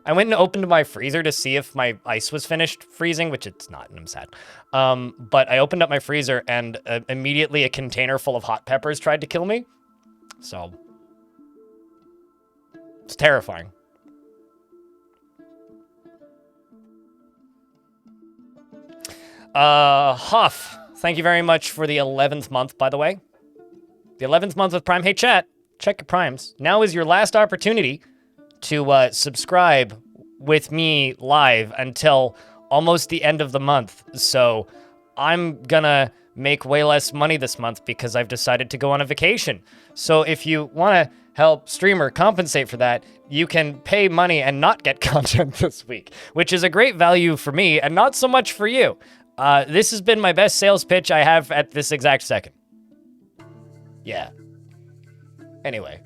I went and opened my freezer to see if my ice was finished freezing, which it's not, and I'm sad. But I opened up my freezer, and immediately a container full of hot peppers tried to kill me. So, it's terrifying. Huff, thank you very much for the 11th month, by the way. The 11th month with Prime. Hey, chat, check your Primes. Now is your last opportunity to subscribe with me live until almost the end of the month. So I'm gonna make way less money this month because I've decided to go on a vacation. So if you want to help streamer compensate for that, you can pay money and not get content this week, which is a great value for me and not so much for you. This has been my best sales pitch I have at this exact second. Yeah. Anyway.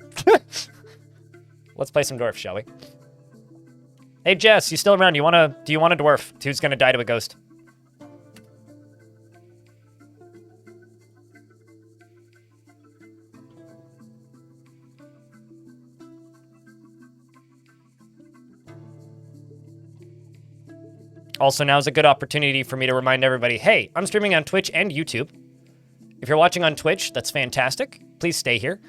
Let's play some Dwarf, shall we? Hey, Jess, you still around? Do you want a Dwarf who's gonna die to a ghost? Also, now's a good opportunity for me to remind everybody, hey, I'm streaming on Twitch and YouTube. If you're watching on Twitch, that's fantastic. Please stay here.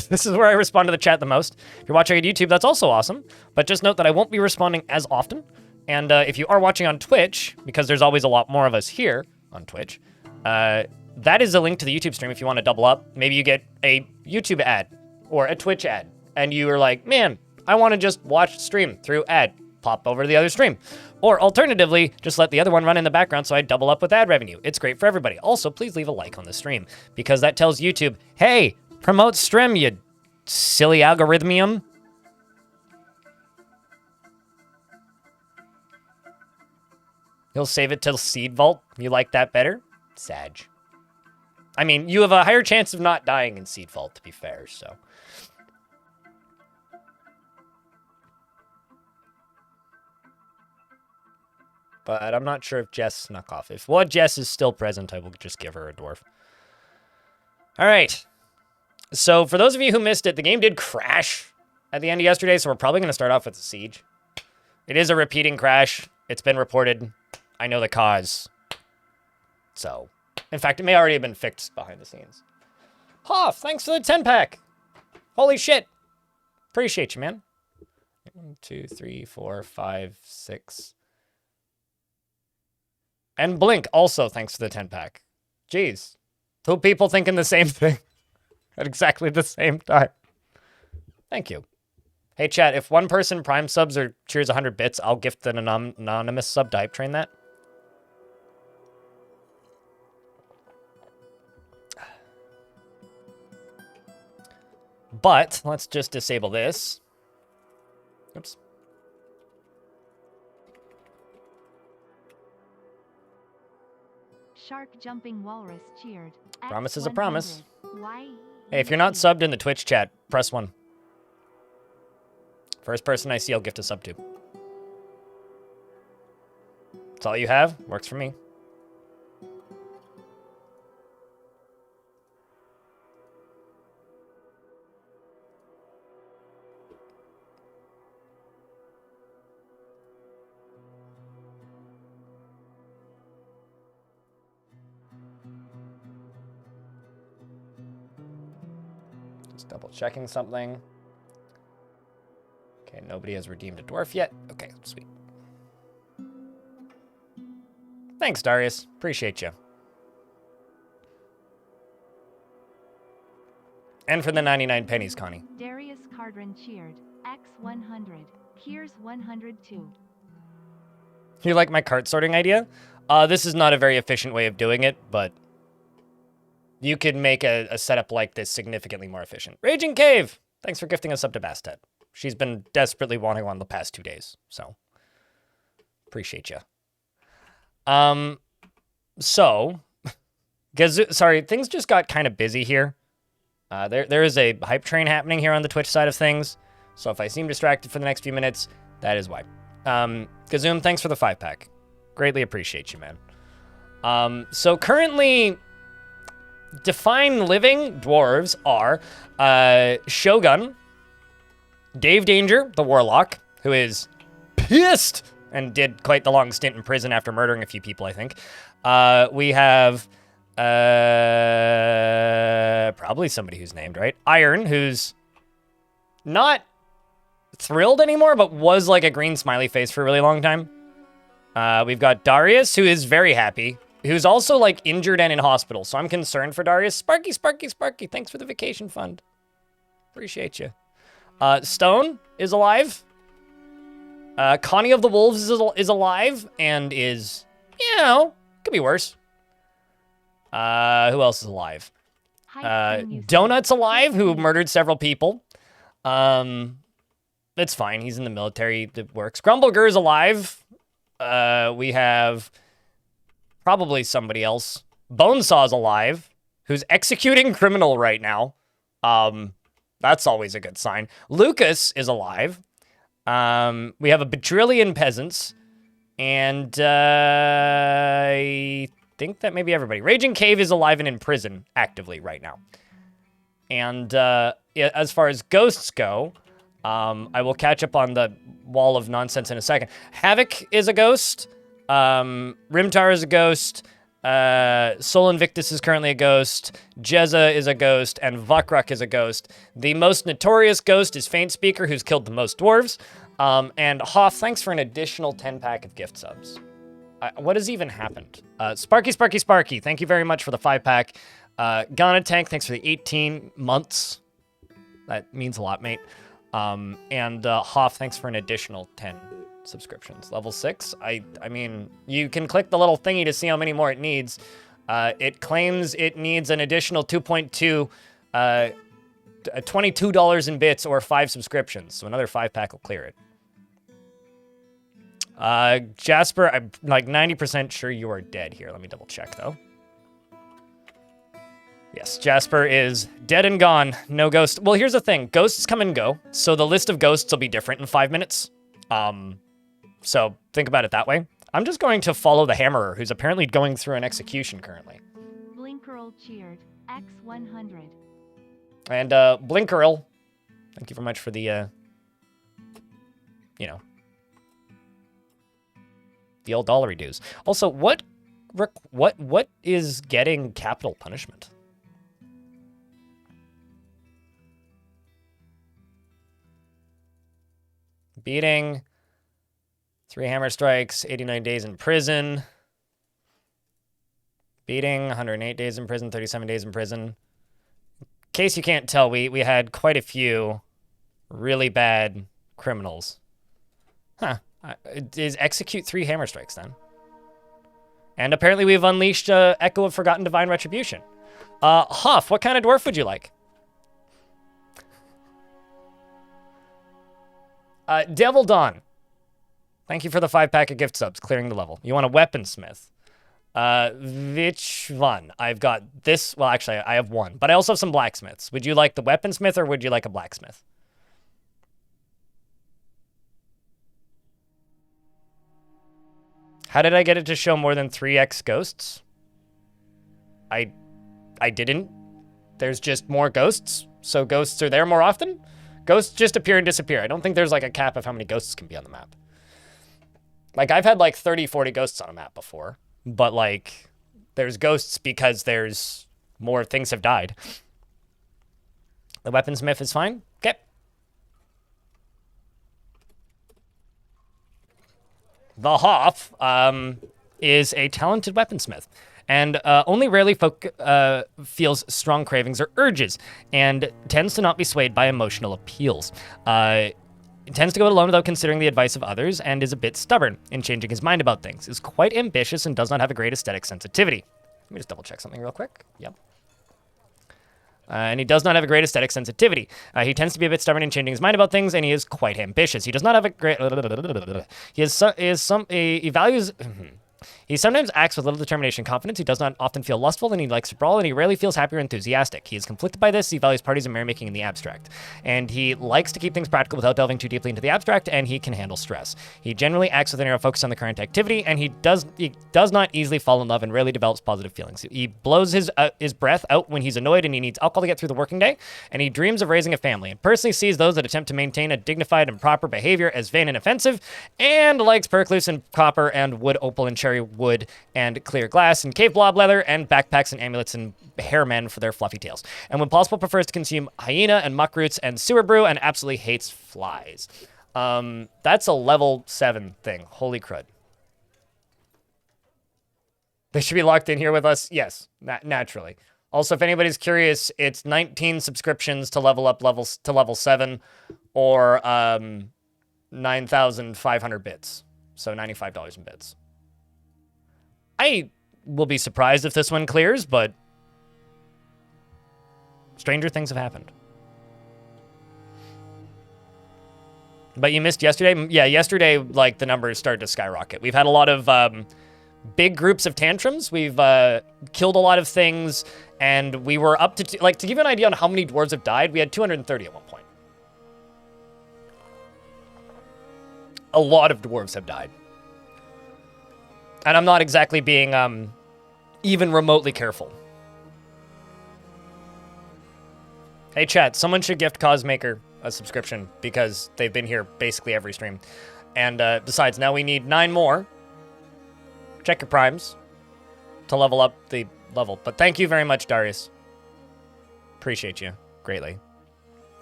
This is where I respond to the chat the most. If you're watching on YouTube, that's also awesome. But just note that I won't be responding as often. And if you are watching on Twitch, because there's always a lot more of us here on Twitch, that is a link to the YouTube stream if you want to double up. Maybe you get a YouTube ad or a Twitch ad, and you are like, man, I want to just watch stream through ad. Pop over to the other stream. Or alternatively, just let the other one run in the background so I double up with ad revenue. It's great for everybody. Also, please leave a like on the stream because that tells YouTube, hey, promote stream, you silly algorithmium. You'll save it till Seed Vault. You like that better? Sag. I mean, you have a higher chance of not dying in Seed Vault, to be fair, so. But I'm not sure if Jess snuck off. If Jess is still present, I will just give her a Dwarf. All right. So for those of you who missed it, the game did crash at the end of yesterday, so we're probably going to start off with a siege. It is a repeating crash. It's been reported. I know the cause. So, in fact, it may already have been fixed behind the scenes. Hoff, thanks for the 10-pack. Holy shit. Appreciate you, man. 1, 2, 3, 4, 5, 6... And Blink, also thanks for the 10-pack. Jeez. Two people thinking the same thing at exactly the same time. Thank you. Hey, chat, if one person Prime subs or cheers 100 bits, I'll gift an anonymous sub to hype train that. But, let's just disable this. Oops. Shark jumping walrus cheered. Promise is a promise. Hey, if you're not subbed in the Twitch chat, press 1. First person I see, I'll gift a sub to. That's all you have? Works for me. Double checking something. Okay, nobody has redeemed a Dwarf yet. Okay, sweet. Thanks, Darius. Appreciate you. And for the 99 pennies, Connie. Darius Cardron cheered. X100. Kiers 102. You like my cart sorting idea? This is not a very efficient way of doing it, but you could make a setup like this significantly more efficient. Raging Cave! Thanks for gifting us up to Bastet. She's been desperately wanting one the past 2 days, so appreciate you. So, sorry, things just got kind of busy here. There is a hype train happening here on the Twitch side of things, so if I seem distracted for the next few minutes, that is why. Gazoom, thanks for the 5-pack. Greatly appreciate you, man. So currently, Define Living dwarves are Shogun, Dave Danger, the Warlock, who is pissed and did quite the long stint in prison after murdering a few people, I think. We have probably somebody who's named, right? Iron, who's not thrilled anymore, but was like a green smiley face for a really long time. We've got Darius, who is very happy, who's also like injured and in hospital. So I'm concerned for Darius. Sparky, Sparky, Sparky, thanks for the vacation fund. Appreciate you. Stone is alive. Connie of the Wolves is alive and is, you know, could be worse. Who else is alive? Donut's alive, who murdered several people. It's fine. He's in the military. It works. Grumblegur's alive. We have probably somebody else. Bonesaw's alive, who's executing criminal right now. That's always a good sign. Lucas is alive. We have a bajillion peasants. And I think that maybe everybody. Raging Cave is alive and in prison actively right now. And as far as ghosts go, I will catch up on the wall of nonsense in a second. Havoc is a ghost. Rimtar is a ghost. Sol Invictus is currently a ghost. Jezza is a ghost. And Vakruk is a ghost. The most notorious ghost is Faint Speaker, who's killed the most dwarves. And Hoff, thanks for an additional 10-pack of gift subs. What has even happened? Sparky, Sparky, Sparky, thank you very much for the 5-pack. Ghana Tank, thanks for the 18 months. That means a lot, mate. And Hoff, thanks for an additional 10 subscriptions. Level 6, I mean, you can click the little thingy to see how many more it needs. It claims it needs an additional 2.2, $22 in bits or 5 subscriptions. So another 5-pack will clear it. Jasper, I'm like 90% sure you are dead here. Let me double check though. Yes, Jasper is dead and gone. No ghost. Well, here's the thing. Ghosts come and go. So the list of ghosts will be different in 5 minutes. So think about it that way. I'm just going to follow the Hammerer, who's apparently going through an execution currently. Blinkerl cheered. X100. And Blinkerl, thank you very much for the, you know, the old dollary dues. Also, what is getting capital punishment? Beating, 3 hammer strikes, 89 days in prison. Beating, 108 days in prison, 37 days in prison. In case you can't tell, we had quite a few really bad criminals. Huh. Is execute 3 hammer strikes then? And apparently we've unleashed Echo of Forgotten Divine Retribution. Hoff, what kind of dwarf would you like? Devil Dawn. Thank you for the 5-pack of gift subs, clearing the level. You want a weaponsmith? Which one? I've got this. Well, actually, I have one, but I also have some blacksmiths. Would you like the weaponsmith or would you like a blacksmith? How did I get it to show more than 3x ghosts? I didn't. There's just more ghosts, so ghosts are there more often. Ghosts just appear and disappear. I don't think there's like a cap of how many ghosts can be on the map. Like I've had like 30, 40 ghosts on a map before, but like there's ghosts because there's more things have died. The weaponsmith is fine. Okay. The Hoff is a talented weaponsmith and only rarely feels strong cravings or urges and tends to not be swayed by emotional appeals. It tends to go it alone without considering the advice of others and is a bit stubborn in changing his mind about things, is quite ambitious and does not have a great aesthetic sensitivity. Let me just double check something real quick. Yep. And he does not have a great aesthetic sensitivity. He tends to be a bit stubborn in changing his mind about things, and he is quite ambitious. He does not have a great... He values... He sometimes acts with little determination and confidence. He does not often feel lustful, and he likes to brawl, and he rarely feels happy or enthusiastic. He is conflicted by this. He values parties and merrymaking in the abstract. And he likes to keep things practical without delving too deeply into the abstract, and he can handle stress. He generally acts with a narrow focus on the current activity, and he does not easily fall in love and rarely develops positive feelings. He blows his breath out when he's annoyed, and he needs alcohol to get through the working day, and he dreams of raising a family, and personally sees those that attempt to maintain a dignified and proper behavior as vain and offensive, and likes percluse and copper and wood, opal and cherry wood, and clear glass, and cave blob leather, and backpacks and amulets and hairmen for their fluffy tails. And when possible, prefers to consume hyena and muck roots and sewer brew, and absolutely hates flies. That's a level 7 thing. Holy crud. They should be locked in here with us? Yes, naturally. Also, if anybody's curious, it's 19 subscriptions to level up to level 7, or 9,500 bits. So $95 in bits. I will be surprised if this one clears, but stranger things have happened. But you missed yesterday? Yeah, yesterday, like, the numbers started to skyrocket. We've had a lot of big groups of tantrums. We've killed a lot of things, and we were up to, to give you an idea on how many dwarves have died, we had 230 at one point. A lot of dwarves have died. And I'm not exactly being even remotely careful. Hey, chat, someone should gift Cosmaker a subscription because they've been here basically every stream. And besides, now we need 9 more. Check your primes to level up the level. But thank you very much, Darius. Appreciate you greatly.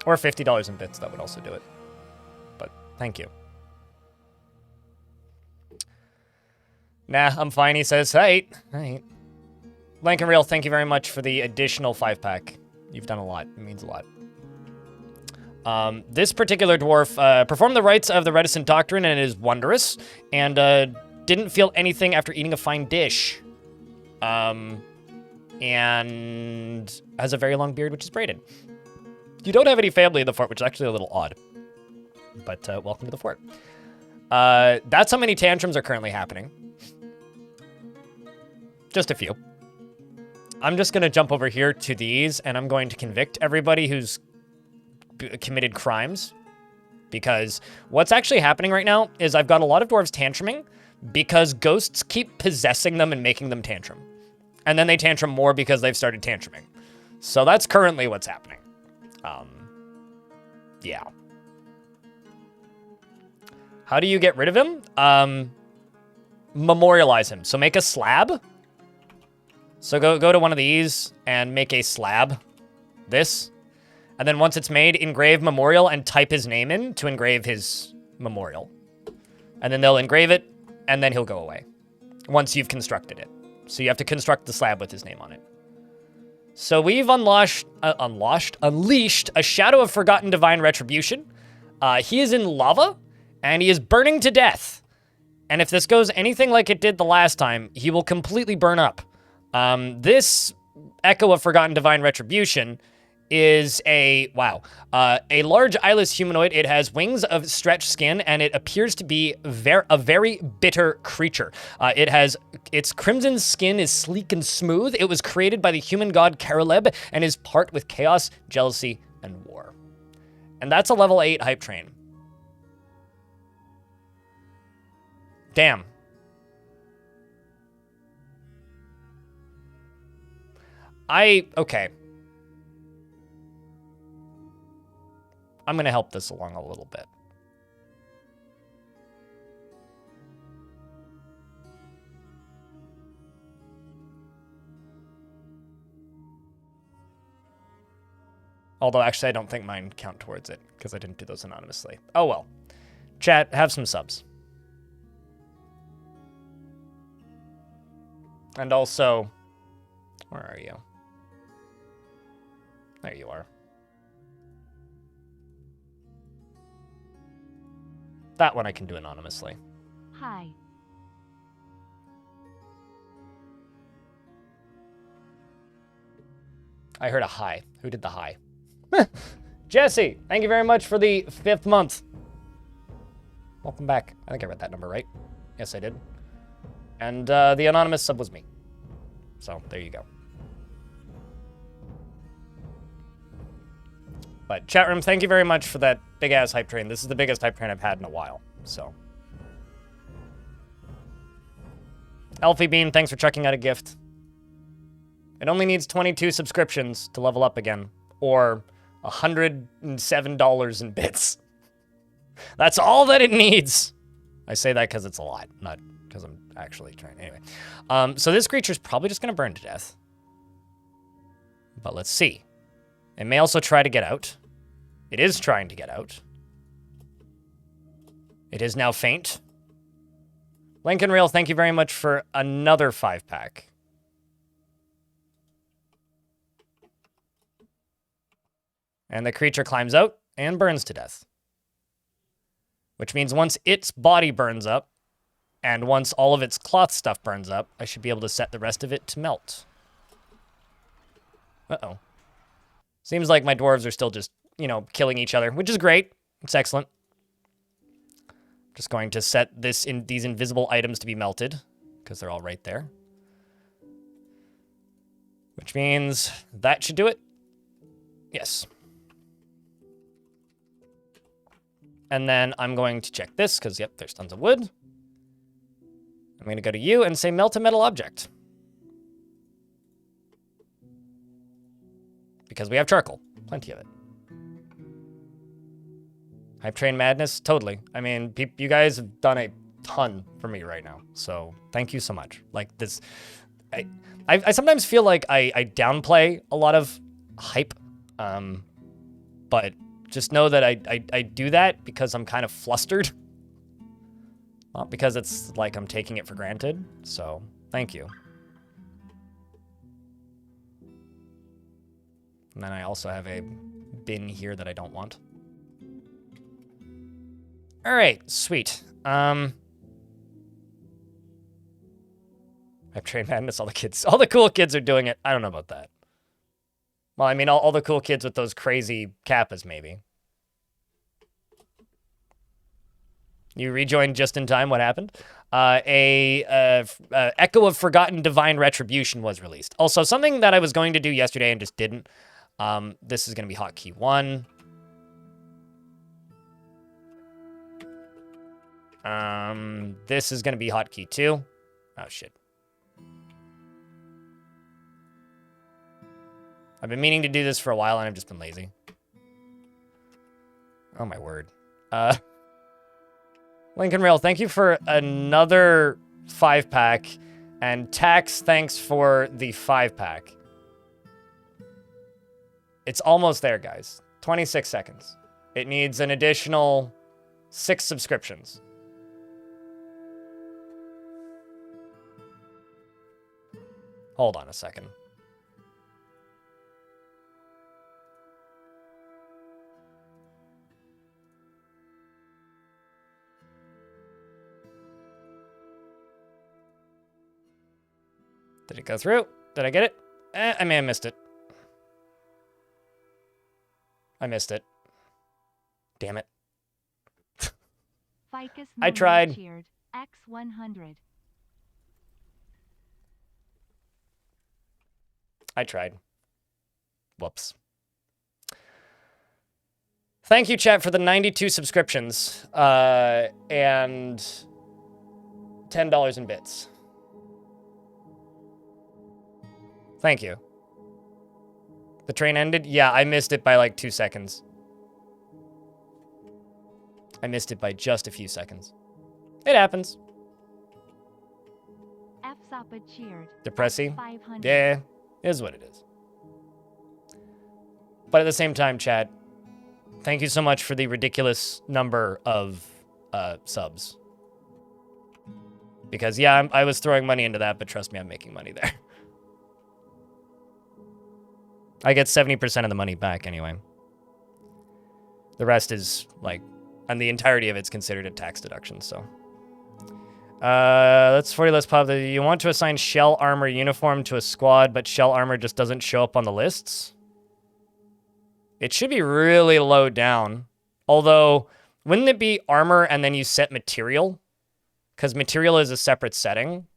Or $50 in bits, that would also do it. But thank you. Nah, I'm fine, he says. Hey. Lankin Real, thank you very much for the additional 5-pack. You've done a lot. It means a lot. This particular dwarf performed the rites of the reticent doctrine and is wondrous, and didn't feel anything after eating a fine dish. And has a very long beard, which is braided. You don't have any family in the fort, which is actually a little odd. But welcome to the fort. That's how many tantrums are currently happening. Just a few. I'm just going to jump over here to these, and I'm going to convict everybody who's committed crimes. Because what's actually happening right now is I've got a lot of dwarves tantruming because ghosts keep possessing them and making them tantrum. And then they tantrum more because they've started tantruming. So that's currently what's happening. Yeah. How do you get rid of him? Memorialize him. So make a slab. So go to one of these and make a slab. This. And then once it's made, engrave memorial and type his name in to engrave his memorial. And then they'll engrave it, and then he'll go away. Once you've constructed it. So you have to construct the slab with his name on it. So we've unleashed a shadow of forgotten divine retribution. He is in lava, and he is burning to death. And if this goes anything like it did the last time, he will completely burn up. This Echo of Forgotten Divine Retribution is a large eyeless humanoid. It has wings of stretched skin, and it appears to be a very bitter creature. Its crimson skin is sleek and smooth. It was created by the human god Karaleb and is part with chaos, jealousy, and war. And that's a level 8 hype train. Damn. Okay. I'm going to help this along a little bit. Although, actually, I don't think mine count towards it, because I didn't do those anonymously. Oh, well. Chat, have some subs. And also, where are you? There you are. That one I can do anonymously. Hi. I heard a hi. Who did the hi? Jesse, thank you very much for the 5th month. Welcome back. I think I read that number right. Yes, I did. And the anonymous sub was me. So, there you go. But chat room, thank you very much for that big-ass hype train. This is the biggest hype train I've had in a while, so. Elfie Bean, thanks for chucking out a gift. It only needs 22 subscriptions to level up again, or $107 in bits. That's all that it needs. I say that because it's a lot, not because I'm actually trying. Anyway, so this creature's probably just going to burn to death. But let's see. It may also try to get out. It is trying to get out. It is now faint. Lincoln Rail, thank you very much for another 5-pack. And the creature climbs out and burns to death. Which means once its body burns up, and once all of its cloth stuff burns up, I should be able to set the rest of it to melt. Uh-oh. Seems like my dwarves are still just, you know, killing each other, which is great. It's excellent. Just going to set these invisible items to be melted, because they're all right there. Which means that should do it. Yes. And then I'm going to check this, because, yep, there's tons of wood. I'm going to go to you and say melt a metal object. Because we have charcoal. Plenty of it. Hype train madness? Totally. I mean, you guys have done a ton for me right now. So, thank you so much. Like, this... I sometimes feel like I downplay a lot of hype. But just know that I do that because I'm kind of flustered. Not because it's like I'm taking it for granted. So, thank you. And then I also have a bin here that I don't want. All right, sweet. I've trained madness. All the cool kids are doing it. I don't know about that. Well, I mean, all the cool kids with those crazy kappas, maybe. You rejoined just in time. What happened? Echo of Forgotten Divine Retribution was released. Also, something that I was going to do yesterday and just didn't. This is going to be hotkey 1. This is going to be hotkey 2. Oh, shit. I've been meaning to do this for a while, and I've just been lazy. Oh, my word. Lincoln Rail, thank you for another 5-pack. And Tax, thanks for the 5-pack. It's almost there, guys. 26 seconds. It needs an additional 6 subscriptions. Hold on a second. Did it go through? Did I get it? I may have missed it. I missed it. Damn it. I tried. Cheered. X100. I tried. Whoops. Thank you, chat, for the 92 subscriptions. And $10 in bits. Thank you. The train ended? Yeah, I missed it by like 2 seconds. I missed it by just a few seconds. It happens. F-Sapa cheered. Depressing? 500. Yeah, it is what it is. But at the same time, chat, thank you so much for the ridiculous number of subs. Because, yeah, I was throwing money into that, but trust me, I'm making money there. I get 70% of the money back anyway. The rest is, like, and the entirety of it's considered a tax deduction, so. That's 40 less pop. You want to assign shell armor uniform to a squad, but shell armor just doesn't show up on the lists? It should be really low down. Although, wouldn't it be armor and then you set material? Because material is a separate setting.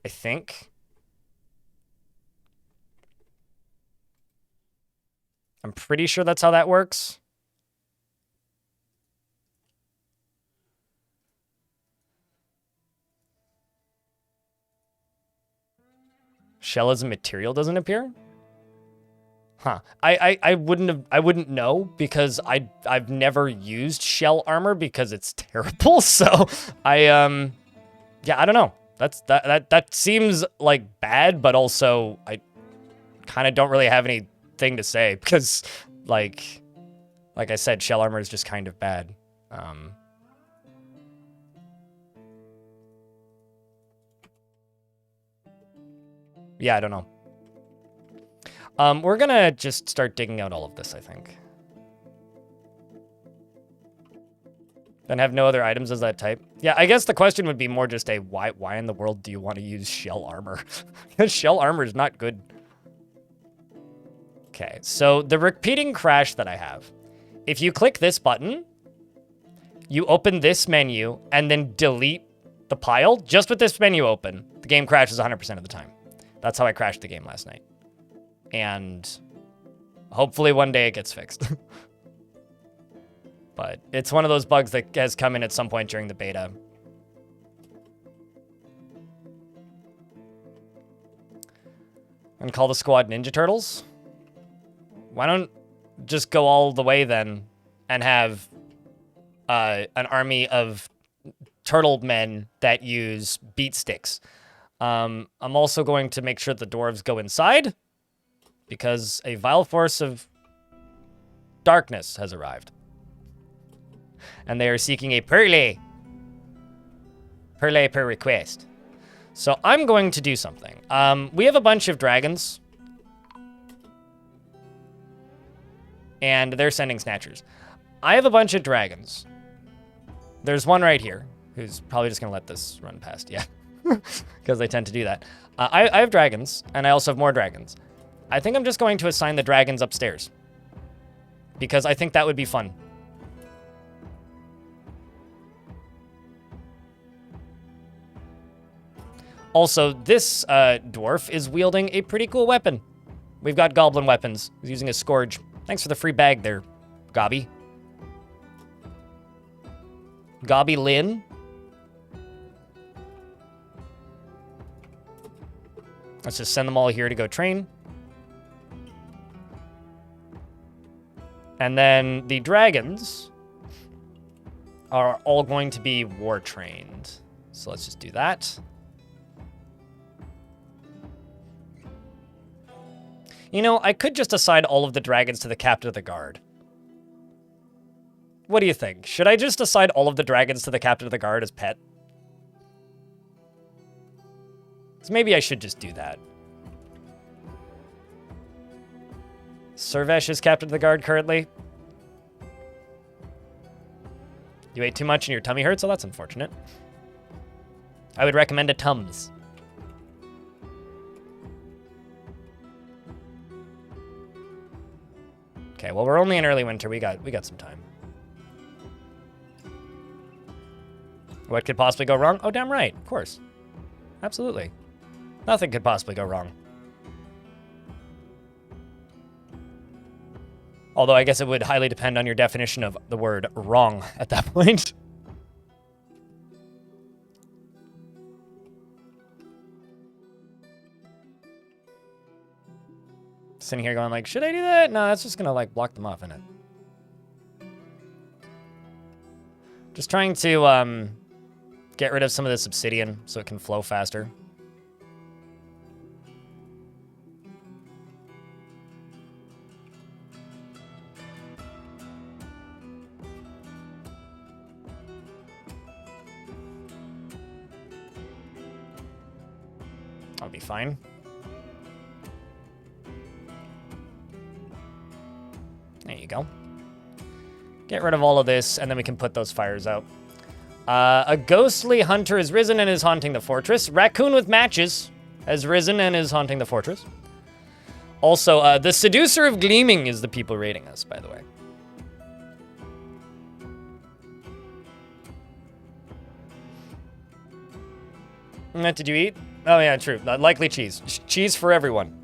I think. I'm pretty sure that's how that works. Shell as a material doesn't appear? Huh. I wouldn't know because I've never used shell armor because it's terrible. So yeah, I don't know. That seems like bad, but also I kind of don't really have anything to say because like I said, shell armor is just kind of bad. Yeah, I don't know. We're gonna just start digging out all of this, I think. Then have no other items as that type. Yeah, I guess the question would be more just a why in the world do you want to use shell armor? Because shell armor is not good. Okay, so the repeating crash that I have. If you click this button, you open this menu and then delete the pile. Just with this menu open, the game crashes 100% of the time. That's how I crashed the game last night. And hopefully one day it gets fixed. But it's one of those bugs that has come in at some point during the beta. And call the squad Ninja Turtles? Why don't just go all the way then and have an army of turtle men that use beat sticks. I'm also going to make sure the dwarves go inside because a vile force of darkness has arrived. And they are seeking a Perle. Perle per request. So I'm going to do something. We have a bunch of dragons. And they're sending snatchers. I have a bunch of dragons. There's one right here who's probably just going to let this run past. Yeah. Because they tend to do that. I have dragons, and I also have more dragons. I think I'm just going to assign the dragons upstairs. Because I think that would be fun. Also, this dwarf is wielding a pretty cool weapon. We've got goblin weapons. He's using a scourge. Thanks for the free bag there, Gobby. Gobby Lynn. Let's just send them all here to go train. And then the dragons are all going to be war trained. So let's just do that. You know, I could just assign all of the dragons to the captain of the guard. What do you think? Should I just assign all of the dragons to the captain of the guard as pet? So maybe I should just do that. Servesh is captain of the guard currently. You ate too much and your tummy hurts, so that's unfortunate. I would recommend a Tums. Okay, well, we're only in early winter. We got some time. What could possibly go wrong? Oh, damn right. Of course. Absolutely. Nothing could possibly go wrong. Although I guess it would highly depend on your definition of the word wrong at that point. Sitting here going like, should I do that? No, that's just gonna like block them off, innit? Just trying to get rid of some of this obsidian so it can flow faster. I'll be fine. There you go. Get rid of all of this, and then we can put those fires out. A ghostly hunter has risen and is haunting the fortress. Raccoon with matches has risen and is haunting the fortress. Also, the seducer of gleaming is the people raiding us, by the way. What did you eat? Oh yeah, true. Likely cheese. Cheese for everyone.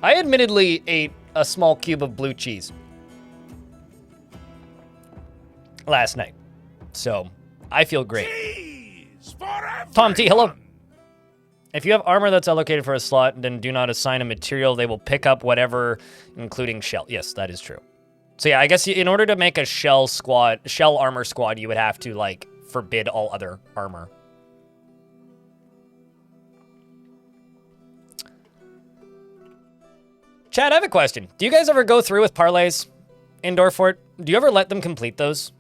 I admittedly ate a small cube of blue cheese last night, so I feel great. Cheese for everyone. Tom T, hello. If you have armor that's allocated for a slot, then do not assign a material. They will pick up whatever, including shell. Yes, that is true. So yeah, I guess in order to make a shell armor squad, you would have to, like, forbid all other armor. Chad, I have a question. Do you guys ever go through with parlays in Dwarf? Do you ever let them complete those?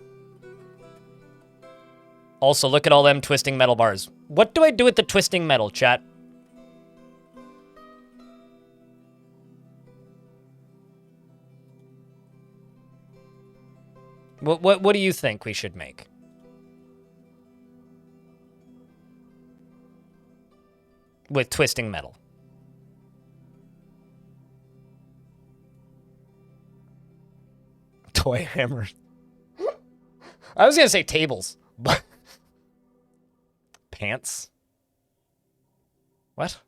Also, look at all them twisting metal bars. What do I do with the twisting metal, chat? What do you think we should make? With twisting metal. Toy hammers. I was gonna say tables, but pants. What?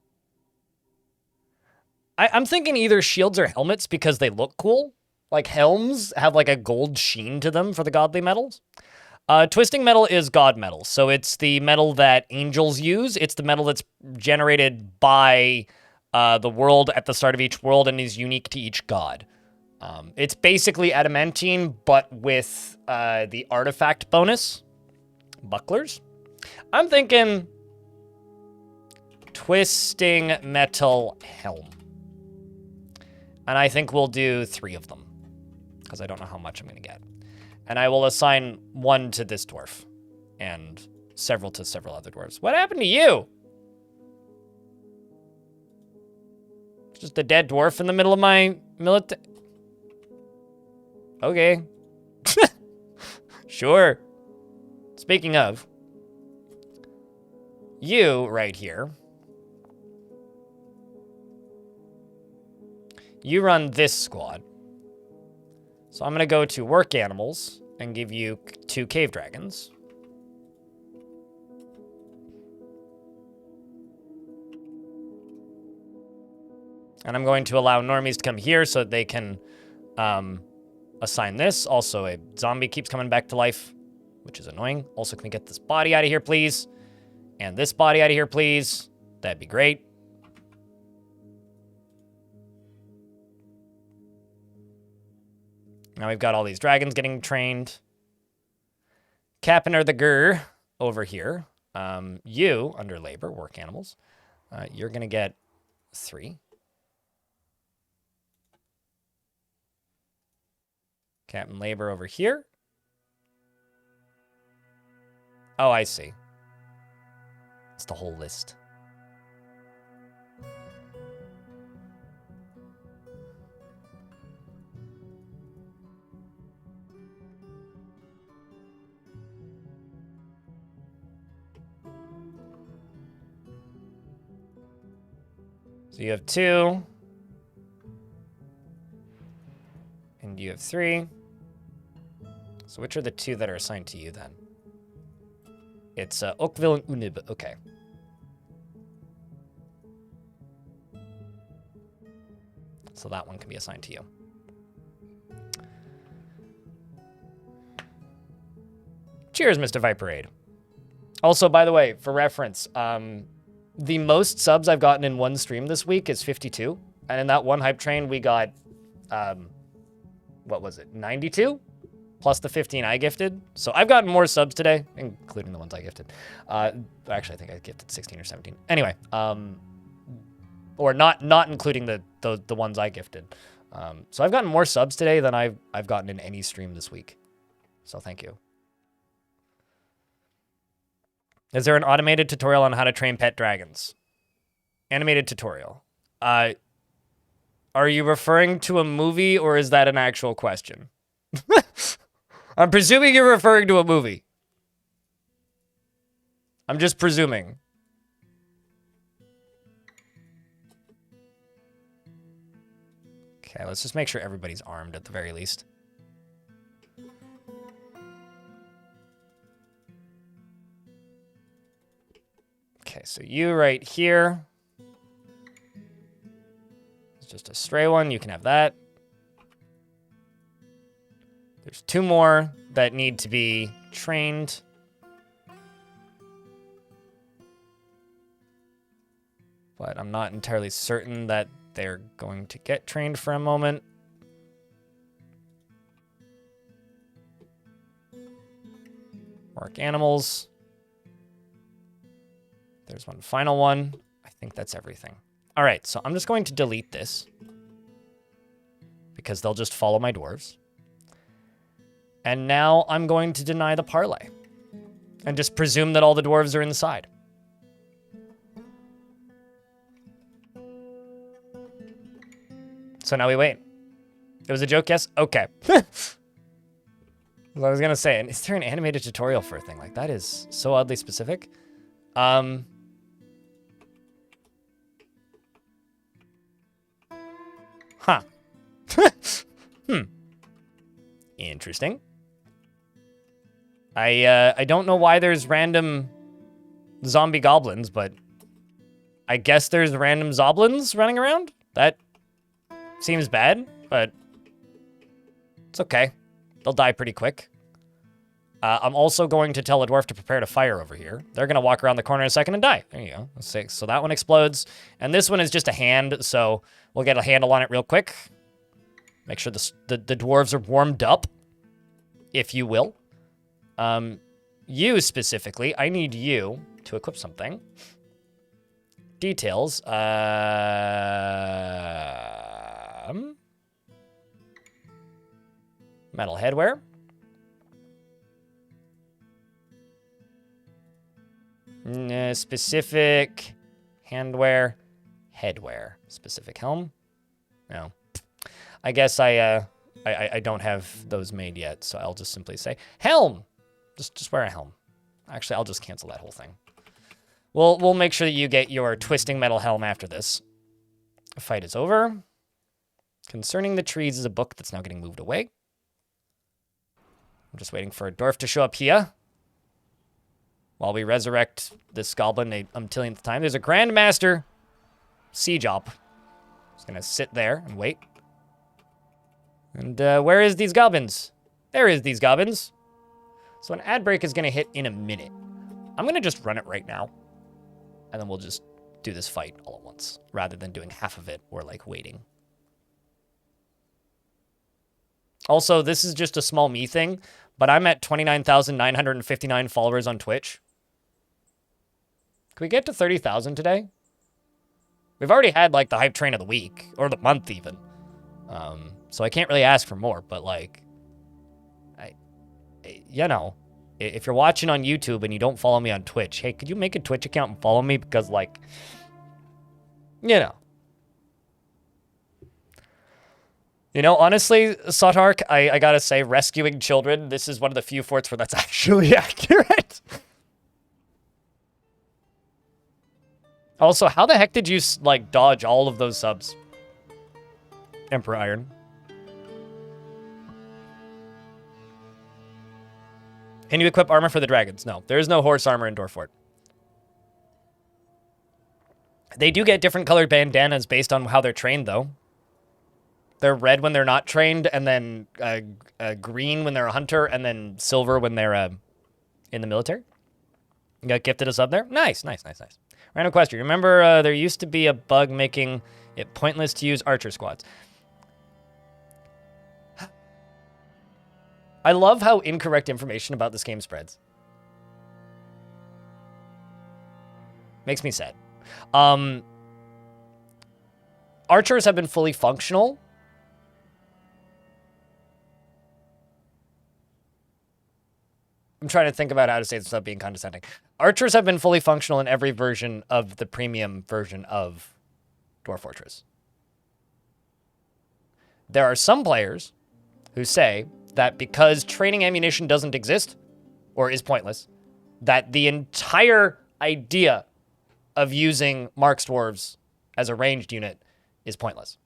I'm thinking either shields or helmets because they look cool. Like helms have like a gold sheen to them for the godly metals. Twisting metal is god metal, so it's the metal that angels use. It's the metal that's generated by the world at the start of each world and is unique to each god. It's basically adamantine, but with the artifact bonus. Bucklers. I'm thinking twisting metal helm. And I think we'll do 3 of them, because I don't know how much I'm going to get. And I will assign 1 to this dwarf, and several to several other dwarves. What happened to you? Just a dead dwarf in the middle of my military. Okay. Sure. Speaking of, you right here, you run this squad. So I'm going to go to work animals and give you 2 cave dragons. And I'm going to allow normies to come here so that they can assign this. Also, a zombie keeps coming back to life, which is annoying. Also, can we get this body out of here, please? And this body out of here, please? That'd be great. Now we've got all these dragons getting trained. Captain the Gur over here. You, under labor, work animals, you're going to get 3. Captain labor over here. Oh, I see. It's the whole list. So you have 2. And you have 3. So which are the 2 that are assigned to you then? It's Oakville and Unib. Okay. So that one can be assigned to you. Cheers, Mr. Viperade. Also, by the way, for reference, the most subs I've gotten in one stream this week is 52. And in that one hype train, we got, what was it, 92? Plus the 15 I gifted. So I've gotten more subs today, including the ones I gifted. Actually, I think I gifted 16 or 17. Anyway, or not including the ones I gifted. So I've gotten more subs today than I've gotten in any stream this week. So thank you. Is there an automated tutorial on how to train pet dragons? Animated tutorial. Are you referring to a movie or is that an actual question? I'm presuming you're referring to a movie. I'm just presuming. Okay, let's just make sure everybody's armed at the very least. Okay, so you right here. It's just a stray one. You can have that. There's 2 more that need to be trained. But I'm not entirely certain that they're going to get trained for a moment. Mark animals. There's one final one. I think that's everything. All right, so I'm just going to delete this because they'll just follow my dwarves. And now I'm going to deny the parlay and just presume that all the dwarves are inside. So now we wait. It was a joke, yes? Okay. I was going to say, is there an animated tutorial for a thing? Like, that is so oddly specific. Huh. Interesting. I don't know why there's random zombie goblins, but I guess there's random zoblins running around. That seems bad, but it's okay. They'll die pretty quick. I'm also going to tell a dwarf to prepare to fire over here. They're going to walk around the corner in a second and die. There you go. Let's see. So that one explodes. And this one is just a hand, so we'll get a handle on it real quick. Make sure the dwarves are warmed up, if you will. You specifically, I need you to equip something. Details. Metal headwear. Specific handwear. Headwear. Specific helm. No. I guess I don't have those made yet, so I'll just simply say helm. Just wear a helm. Actually, I'll just cancel that whole thing. We'll make sure that you get your twisting metal helm after this. The fight is over. Concerning the Trees is a book that's now getting moved away. I'm just waiting for a dwarf to show up here while we resurrect this goblin a umptillionth time. There's a Grandmaster siege op. Just gonna sit there and wait. And where is these goblins? There is these goblins. So an ad break is gonna hit in a minute. I'm gonna just run it right now. And then we'll just do this fight all at once, rather than doing half of it or like waiting. Also, this is just a small me thing, but I'm at 29,959 followers on Twitch. Can we get to 30,000 today? We've already had like the hype train of the week, or the month even. So I can't really ask for more, but like, you know, if you're watching on YouTube and you don't follow me on Twitch, hey, could you make a Twitch account and follow me? Because like, you know. You know, honestly, Sotark, I gotta say, rescuing children, this is one of the few forts where that's actually accurate. Also, how the heck did you, like, dodge all of those subs? Emperor Iron. Can you equip armor for the dragons? No, there is no horse armor in Dwarf Fort. They do get different colored bandanas based on how they're trained, though. They're red when they're not trained, and then green when they're a hunter, and then silver when they're in the military. You got gifted a sub there? Nice, nice, nice, nice. Random question. Remember there used to be a bug making it pointless to use archer squads. I love how incorrect information about this game spreads. Makes me sad. Archers have been fully functional. I'm trying to think about how to say this without being condescending. Archers have been fully functional in every version of the premium version of Dwarf Fortress. There are some players who say that because training ammunition doesn't exist, or is pointless, that the entire idea of using Mark's Dwarves as a ranged unit is pointless.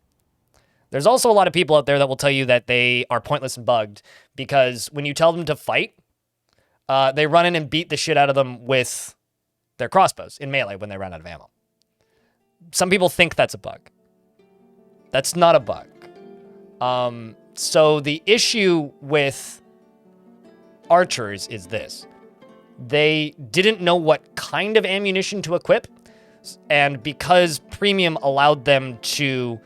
There's also a lot of people out there that will tell you that they are pointless and bugged because when you tell them to fight, they run in and beat the shit out of them with their crossbows in melee when they run out of ammo. Some people think that's a bug. That's not a bug. So the issue with archers is this. They didn't know what kind of ammunition to equip, and because premium allowed them to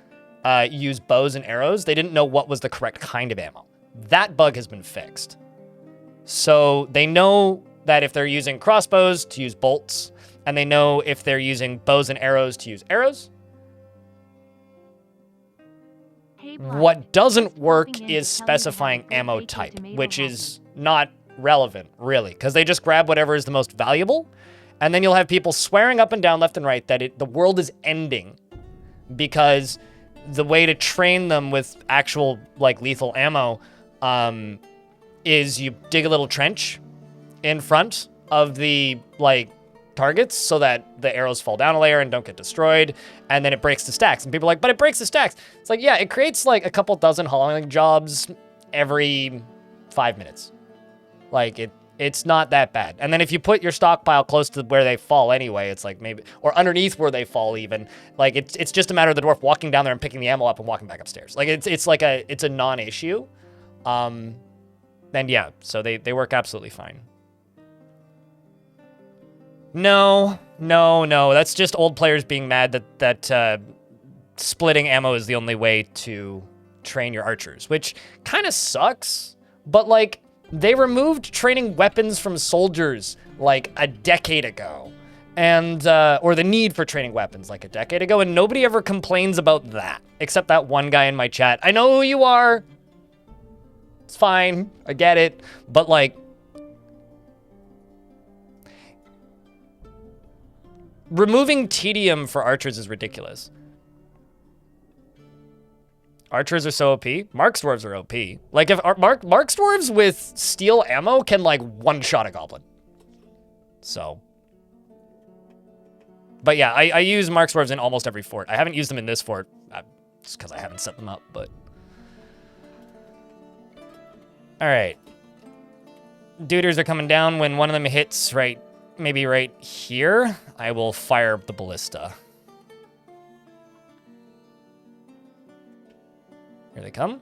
use bows and arrows, they didn't know what was the correct kind of ammo. That bug has been fixed. So they know that if they're using crossbows, to use bolts, and they know if they're using bows and arrows, to use arrows. What doesn't work is specifying ammo type, which is not relevant, really, because they just grab whatever is the most valuable, and then you'll have people swearing up and down, left and right, that the world is ending because the way to train them with actual, like, lethal ammo is you dig a little trench in front of the, like, targets so that the arrows fall down a layer and don't get destroyed, and then it breaks the stacks. And people are like, but it breaks the stacks. It's like, yeah, it creates, like, a couple dozen hollowing jobs every 5 minutes. Like, it's not that bad. And then if you put your stockpile close to where they fall anyway, it's like maybe, or underneath where they fall even, like, it's just a matter of the dwarf walking down there and picking the ammo up and walking back upstairs. Like, it's a non-issue. And yeah, so they work absolutely fine. No. That's just old players being mad that splitting ammo is the only way to train your archers, which kind of sucks, but, like, they removed training weapons from soldiers, like, a decade ago. And, or the need for training weapons, like, a decade ago, and nobody ever complains about that, except that one guy in my chat. I know who you are. It's fine. I get it. But, like, removing tedium for archers is ridiculous. Archers are so OP. Marks dwarves are OP. Like, if Marks dwarves with steel ammo can, like, one-shot a goblin. So. But yeah, I use Marks dwarves in almost every fort. I haven't used them in this fort, just because I haven't set them up, but. All right. Duders are coming down. When one of them hits maybe right here, I will fire the ballista. Here they come.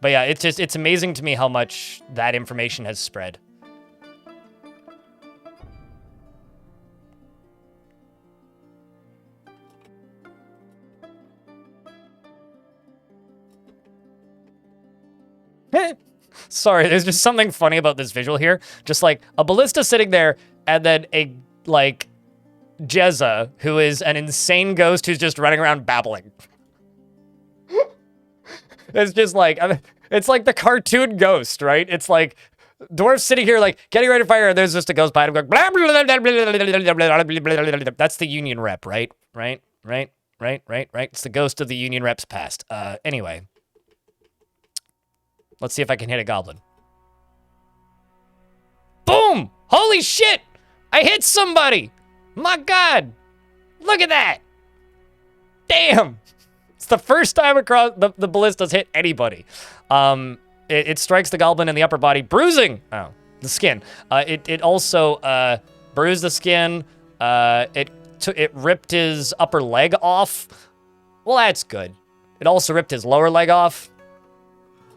But yeah, it's amazing to me how much that information has spread. Sorry, there's just something funny about this visual here. Just like a ballista sitting there, and then a, like, Jezza, who is an insane ghost who's just running around babbling. It's just like, I mean, it's like the cartoon ghost, right? It's like dwarf sitting here, like, getting ready to fire, and there's just a ghost behind him going, blah, blah, blah, blah, blah, blah, blah, blah. That's the Union rep, right? Right? It's the ghost of the Union reps past. Anyway. Let's see if I can hit a goblin. Boom! Holy shit! I hit somebody! My God! Look at that! Damn! It's the first time across the ballistas hit anybody. It strikes the goblin in the upper body, bruising. Oh, the skin. It also bruised the skin. It ripped his upper leg off. Well, that's good. It also ripped his lower leg off.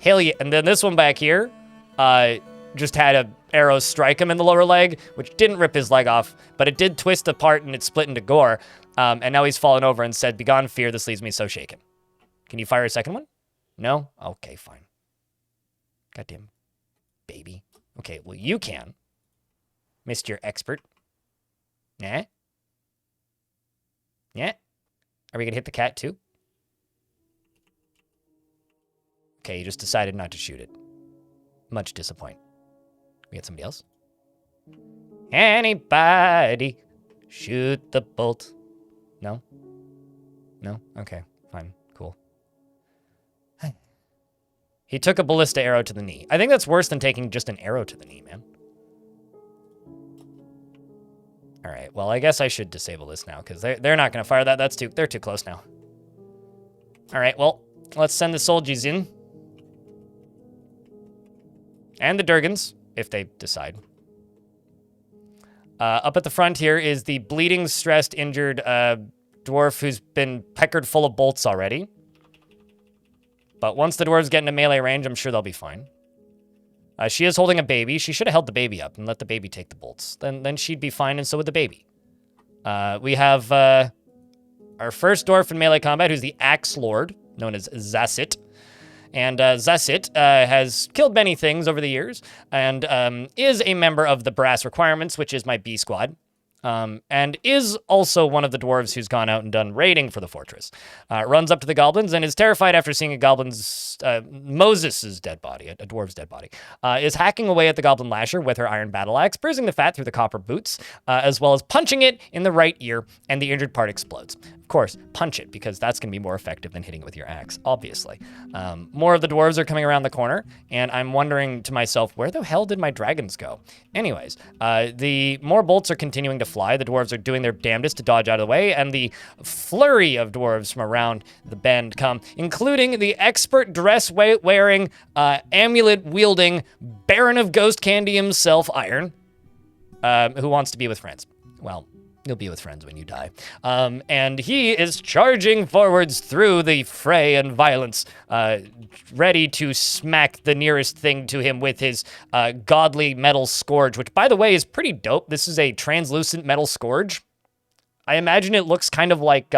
Hell yeah. And then this one back here just had a arrow strike him in the lower leg, which didn't rip his leg off, but it did twist apart and it split into gore. And now he's fallen over and said, "Begone fear, this leaves me so shaken." Can you fire a second one? No? Okay, fine. Goddamn baby. Okay, well, you can. Mr. Expert. Nah? Yeah? Are we gonna hit the cat too? Okay, you just decided not to shoot it. Much disappointing. We get somebody else? Anybody shoot the bolt? No? No? Okay, fine, cool. He took a ballista arrow to the knee. I think that's worse than taking just an arrow to the knee, man. All right, well, I guess I should disable this now, because they're not going to fire that. They're too close now. All right, well, let's send the soldiers in. And the Durgans, if they decide. Up at the front here is the bleeding, stressed, injured dwarf who's been peckered full of bolts already. But once the dwarves get into melee range, I'm sure they'll be fine. She is holding a baby. She should have held the baby up and let the baby take the bolts. Then she'd be fine, and so would the baby. We have our first dwarf in melee combat, who's the Axe Lord, known as Zassit. And Zassit has killed many things over the years, and is a member of the Brass Requirements, which is my B squad. And is also one of the dwarves who's gone out and done raiding for the fortress. Runs up to the goblins and is terrified after seeing a goblin's, Moses' dead body, a dwarf's dead body. Is hacking away at the goblin lasher with her iron battle axe, bruising the fat through the copper boots, as well as punching it in the right ear, and the injured part explodes. Of course, punch it, because that's going to be more effective than hitting it with your axe, obviously. More of the dwarves are coming around the corner, and I'm wondering to myself, where the hell did my dragons go? Anyways, the more bolts are continuing to fly. The dwarves are doing their damnedest to dodge out of the way, and the flurry of dwarves from around the bend come, including the expert dress-wearing, amulet-wielding Baron of Ghostcandy himself, Iron, who wants to be with friends. Well, you'll be with friends when you die. And he is charging forwards through the fray and violence, ready to smack the nearest thing to him with his godly metal scourge, which, by the way, is pretty dope. This is a translucent metal scourge. I imagine it looks kind of like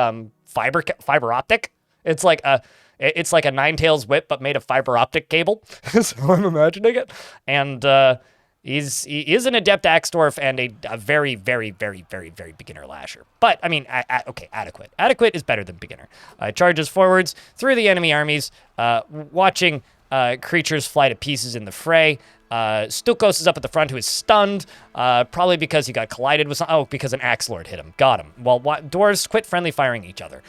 fiber optic. It's like a Ninetales whip, but made of fiber optic cable. So I'm imagining it. And he is an adept axe dwarf and a very, very, very, very, very beginner lasher. But, I mean, okay, adequate. Adequate is better than beginner. Charges forwards through the enemy armies, watching creatures fly to pieces in the fray. Stukos is up at the front, who is stunned, probably because he got collided with because an Axe Lord hit him. Got him. Well, dwarves quit friendly firing each other.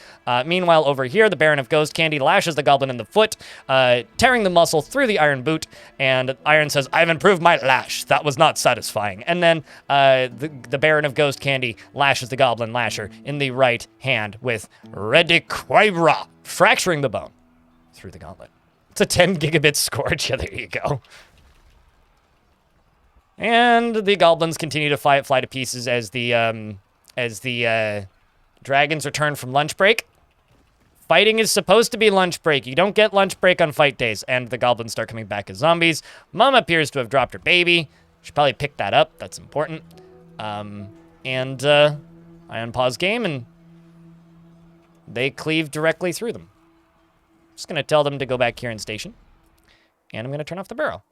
Meanwhile, over here, the Baron of Ghostcandy lashes the goblin in the foot, tearing the muscle through the iron boot, and Iron says, "I've improved my lash. That was not satisfying." And then the Baron of Ghostcandy lashes the goblin lasher in the right hand with Rediquibra, fracturing the bone through the gauntlet. It's a 10 gigabit scourge. Yeah, there you go. And the goblins continue to fly to pieces as the dragons return from lunch break. Fighting is supposed to be lunch break. You don't get lunch break on fight days. And the goblins start coming back as zombies. Mom appears to have dropped her baby. Should probably pick that up. That's important. I unpause game, and they cleave directly through them. Just going to tell them to go back here and station. And I'm going to turn off the barrel.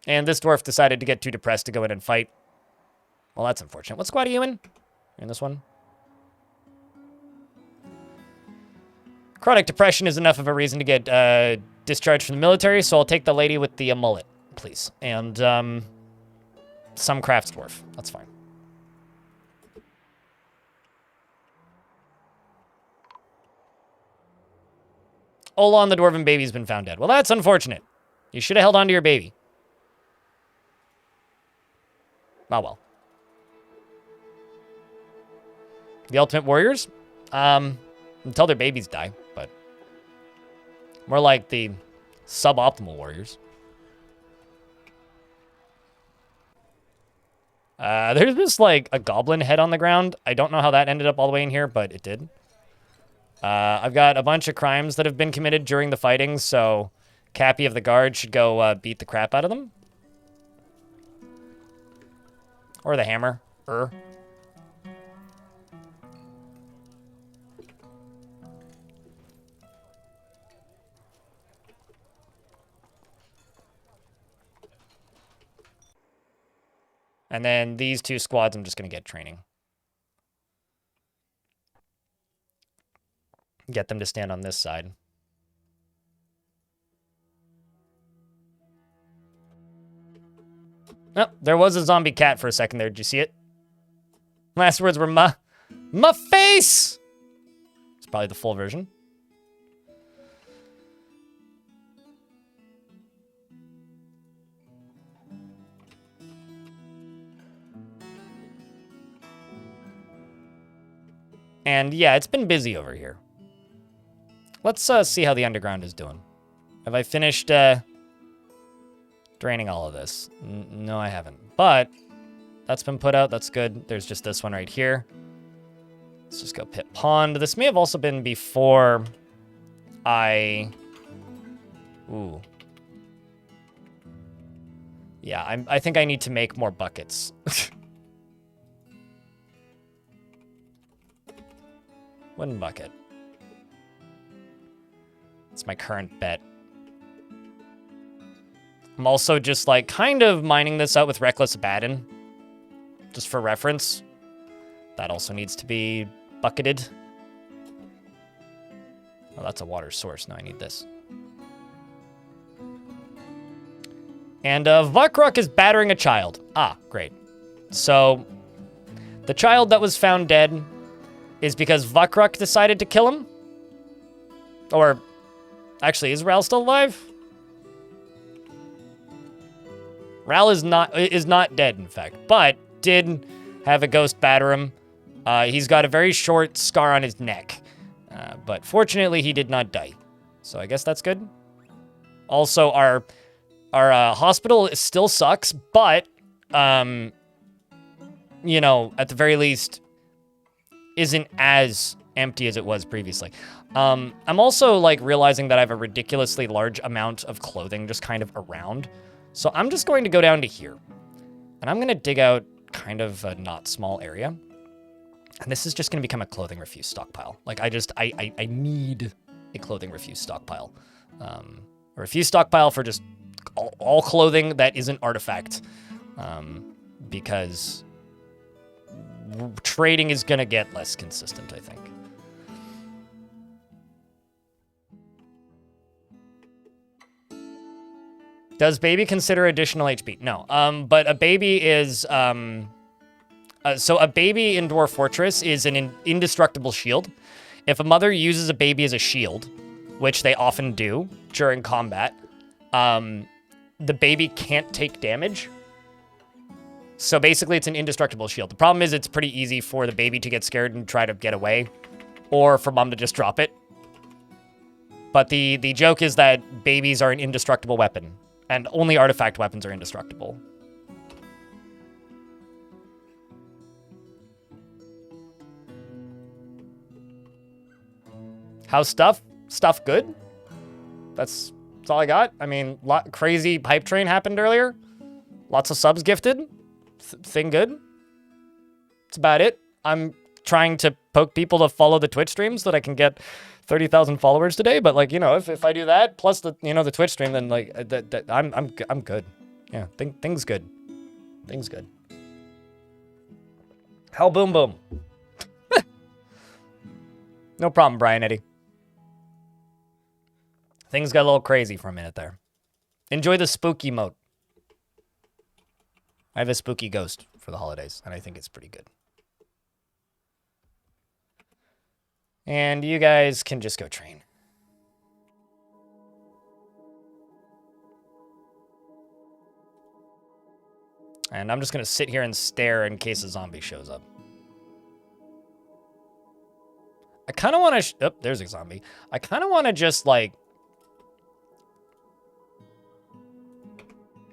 And this dwarf decided to get too depressed to go in and fight. Well, that's unfortunate. What squad are you in? You're in this one? Chronic depression is enough of a reason to get discharged from the military, so I'll take the lady with the mullet, please. And some crafts dwarf. That's fine. Olan, the dwarven baby's been found dead. Well, that's unfortunate. You should have held on to your baby. Oh, well. The Ultimate Warriors? Until their babies die, but more like the suboptimal warriors. There's just like a goblin head on the ground. I don't know how that ended up all the way in here, but it did. I've got a bunch of crimes that have been committed during the fighting, so Cappy of the Guard should go beat the crap out of them. Or the hammer. And then these two squads, I'm just going to get training. Get them to stand on this side. Oh, there was a zombie cat for a second there. Did you see it? Last words were my face! It's probably the full version. And yeah, it's been busy over here. Let's see how the underground is doing. Have I finished draining all of this? No, I haven't. But that's been put out. That's good. There's just this one right here. Let's just go pit pond. This may have also been before I... Ooh. Yeah, I think I need to make more buckets. Wooden bucket. It's my current bet. I'm also just like kind of mining this out with Reckless Abandon. Just for reference. That also needs to be bucketed. Oh, that's a water source. Now I need this. And Vukruk is battering a child. Ah, great. So, the child that was found dead is because Vukruk decided to kill him? Or, actually, is Ral still alive? Ral is not dead, in fact, but did have a ghost batter him. He's got a very short scar on his neck, but fortunately he did not die. So I guess that's good. Also, our hospital still sucks, but you know, at the very least, isn't as empty as it was previously. I'm also like realizing that I have a ridiculously large amount of clothing just kind of around. So I'm just going to go down to here, and I'm going to dig out kind of a not small area. And this is just going to become a clothing refuse stockpile. Like I need a clothing refuse stockpile. A refuse stockpile for just all clothing that isn't artifact. Because trading is going to get less consistent, I think. Does baby consider additional HP? No. But a baby is... so a baby in Dwarf Fortress is an indestructible shield. If a mother uses a baby as a shield, which they often do during combat, the baby can't take damage. So basically, it's an indestructible shield. The problem is it's pretty easy for the baby to get scared and try to get away, or for mom to just drop it. But the joke is that babies are an indestructible weapon, and only artifact weapons are indestructible. How's stuff? Stuff good? That's all I got. I mean, crazy hype train happened earlier. Lots of subs gifted. Thing good. That's about it. I'm trying to poke people to follow the Twitch stream so that I can get 30,000 followers today. But like, you know, if I do that plus the the Twitch stream, then like I'm good. Yeah, things good. Things good. Hell boom boom. No problem, Brian Eddie. Things got a little crazy for a minute there. Enjoy the spooky mode. I have a spooky ghost for the holidays, and I think it's pretty good. And you guys can just go train. And I'm just going to sit here and stare in case a zombie shows up. I kind of want to... oh, there's a zombie. I kind of want to just, like...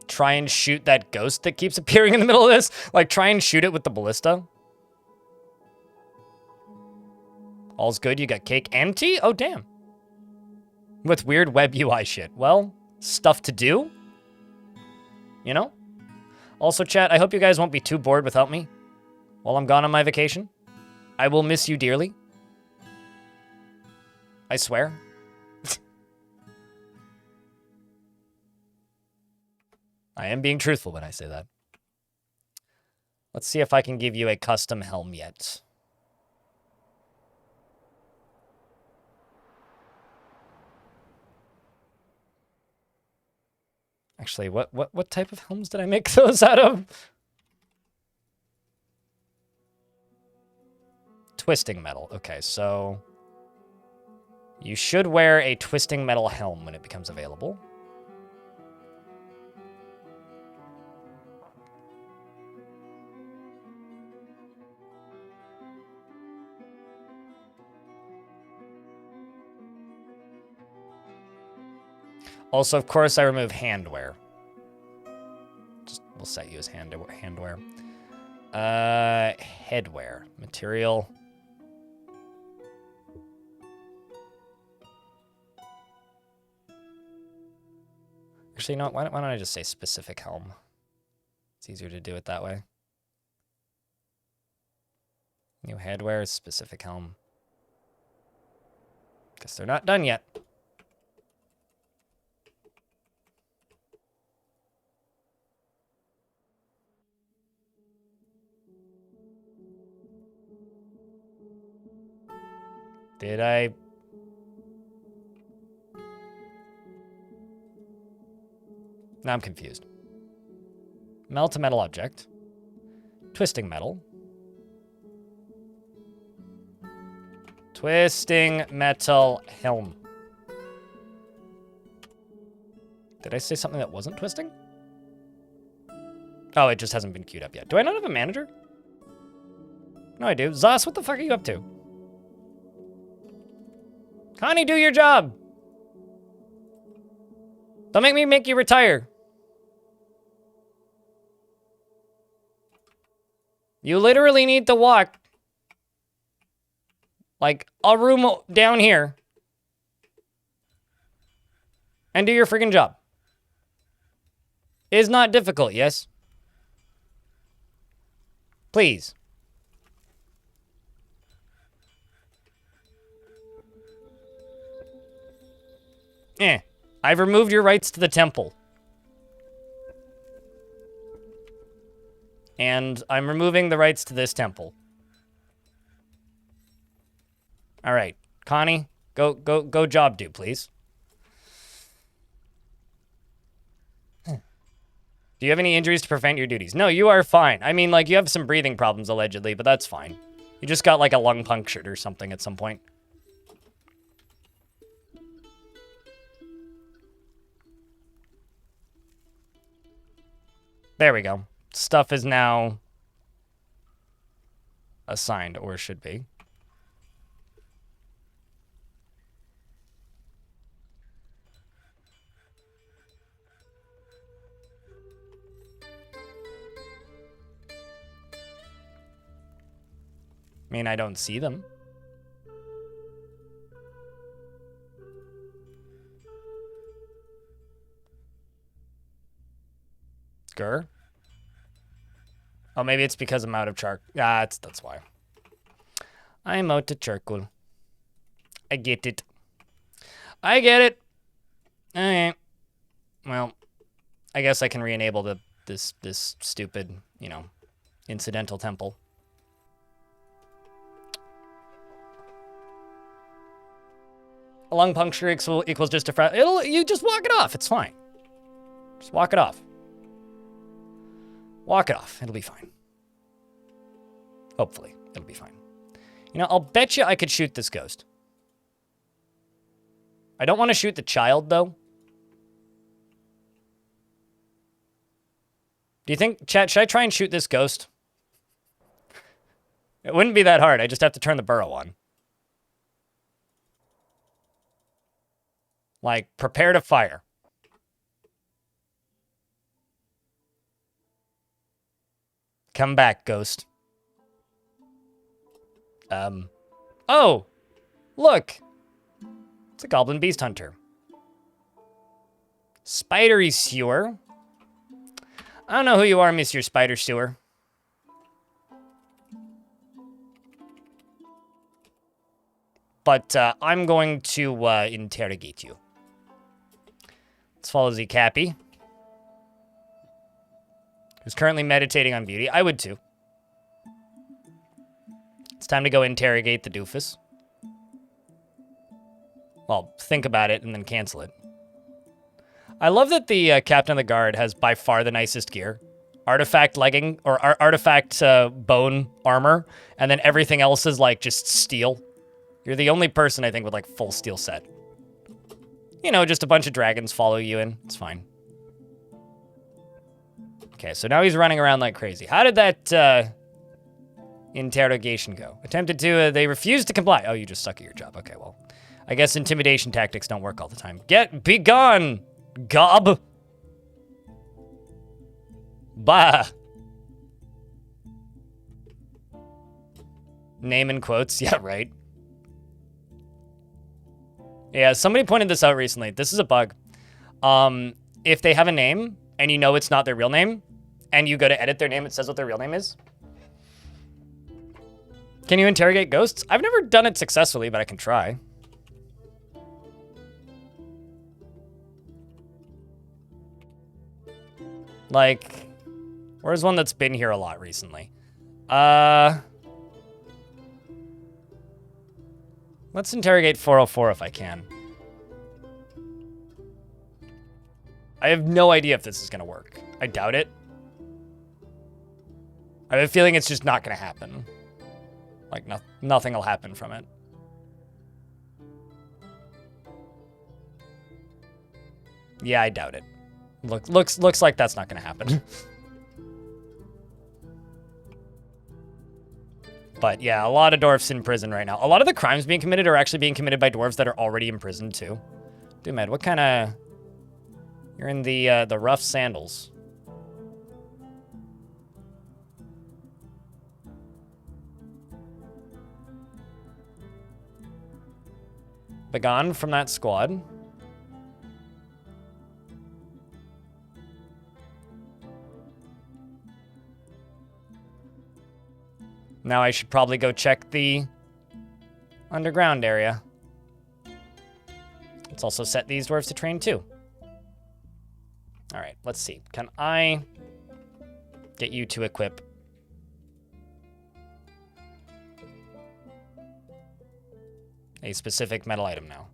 try and shoot that ghost that keeps appearing in the middle of this. Like, try and shoot it with the ballista. All's good, you got cake and tea? Oh, damn. With weird web UI shit. Well, stuff to do. You know? Also, chat, I hope you guys won't be too bored without me while I'm gone on my vacation. I will miss you dearly. I swear. I am being truthful when I say that. Let's see if I can give you a custom helm yet. Actually, what type of helms did I make those out of? Twisting metal. Okay, so you should wear a twisting metal helm when it becomes available. Also, of course, I remove handwear. Just, we'll set you as handwear. Headwear. Material. Actually, no, why don't I just say specific helm? It's easier to do it that way. New headwear, specific helm. Guess they're not done yet. Did I? Now I'm confused. Melt a metal object. Twisting metal. Twisting metal helm. Did I say something that wasn't twisting? Oh, it just hasn't been queued up yet. Do I not have a manager? No, I do. Zos, what the fuck are you up to? Connie, do your job! Don't make me make you retire. You literally need to walk like a room down here and do your freaking job. It's not difficult, yes? Please. I've removed your rights to the temple. And I'm removing the rights to this temple. All right, Connie, go job do, please. Do you have any injuries to prevent your duties? No, you are fine. I mean, like, you have some breathing problems, allegedly, but that's fine. You just got, like, a lung punctured or something at some point. There we go. Stuff is now assigned, or should be. I mean, I don't see them. Grr. Oh, maybe it's because I'm out of charcoal. Ah, that's why. I'm out of charcoal. I get it. I get it. Okay. Well, I guess I can re-enable this stupid, you know, incidental temple. A lung puncture equals just a you just walk it off. It's fine. Just walk it off. Walk it off. It'll be fine. Hopefully, it'll be fine. You know, I'll bet you I could shoot this ghost. I don't want to shoot the child, though. Do you think, chat, should I try and shoot this ghost? It wouldn't be that hard. I just have to turn the burrow on. Like, prepare to fire. Come back, ghost. Oh! Look! It's a goblin beast hunter. Spidery sewer. I don't know who you are, Monsieur Spider Sewer. But, I'm going to, interrogate you. Let's follow Z Cappy, who's currently meditating on beauty. I would too. It's time to go interrogate the doofus. Well, think about it and then cancel it. I love that the captain of the guard has by far the nicest gear. Artifact legging, or artifact bone armor, and then everything else is like just steel. You're the only person, I think, with like full steel set. You know, just a bunch of dragons follow you in. It's fine. Okay, so now he's running around like crazy. How did that interrogation go? Attempted to, they refused to comply. Oh, you just suck at your job. Okay, well, I guess intimidation tactics don't work all the time. Be gone! Gob. Bah. Name in quotes. Yeah, right. Yeah, somebody pointed this out recently. This is a bug. If they have a name and you know it's not their real name, and you go to edit their name, it says what their real name is. Can you interrogate ghosts? I've never done it successfully, but I can try. Like, where's one that's been here a lot recently? Let's interrogate 404 if I can. I have no idea if this is gonna work. I doubt it. I have a feeling it's just not gonna happen. Like, nothing will happen from it. Yeah, I doubt it. Looks like that's not gonna happen. But yeah, a lot of dwarfs in prison right now. A lot of the crimes being committed are actually being committed by dwarves that are already in prison too. Dude, what kind of... You're in the rough sandals. Begone from that squad. Now I should probably go check the underground area. Let's also set these dwarves to train too. All right, let's see. Can I get you to equip? A specific metal item now.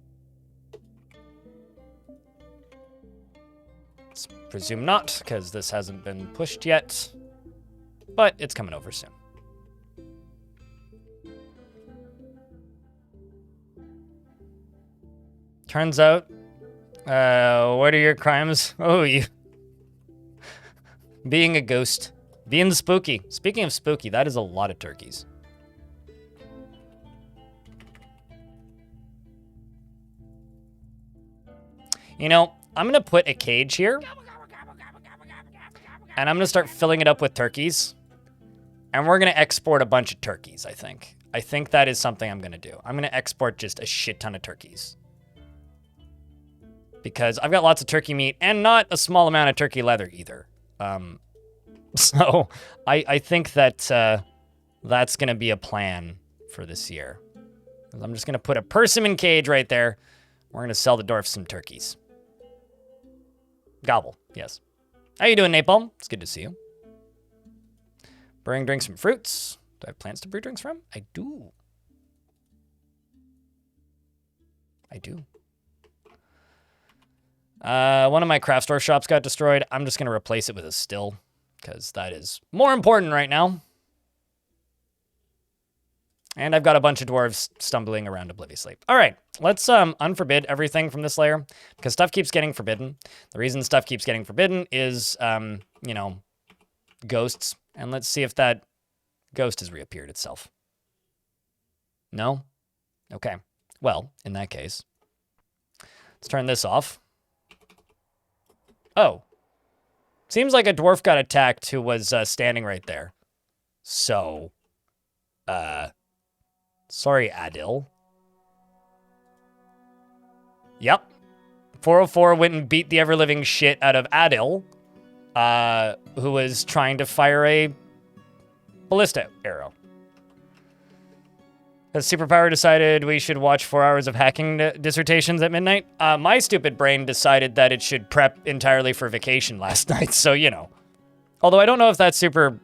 Let's presume not, because this hasn't been pushed yet. But it's coming over soon. Turns out, what are your crimes? Oh, you... Being a ghost. Being spooky. Speaking of spooky, that is a lot of turkeys. You know, I'm going to put a cage here. And I'm going to start filling it up with turkeys. And we're going to export a bunch of turkeys, I think. I think that is something I'm going to do. I'm going to export just a shit ton of turkeys. Because I've got lots of turkey meat and not a small amount of turkey leather either. So I think that that's going to be a plan for this year. I'm just going to put a persimmon cage right there. We're going to sell the dwarfs some turkeys. Gobble, yes. How you doing, Napalm? It's good to see you. Brewing drinks from fruits. Do I have plants to brew drinks from? I do. I do. One of my craft store shops got destroyed. I'm just going to replace it with a still, because that is more important right now. And I've got a bunch of dwarves stumbling around obliviously. All right, let's unforbid everything from this layer, because stuff keeps getting forbidden. The reason stuff keeps getting forbidden is, you know, ghosts. And let's see if that ghost has reappeared itself. No? Okay. Well, in that case, let's turn this off. Oh. Seems like a dwarf got attacked who was standing right there. So, sorry, Adil. Yep. 404 went and beat the ever-living shit out of Adil, who was trying to fire a ballista arrow. The superpower decided we should watch 4 hours of hacking dissertations at midnight. My stupid brain decided that it should prep entirely for vacation last night, so, you know. Although I don't know if that's stupid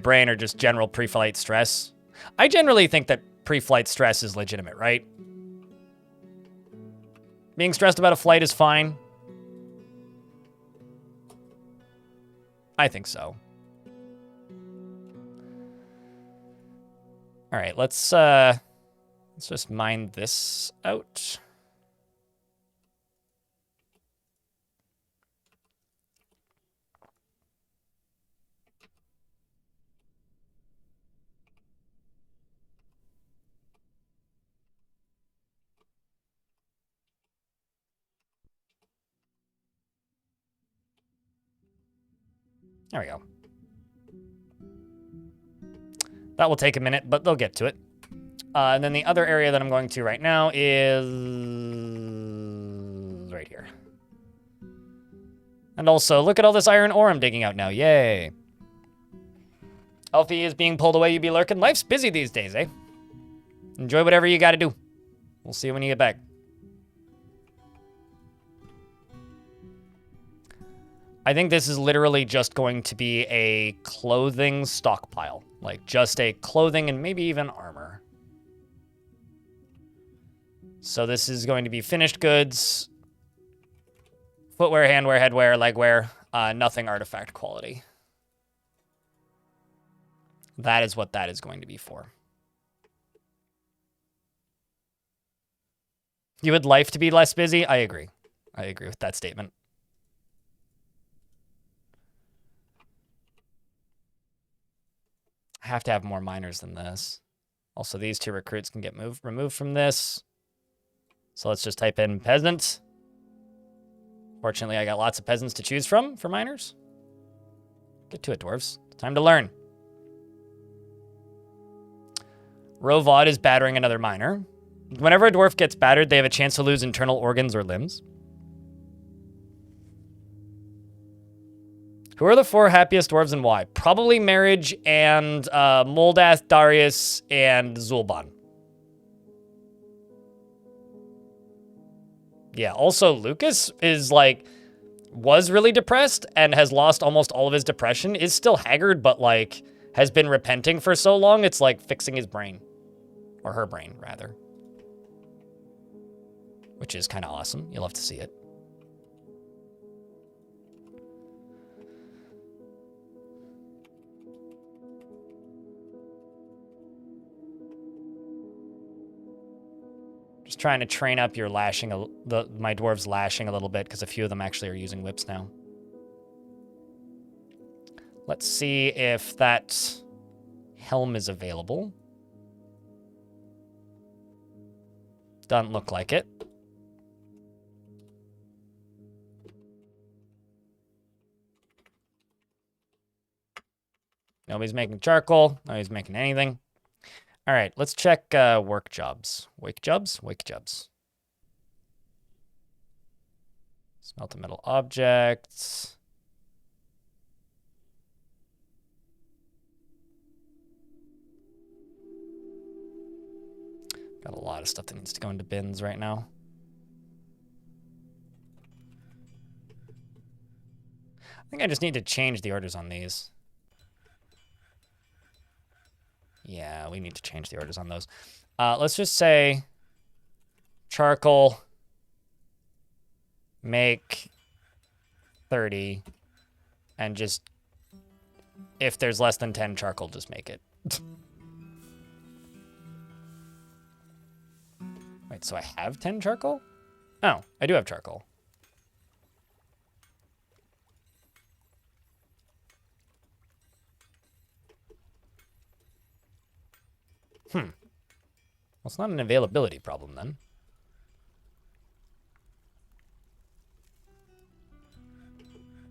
brain or just general pre-flight stress. I generally think that pre-flight stress is legitimate, right? Being stressed about a flight is fine. I think so. All right, let's just mine this out. There we go. That will take a minute, but they'll get to it. And then the other area that I'm going to right now is right here. And also, look at all this iron ore I'm digging out now. Yay. Alfie is being pulled away, you be lurking. Life's busy these days, eh? Enjoy whatever you gotta do. We'll see you when you get back. I think this is literally just going to be a clothing stockpile. Like, just a clothing and maybe even armor. So this is going to be finished goods. Footwear, handwear, headwear, legwear. Nothing artifact quality. That is what that is going to be for. You would life to be less busy? I agree. I agree with that statement. I have to have more miners than this. Also, these two recruits can get removed from this. So let's just type in peasant. Fortunately, I got lots of peasants to choose from for miners. Get to it, dwarves. It's time to learn. Rovod is battering another miner. Whenever a dwarf gets battered, they have a chance to lose internal organs or limbs. Who are the 4 happiest dwarves and why? Probably Marriage and Moldath, Darius, and Zulban. Yeah, also Lucas is like, was really depressed and has lost almost all of his depression, is still haggard, but like has been repenting for so long, it's like fixing his brain. Or her brain, rather. Which is kind of awesome. You'll have to see it. Just trying to train up your lashing, my dwarves lashing a little bit, because a few of them actually are using whips now. Let's see if that helm is available. Doesn't look like it. Nobody's making charcoal. Nobody's making anything. All right, let's check work jobs. Wake jobs? Wake jobs. Smelt a metal objects. Got a lot of stuff that needs to go into bins right now. I think I just need to change the orders on these. Yeah, we need to change the orders on those. Let's just say charcoal, make 30, and just, if there's less than 10 charcoal, just make it. Wait, so I have 10 charcoal? Oh, I do have charcoal. Well, it's not an availability problem then.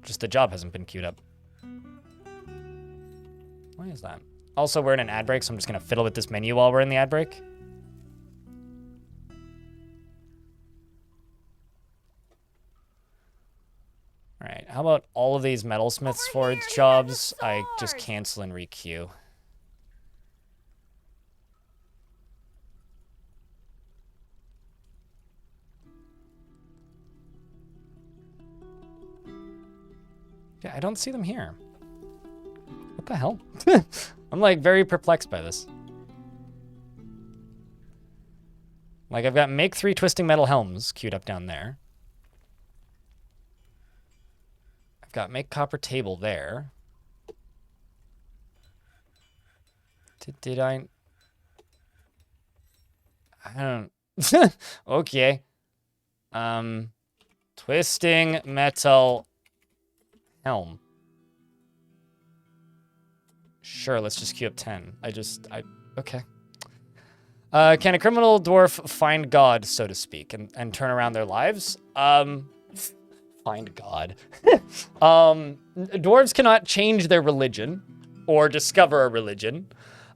Just the job hasn't been queued up. Why is that? Also, we're in an ad break, so I'm just going to fiddle with this menu while we're in the ad break. All right, how about all of these metalsmiths forge jobs? I just cancel and requeue. Yeah, I don't see them here. What the hell? I'm like very perplexed by this. Like I've got make 3 twisting metal helms queued up down there. I've got make copper table there. Did I don't... Okay. Twisting metal helm. Sure, let's just queue up 10. Okay. Can a criminal dwarf find God, so to speak, and turn around their lives? Fine. find God. Dwarves cannot change their religion or discover a religion.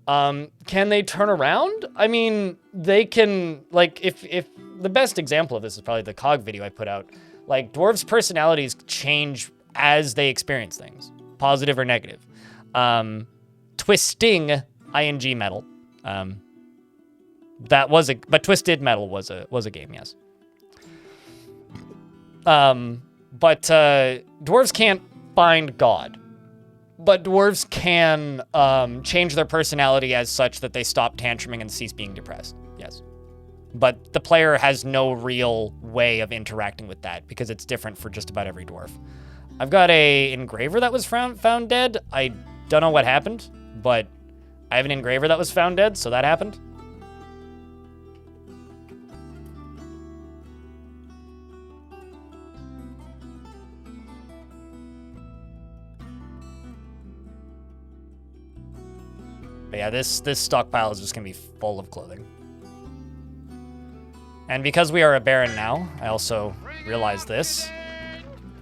Can they turn around? I mean, they can, like, if the best example of this is probably the COG video I put out. Like, dwarves' personalities change as they experience things, positive or negative. Twisting ing metal. But Twisted Metal was a game, yes. But dwarves can't find God. But dwarves can change their personality as such that they stop tantruming and cease being depressed. Yes. But the player has no real way of interacting with that because it's different for just about every dwarf. I've got a engraver that was found dead. I don't know what happened, but I have an engraver that was found dead, so that happened. But yeah, this stockpile is just gonna be full of clothing. And because we are a baron now, I also realized this.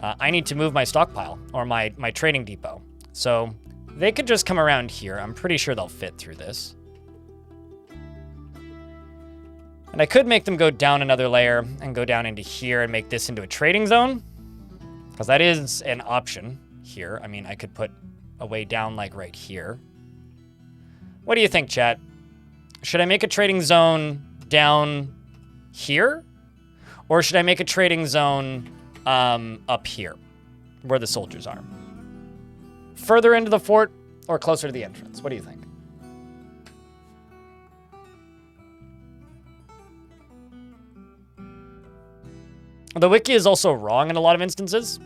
I need to move my stockpile, or my trading depot. So they could just come around here. I'm pretty sure they'll fit through this. And I could make them go down another layer and go down into here and make this into a trading zone. Because that is an option here. I mean, I could put a way down like right here. What do you think, chat? Should I make a trading zone down here? Or should I make a trading zone up here, where the soldiers are? Further into the fort or closer to the entrance? What do you think? The wiki is also wrong in a lot of instances.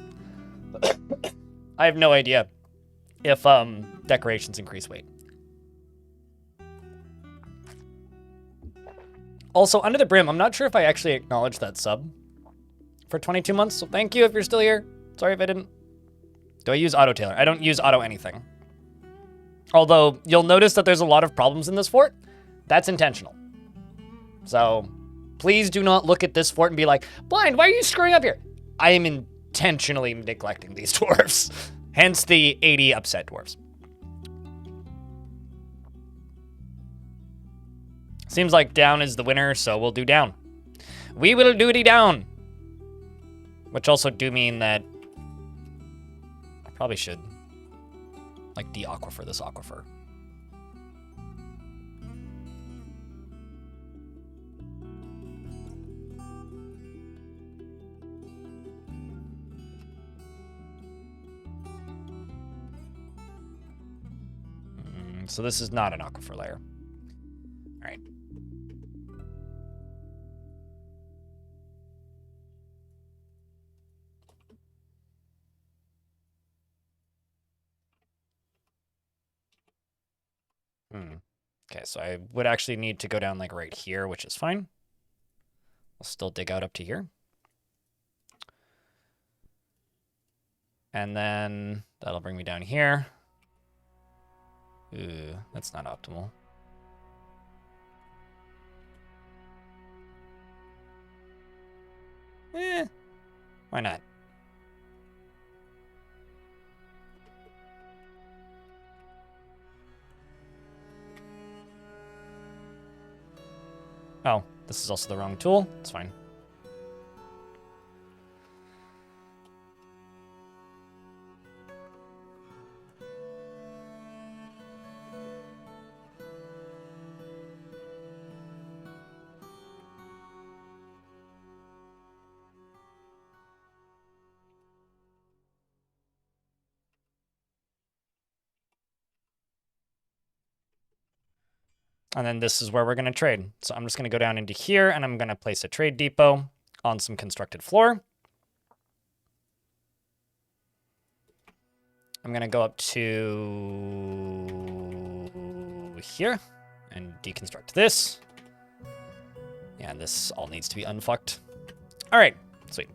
I have no idea if decorations increase weight. Also, Under the Brim, I'm not sure if I actually acknowledged that sub for 22 months, so thank you if you're still here. Sorry if I didn't. Do I use auto tailor? I don't use auto anything. Although, you'll notice that there's a lot of problems in this fort. That's intentional. So, please do not look at this fort and be like, Blind, why are you screwing up here? I am intentionally neglecting these dwarves. Hence the 80 upset dwarves. Seems like down is the winner, so we'll do down. We will do the down. Which also do mean that I probably should, like, de-aquifer this aquifer. So this is not an aquifer layer. All right. Okay, so I would actually need to go down like right here, which is fine. I'll still dig out up to here. And then that'll bring me down here. Ooh, that's not optimal. Why not? Oh, this is also the wrong tool. It's fine. And then this is where we're going to trade. So I'm just going to go down into here, and I'm going to place a trade depot on some constructed floor. I'm going to go up to here and deconstruct this. Yeah, and this all needs to be unfucked. All right, sweet.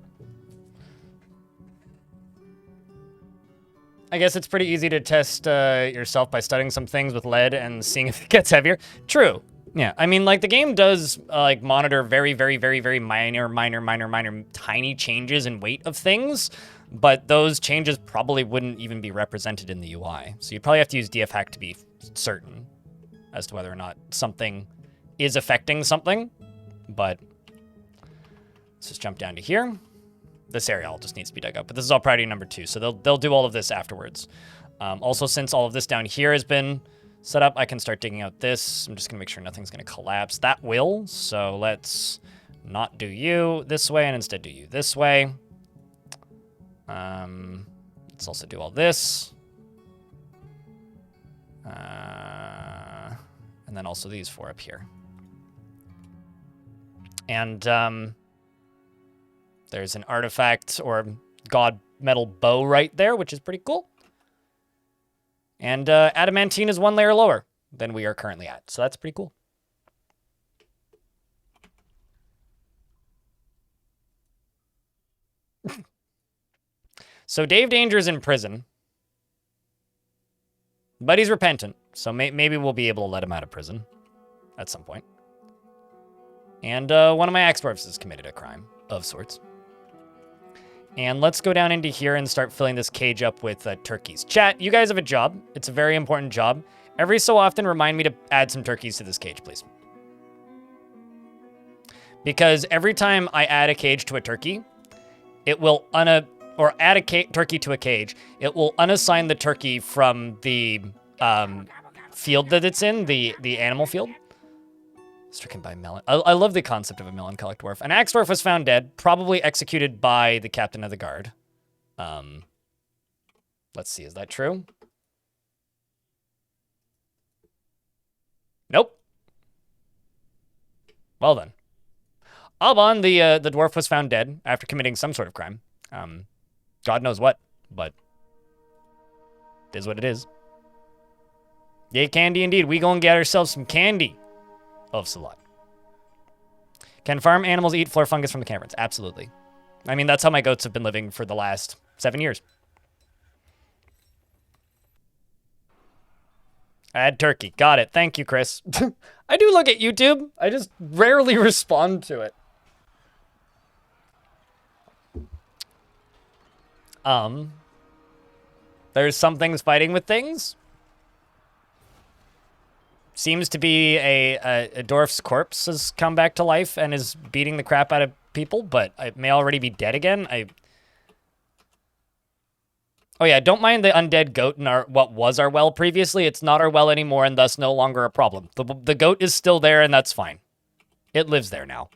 I guess it's pretty easy to test yourself by studying some things with lead and seeing if it gets heavier. True. Yeah, I mean, like, the game does, like, monitor very, very, very, very minor, tiny changes in weight of things, but those changes probably wouldn't even be represented in the UI. So you'd probably have to use dfhack to be certain as to whether or not something is affecting something, but let's just jump down to here. This area all just needs to be dug up, but this is all priority number 2, so they'll do all of this afterwards. Also, since all of this down here has been set up, I can start digging out this. I'm just gonna make sure nothing's gonna collapse. That will, so let's not do you this way and instead do you this way. Let's also do all this. And then also these 4 up here. And there's an artifact or god metal bow right there, which is pretty cool. And adamantine is 1 layer lower than we are currently at. So that's pretty cool. So Dave Danger's in prison. But he's repentant. So maybe we'll be able to let him out of prison at some point. And one of my ex-dwarfs has committed a crime of sorts. And let's go down into here and start filling this cage up with turkeys. Chat, you guys have a job. It's a very important job. Every so often, remind me to add some turkeys to this cage, please. Because every time I add a cage to a turkey, it will add a turkey to a cage, it will unassign the turkey from the field that it's in, the animal field. Stricken by melon. I love the concept of a melancholic dwarf. An axe dwarf was found dead, probably executed by the captain of the guard. Let's see, is that true? Nope. Well then. Alban, the dwarf, was found dead after committing some sort of crime. God knows what, but it is what it is. Yay, candy indeed. We go and get ourselves some candy of Salat. Can farm animals eat floor fungus from the caverns? Absolutely. I mean, that's how my goats have been living for the last 7 years. Add turkey. Got it. Thank you, Chris. I do look at YouTube. I just rarely respond to it. There's some things fighting with things. Seems to be a dwarf's corpse has come back to life and is beating the crap out of people, but it may already be dead again. Oh yeah, don't mind the undead goat in what was our well previously. It's not our well anymore and thus no longer a problem. The goat is still there and that's fine. It lives there now.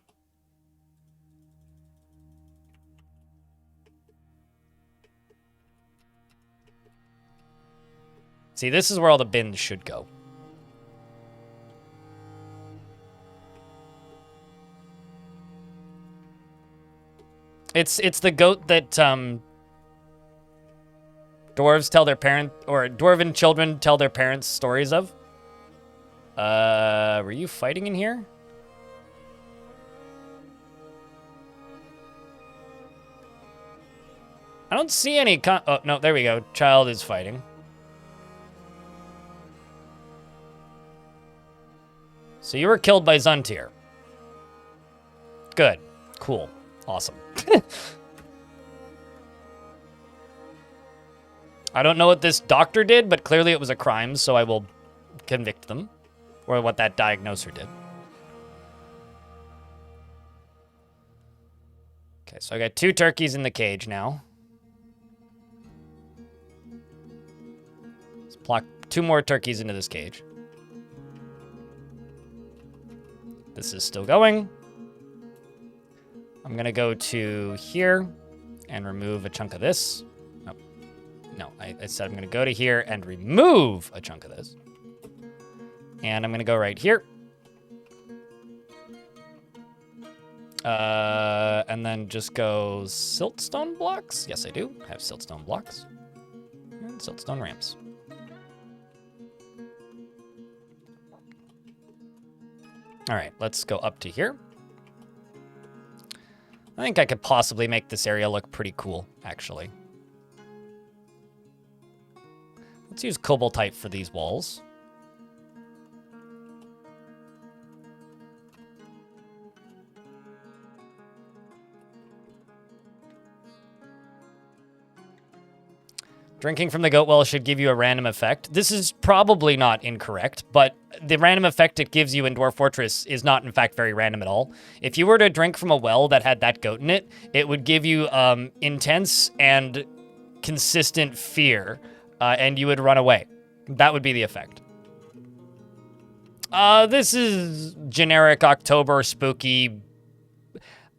See, this is where all the bins should go. It's the goat that dwarves tell their dwarven children tell their parents stories of. Were you fighting in here? I don't see any oh, no, there we go. Child is fighting. So you were killed by Zuntir. Good. Cool. Awesome. I don't know what this doctor did, but clearly it was a crime, so I will convict them. Or what that diagnoser did. Okay, so I got 2 turkeys in the cage now. Let's plop 2 more turkeys into this cage. This is still going. I'm gonna go to here and remove a chunk of this. No, I said I'm gonna go to here and remove a chunk of this. And I'm gonna go right here. And then just go siltstone blocks. Yes, I do have siltstone blocks. And siltstone ramps. All right, let's go up to here. I think I could possibly make this area look pretty cool, actually. Let's use cobaltite for these walls. Drinking from the goat well should give you a random effect. This is probably not incorrect, but the random effect it gives you in Dwarf Fortress is not, in fact, very random at all. If you were to drink from a well that had that goat in it, it would give you intense and consistent fear, and you would run away. That would be the effect. This is generic October spooky.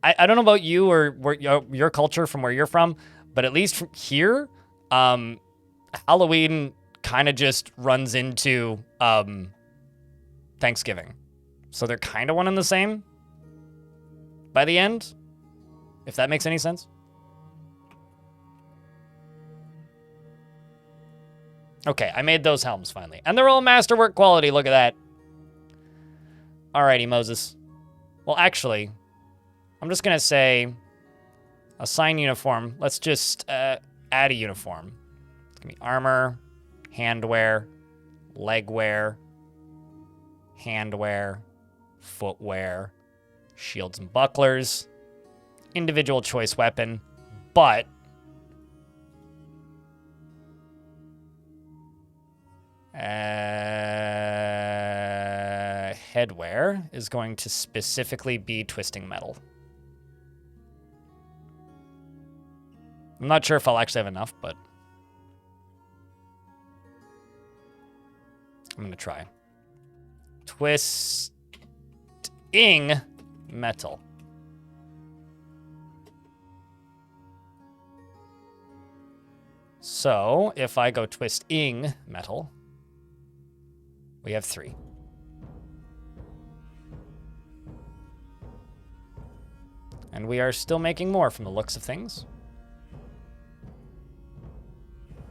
I don't know about you or your culture from where you're from, but at least from here, Halloween kind of just runs into Thanksgiving. So they're kind of one and the same by the end, if that makes any sense. Okay, I made those helms finally. And they're all masterwork quality, look at that. Alrighty, Moses. Well, actually, I'm just gonna say assign uniform. Let's just add a uniform. It's gonna be armor, handwear, legwear, handwear, footwear, shields and bucklers, individual choice weapon, but headwear is going to specifically be twisting metal. I'm not sure if I'll actually have enough, but I'm going to try. Twisting metal. So, if I go twisting metal, we have 3. And we are still making more from the looks of things.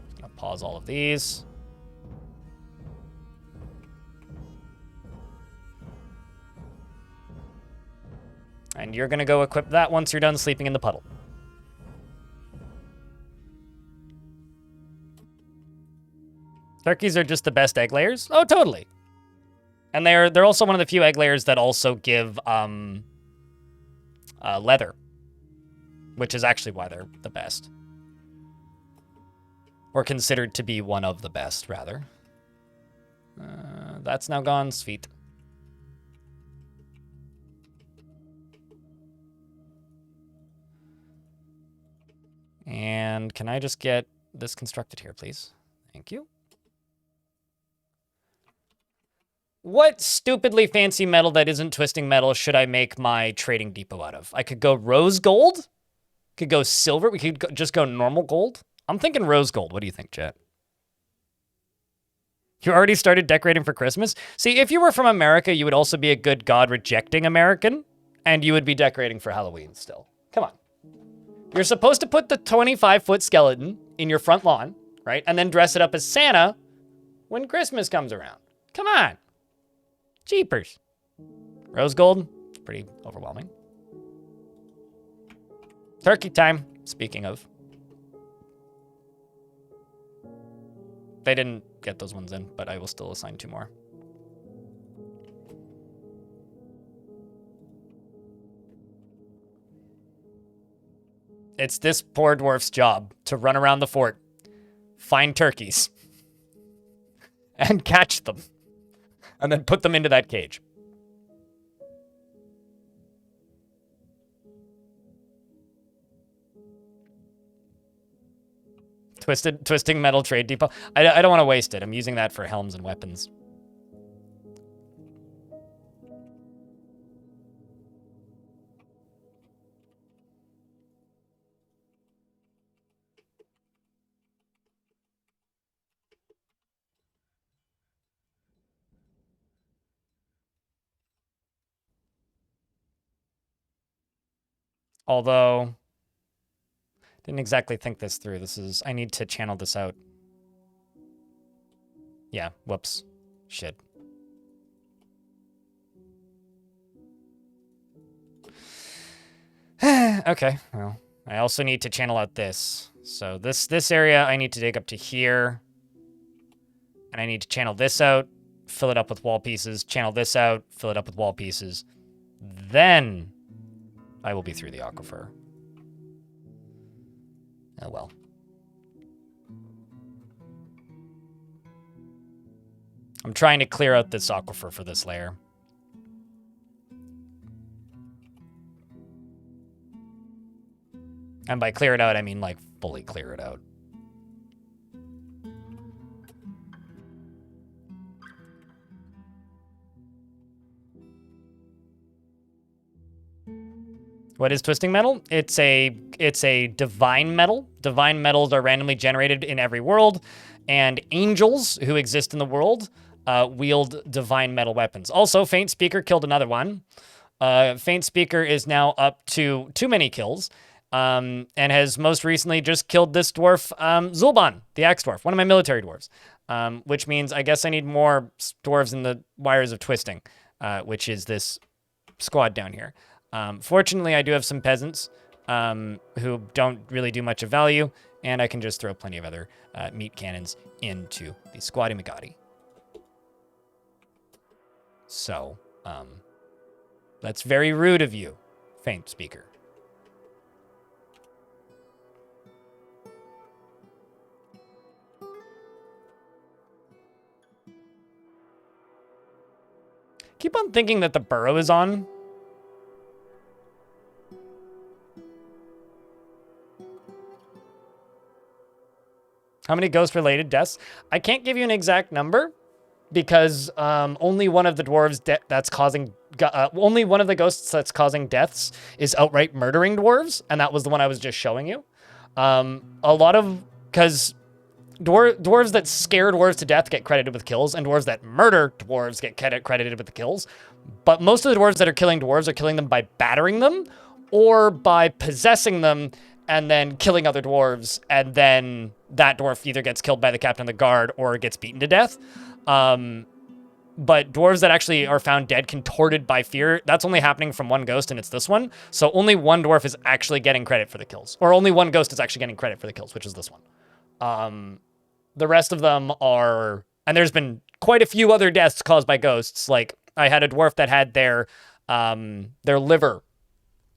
Just gonna pause all of these. And you're gonna go equip that once you're done sleeping in the puddle. Turkeys are just the best egg layers? Oh, totally. And they're also one of the few egg layers that also give leather, which is actually why they're the best. Or considered to be one of the best, rather. That's now gone. Sweet. And can I just get this constructed here, please? Thank you. What stupidly fancy metal that isn't twisting metal should I make my trading depot out of? I could go rose gold. Could go silver. We could just go normal gold. I'm thinking rose gold. What do you think, chat? You already started decorating for Christmas? See, if you were from America, you would also be a good God-rejecting American, and you would be decorating for Halloween still. Come on. You're supposed to put the 25-foot skeleton in your front lawn, right? And then dress it up as Santa when Christmas comes around. Come on. Jeepers. Rose gold, it's pretty overwhelming. Turkey time, speaking of. They didn't get those ones in, but I will still assign 2 more. It's this poor dwarf's job to run around the fort, find turkeys, and catch them. And then put them into that cage. Twisting metal trade depot. I don't want to waste it. I'm using that for helms and weapons. Although, didn't exactly think this through. I need to channel this out. Yeah, whoops. Shit. Okay, well, I also need to channel out this. So this area I need to dig up to here. And I need to channel this out, fill it up with wall pieces, channel this out, fill it up with wall pieces. Then I will be through the aquifer. Oh well. I'm trying to clear out this aquifer for this layer. And by clear it out, I mean, like, fully clear it out. What is twisting metal? It's a divine metal. Divine metals are randomly generated in every world, and angels who exist in the world wield divine metal weapons. Also, Faint Speaker killed another one. Faint Speaker is now up to too many kills, and has most recently just killed this dwarf, Zulban, the Axe Dwarf, one of my military dwarves, which means I guess I need more dwarves in the Wires of Twisting, which is this squad down here. Fortunately, I do have some peasants who don't really do much of value, and I can just throw plenty of other meat cannons into the Squatty McGotty. So, that's very rude of you, Faint Speaker. Keep on thinking that the burrow is on. How many ghost-related deaths? I can't give you an exact number because only one of the dwarves that's causing only one of the ghosts that's causing deaths is outright murdering dwarves, and that was the one I was just showing you. A lot of because dwarves that scare dwarves to death get credited with kills, and dwarves that murder dwarves get credited with the kills. But most of the dwarves that are killing dwarves are killing them by battering them or by possessing them and then killing other dwarves, and then that dwarf either gets killed by the captain of the guard or gets beaten to death. But dwarves that actually are found dead, contorted by fear, that's only happening from one ghost, and it's this one. So only one dwarf is actually getting credit for the kills. Or only one ghost is actually getting credit for the kills, which is this one. The rest of them are... And there's been quite a few other deaths caused by ghosts. Like, I had a dwarf that had their liver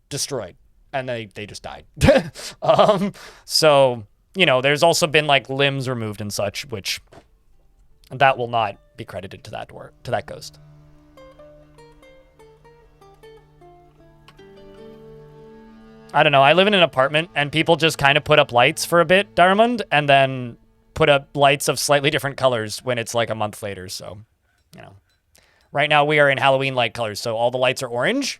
destroyed. And they just died. So, you know, there's also been like limbs removed and such, which that will not be credited to that dwarf, to that ghost. I don't know. I live in an apartment and people just kind of put up lights for a bit, Diamond, and then put up lights of slightly different colors when it's like a month later. So, you know, right now we are in Halloween light colors. So all the lights are orange.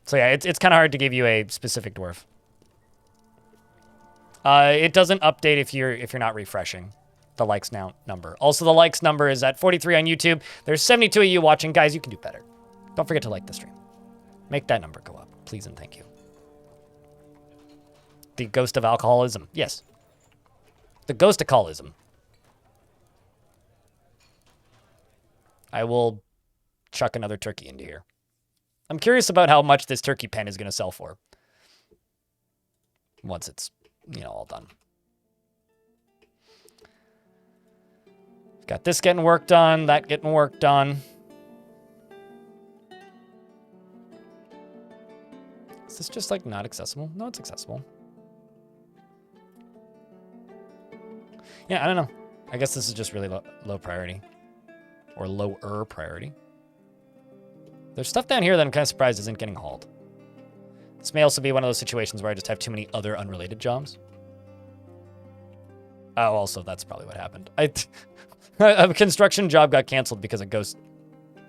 So yeah, it's kind of hard to give you a specific dwarf. It doesn't update if you're not refreshing the likes number. Also, the likes number is at 43 on YouTube. There's 72 of you watching. Guys, you can do better. Don't forget to like the stream. Make that number go up, please and thank you. The ghost of alcoholism. Yes. The ghost of alcoholism. I will chuck another turkey into here. I'm curious about how much this turkey pen is going to sell for once it's, you know, all done. Got this getting worked on, that getting worked on. Is this just like not accessible? No, it's accessible. Yeah, I don't know. I guess this is just really low priority. Or lower priority. There's stuff down here that I'm kind of surprised isn't getting hauled. This may also be one of those situations where I just have too many other unrelated jobs. Oh, also, that's probably what happened. A construction job got canceled because a ghost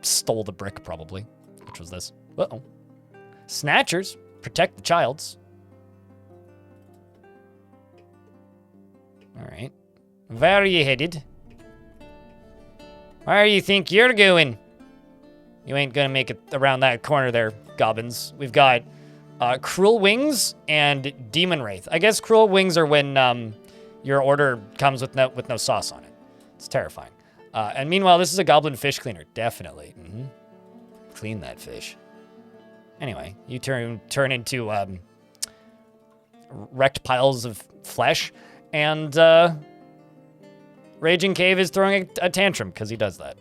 stole the brick, probably. Which was this. Uh-oh. Snatchers. Protect the childs. All right. Where are you headed? Where do you think you're going? You ain't gonna make it around that corner there, goblins. We've got Cruel Wings and Demon Wraith. I guess Cruel Wings are when your order comes with no sauce on it. It's terrifying. And meanwhile, this is a goblin fish cleaner. Definitely. Mm-hmm. Clean that fish. Anyway, you turn into wrecked piles of flesh, and Raging Cave is throwing a tantrum because he does that.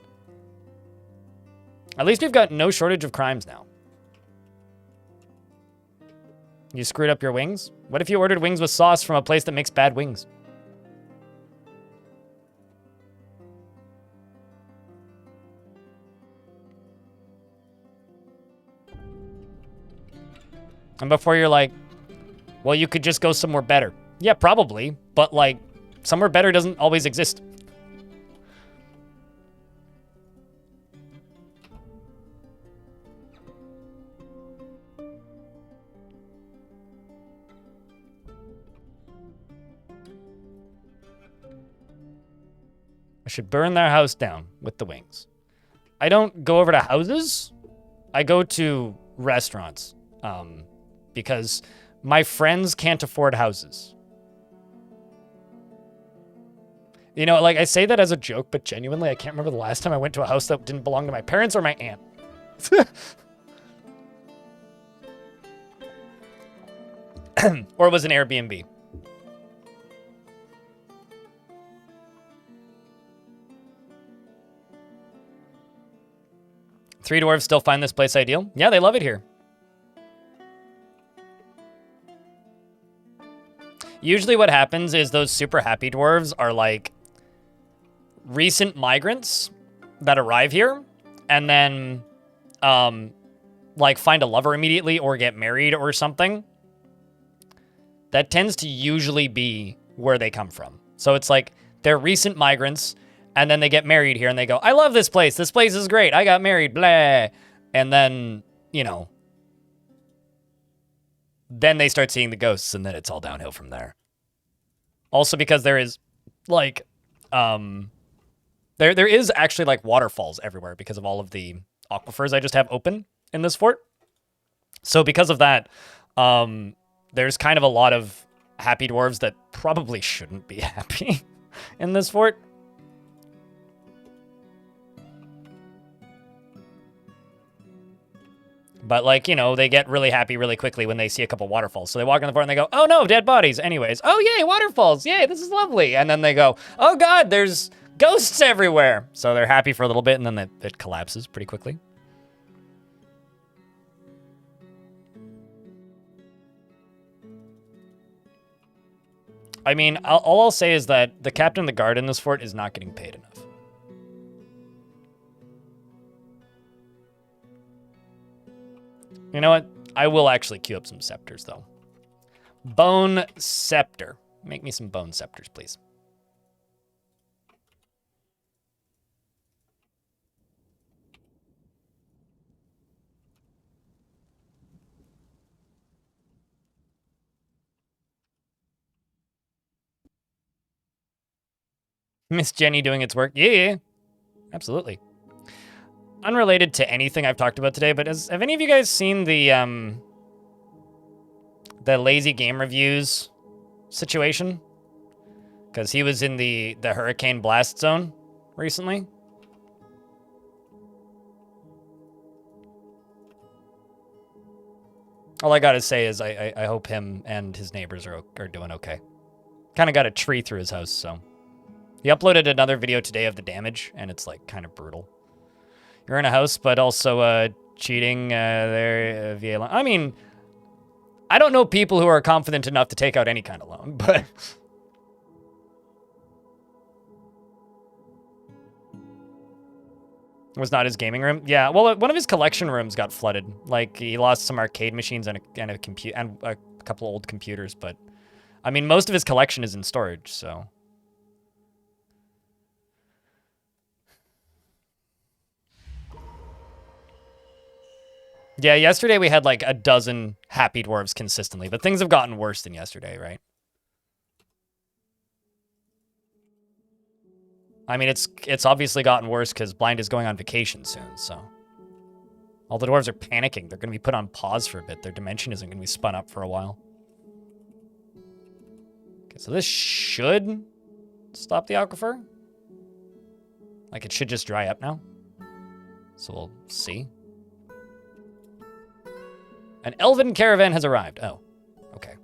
At least we've got no shortage of crimes now. You screwed up your wings? What if you ordered wings with sauce from a place that makes bad wings? And before you're like, well, you could just go somewhere better. Yeah, probably. But, like, somewhere better doesn't always exist. I should burn their house down with the wings. I don't go over to houses. I go to restaurants. Because my friends can't afford houses. You know, like, I say that as a joke, but genuinely, I can't remember the last time I went to a house that didn't belong to my parents or my aunt. Or it was an Airbnb. Three dwarves still find this place ideal? Yeah, they love it here. Usually what happens is those super happy dwarves are like recent migrants that arrive here and then like find a lover immediately or get married or something. That tends to usually be where they come from. So it's like they're recent migrants and then they get married here and they go, I love this place. This place is great. I got married, blah. And then, you know, then they start seeing the ghosts and then it's all downhill from there. Also because there is like, there is actually like waterfalls everywhere because of all of the aquifers I just have open in this fort. So because of that, there's kind of a lot of happy dwarves that probably shouldn't be happy in this fort. But, like, you know, they get really happy really quickly when they see a couple waterfalls. So they walk in the fort and they go, oh, no, dead bodies. Anyways, oh, yay, waterfalls. Yay, this is lovely. And then they go, oh, God, there's ghosts everywhere. So they're happy for a little bit, and then it collapses pretty quickly. I mean, all I'll say is that the captain of the guard in this fort is not getting paid enough. You know what? I will actually queue up some scepters, though. Bone scepter. Make me some bone scepters, please. Miss Jenny doing its work. Yeah, absolutely. Unrelated to anything I've talked about today, but have any of you guys seen the lazy game reviews situation? Because he was in the hurricane blast zone recently. All I gotta say is I hope him and his neighbors are doing okay. Kind of got a tree through his house, so. He uploaded another video today of the damage, and it's, like, kind of brutal. You're in a house, but also cheating there via loan. I mean, I don't know people who are confident enough to take out any kind of loan, but... It was not his gaming room? Yeah, well, one of his collection rooms got flooded. Like, he lost some arcade machines and a couple old computers, but... I mean, most of his collection is in storage, so... Yeah, yesterday we had like a dozen happy dwarves consistently, but things have gotten worse than yesterday, right? I mean, it's obviously gotten worse because Blind is going on vacation soon, so. All the dwarves are panicking. They're going to be put on pause for a bit. Their dimension isn't going to be spun up for a while. Okay, so this should stop the aquifer. Like, it should just dry up now. So we'll see. An elven caravan has arrived. Oh, okay.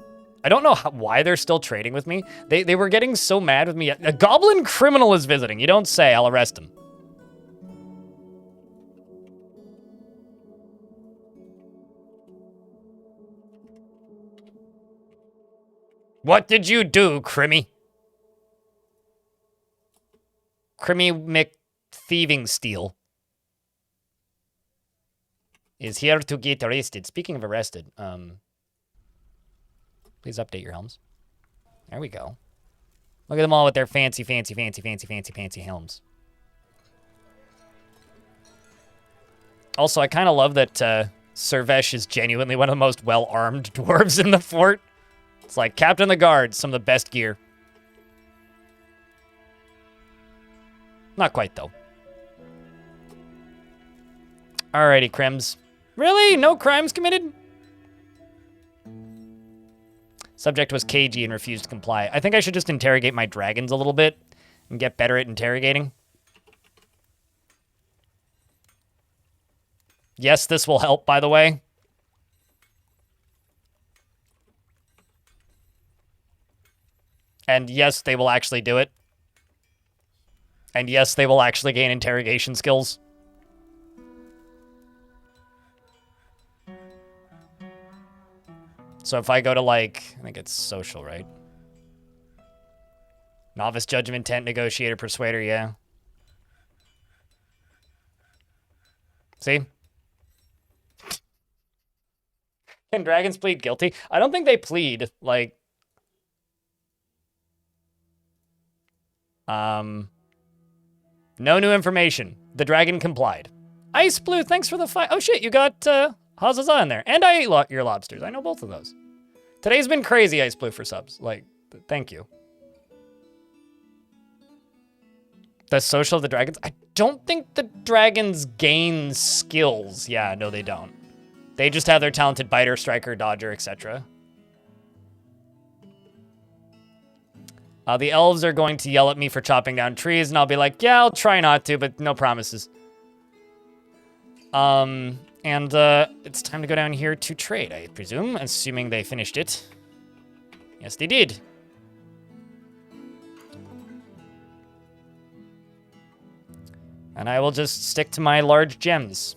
I don't know why they're still trading with me. They were getting so mad with me. A goblin criminal is visiting. You don't say. I'll arrest him. What did you do, Crimmy? Crimmy McThieving Steel is here to get arrested. Speaking of arrested, Please update your helms. There we go. Look at them all with their fancy helms. Also, I kind of love that Servesh is genuinely one of the most well-armed dwarves in the fort. It's like Captain of the Guard, some of the best gear. Not quite, though. Alrighty, Crims. Really? No crimes committed? Subject was cagey and refused to comply. I think I should just interrogate my dragons a little bit and get better at interrogating. Yes, this will help, by the way. And yes, they will actually do it. And yes, they will actually gain interrogation skills. So if I go to, like, I think it's social, right? Novice, Judge of Intent, Negotiator, Persuader, yeah. See? Can dragons plead guilty? I don't think they plead, like... No new information. The dragon complied. Ice Blue, thanks for the fight. Oh shit, you got Hazaza in there. And I ate your lobsters. I know both of those. Today's been crazy, Ice Blue, for subs. Like, thank you. The social of the dragons? I don't think the dragons gain skills. Yeah, no, they don't. They just have their talented biter, striker, dodger, etc. The elves are going to yell at me for chopping down trees, and I'll be like, yeah, I'll try not to, but no promises. And it's time to go down here to trade, I presume, assuming they finished it. Yes, they did. And I will just stick to my large gems.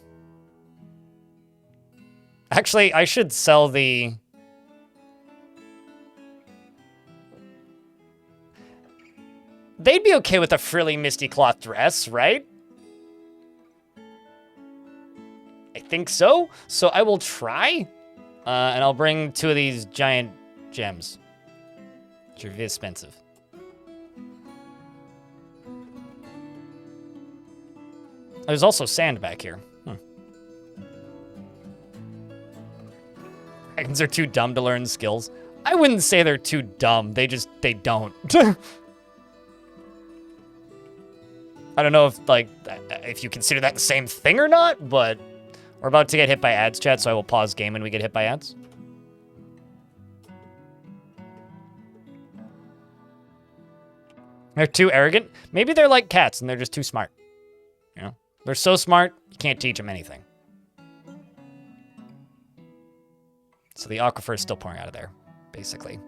Actually, I should sell the... They'd be okay with a frilly misty cloth dress, right? I think so. So I will try. And I'll bring 2 of these giant gems. Which are very expensive. There's also sand back here. Dragons are too dumb to learn skills. I wouldn't say they're too dumb. They don't. I don't know if you consider that the same thing or not, but we're about to get hit by ads, chat, so I will pause game when we get hit by ads. They're too arrogant. Maybe they're like cats and they're just too smart. You know? They're so smart, you can't teach them anything. So the aquifer is still pouring out of there, basically.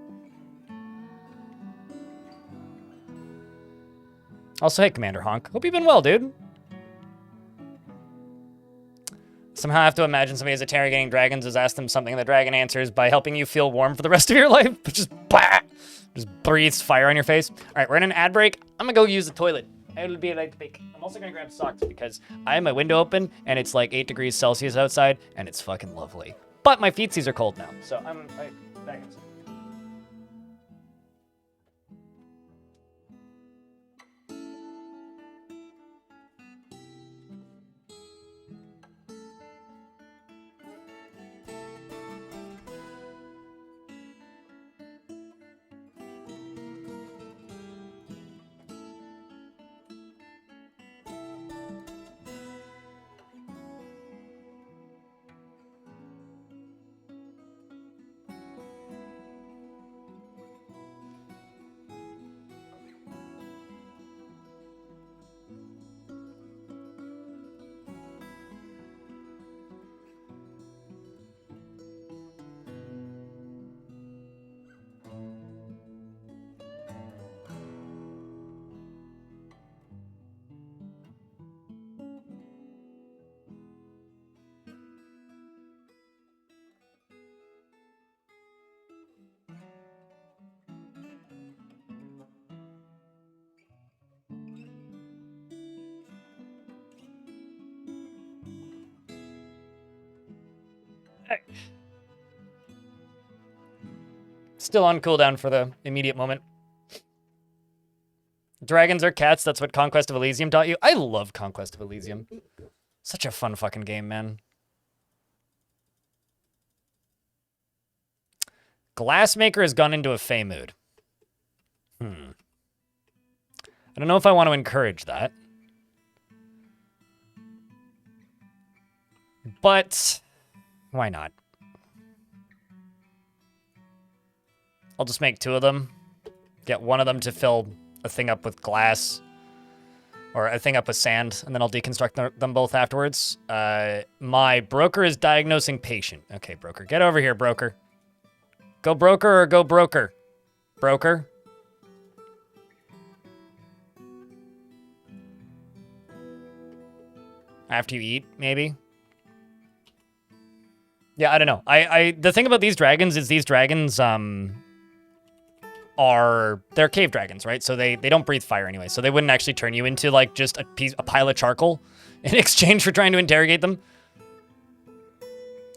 Also, hey, Commander Honk. Hope you've been well, dude. Somehow I have to imagine somebody is interrogating dragons has asked them something and the dragon answers by helping you feel warm for the rest of your life. Just, bah! Just breathes fire on your face. All right, we're in an ad break. I'm gonna go use the toilet. It'll be like big. I'm also gonna grab socks because I have my window open and it's like 8 degrees Celsius outside and it's fucking lovely. But my feetsies are cold now, so I'm back inside. Still on cooldown for the immediate moment. Dragons are cats. That's what Conquest of Elysium taught you. I love Conquest of Elysium. Such a fun fucking game, man. Glassmaker has gone into a Fey mood. I don't know if I want to encourage that. But why not? I'll just make 2 of them. Get one of them to fill a thing up with glass. Or a thing up with sand. And then I'll deconstruct them both afterwards. My broker is diagnosing patient. Okay, broker. Get over here, broker. Go broker or go broker? Broker? After you eat, maybe? Yeah, I don't know. The thing about these dragons is these dragons, they're cave dragons, right? So they don't breathe fire anyway. So they wouldn't actually turn you into like just a pile of charcoal in exchange for trying to interrogate them.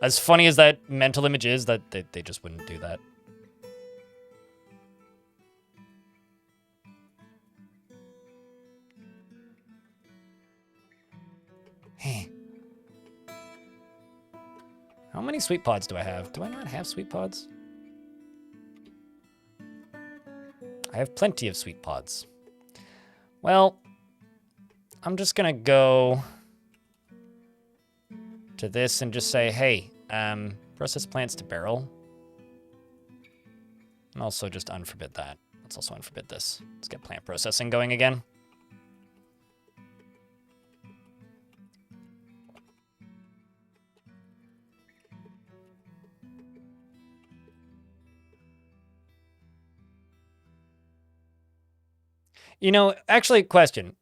As funny as that mental image is, that they just wouldn't do that. Hey. How many sweet pods do I have? Do I not have sweet pods? I have plenty of sweet pods. Well, I'm just gonna go to this and just say, hey, process plants to barrel. And also just unforbid that. Let's also unforbid this. Let's get plant processing going again. You know, actually, question.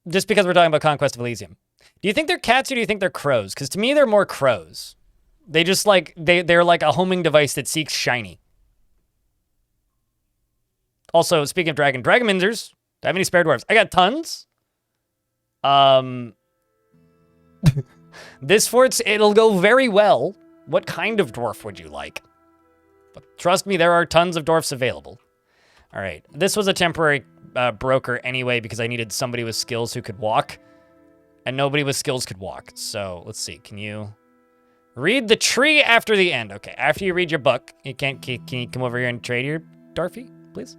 Just because we're talking about Conquest of Elysium. Do you think they're cats or do you think they're crows? Because to me, they're more crows. They just like, they're like a homing device that seeks shiny. Also, speaking of dragon minzers, do I have any spare dwarves? I got tons. This fort's, it'll go very well. What kind of dwarf would you like? But trust me, there are tons of dwarfs available. All right, this was a temporary broker anyway because I needed somebody with skills who could walk, and nobody with skills could walk. So let's see. Can you read the tree after the end? Okay, after you read your book, can you come over here and trade your Dwarfy, please?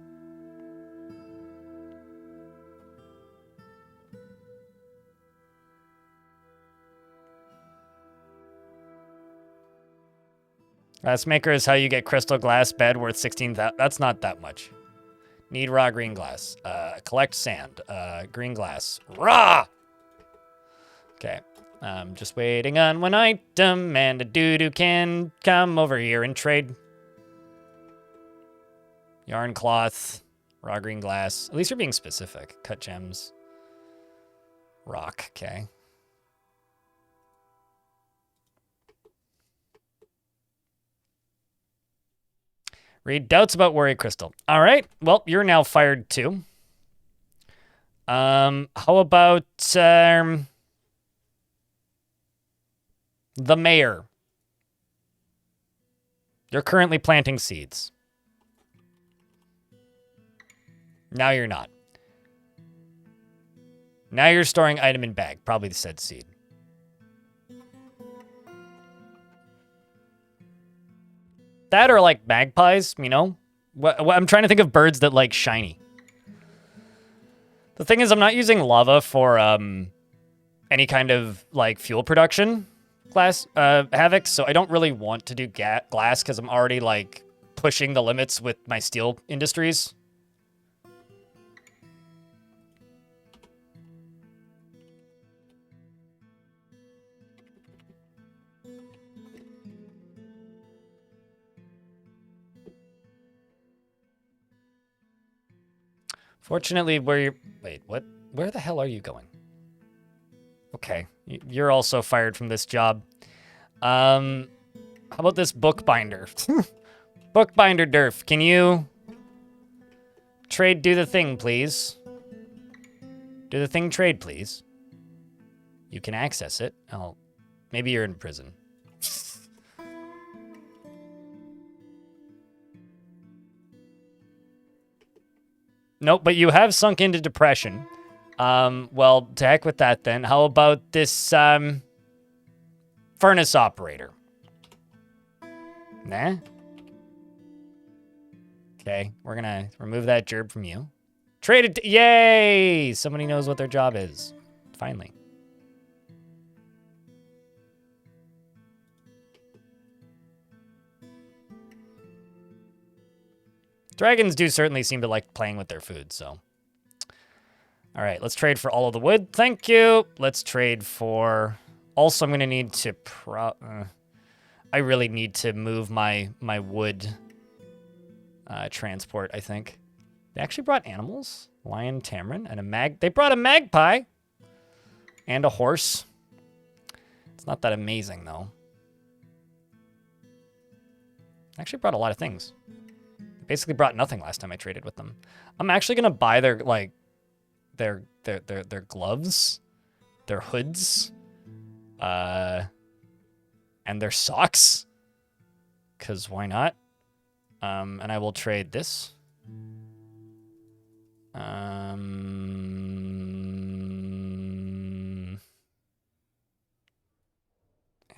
Glassmaker is how you get crystal glass bed worth 16,000. That's not that much. Need raw green glass. Collect sand. Green glass. Raw! Okay. I'm just waiting on one item, and a doo-doo can come over here and trade. Yarn cloth. Raw green glass. At least you're being specific. Cut gems. Rock. Okay. Read doubts about worry crystal. All right. Well, you're now fired too. How about the mayor? You're currently planting seeds. Now you're not. Now you're storing item in bag, probably the said seed. That or like magpies, you know? I'm trying to think of birds that like shiny. The thing is, I'm not using lava for any kind of like fuel production glass havoc, so I don't really want to do glass because I'm already like pushing the limits with my steel industries. Fortunately, wait, what? Where the hell are you going? Okay, you're also fired from this job. How about this bookbinder? Bookbinder Dwarf, can you do the thing, please? Do the thing trade, please. You can access it. Oh, maybe you're in prison. Nope, but you have sunk into depression. Well, to heck with that then. How about this, furnace operator? Nah? Okay, we're gonna remove that gerb from you. Traded, yay! Somebody knows what their job is. Finally. Dragons do certainly seem to like playing with their food, so. All right, let's trade for all of the wood. Thank you. Let's trade for... Also, I'm going to need to... I really need to move my wood transport, I think. They actually brought animals. Lion, tamarin, and a mag... They brought a magpie! And a horse. It's not that amazing, though. Actually brought a lot of things. Basically brought nothing last time I traded with them. I'm actually gonna buy their like their gloves, their hoods, and their socks. Cause why not? And I will trade this. And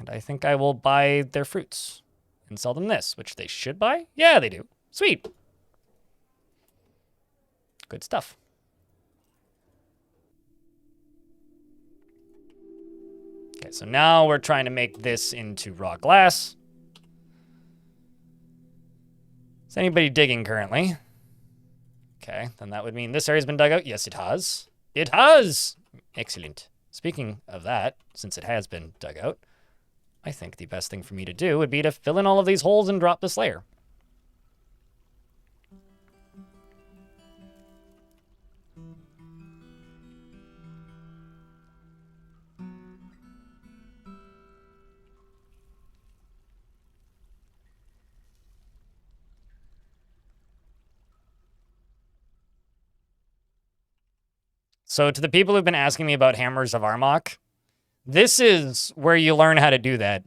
I think I will buy their fruits and sell them this, which they should buy. Yeah, they do. Sweet. Good stuff. Okay, so now we're trying to make this into raw glass. Is anybody digging currently? Okay, then that would mean this area's been dug out. Yes, it has. It has! Excellent. Speaking of that, since it has been dug out, I think the best thing for me to do would be to fill in all of these holes and drop this layer. So to the people who've been asking me about Hammers of Armok, this is where you learn how to do that.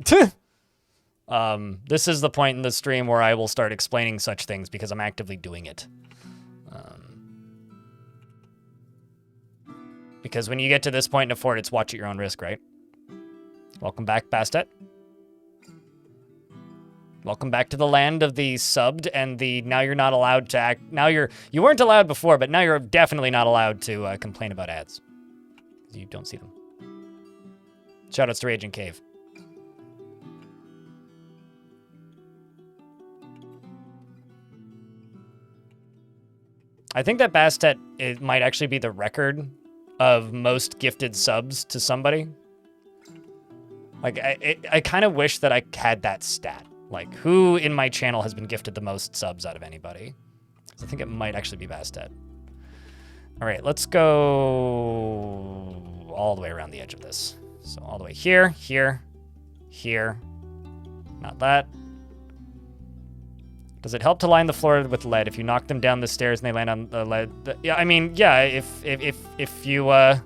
This is the point in the stream where I will start explaining such things because I'm actively doing it. Because when you get to this point in a fort, it's watch at your own risk, right? Welcome back, Bastet. Welcome back to the land of the subbed and the now you're not allowed to act. Now you weren't allowed before, but now you're definitely not allowed to complain about ads. You don't see them. Shoutouts to Raging Cave. I think that Bastet it might actually be the record of most gifted subs to somebody. Like I kind of wish that I had that stat. Like, who in my channel has been gifted the most subs out of anybody? I think it might actually be Bastet. All right, let's go all the way around the edge of this. So all the way here, here, here. Not that. Does it help to line the floor with lead if you knock them down the stairs and they land on the lead? Yeah, I mean, yeah. If you're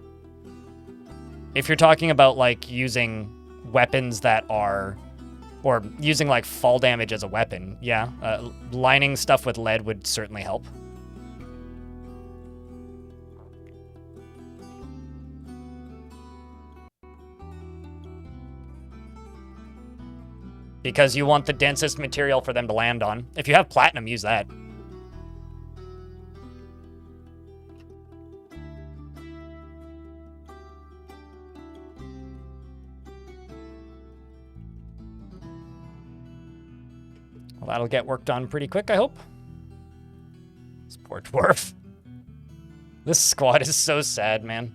talking about like using weapons that are. Or using, like, fall damage as a weapon, yeah. Lining stuff with lead would certainly help. Because you want the densest material for them to land on. If you have platinum, use that. Well, that'll get work done pretty quick, I hope. This poor dwarf. This squad is so sad, man.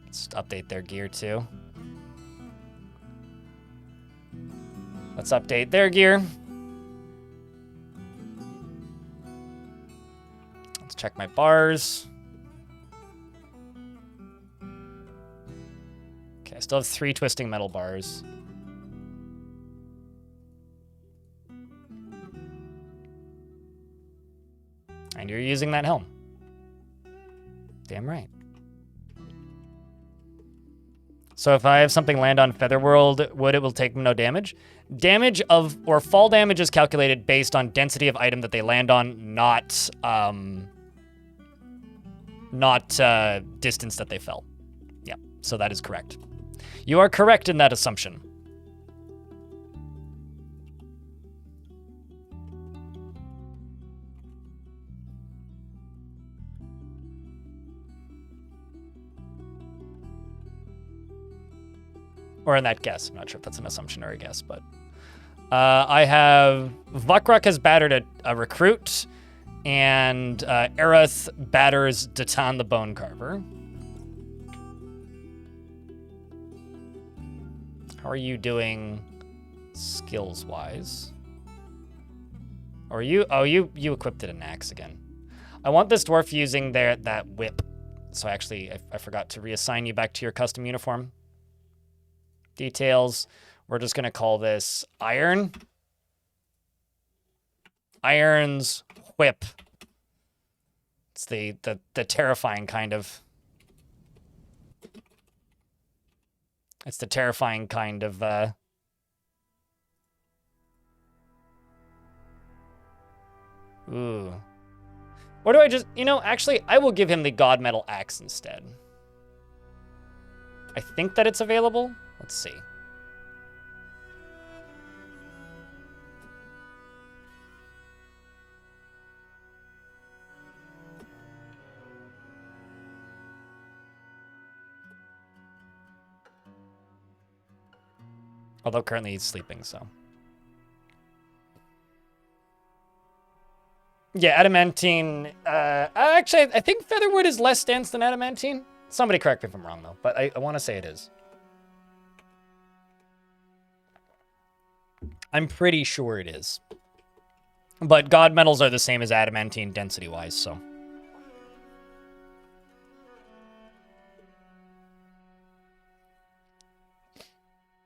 Let's update their gear, too. Let's update their gear. Let's check my bars. Okay, I still have 3 twisting metal bars. And you're using that helm. Damn right. So if I have something land on Featherworld wood, it will take no damage. Damage of, or fall damage is calculated based on density of item that they land on, not distance that they fell. Yeah, so that is correct. You are correct in that assumption. Or in that guess. I'm not sure if that's an assumption or a guess, but... I have... Vukruk has battered a recruit, and Aerith batters Datan the Bone Carver. How are you doing skills-wise? Or you... Oh, you equipped it an axe again. I want this dwarf using that whip. So actually, I forgot to reassign you back to your custom uniform. Details. We're just going to call this Iron. Iron's whip. It's the terrifying kind of... It's the terrifying kind of... Ooh. Or do I just... You know, actually, I will give him the God Metal Axe instead. I think that it's available. Let's see. Although currently he's sleeping, so. Yeah, adamantine. Actually, I think featherwood is less dense than adamantine. Somebody correct me if I'm wrong, though, but I want to say it is. I'm pretty sure it is. But god metals are the same as adamantine density-wise, so.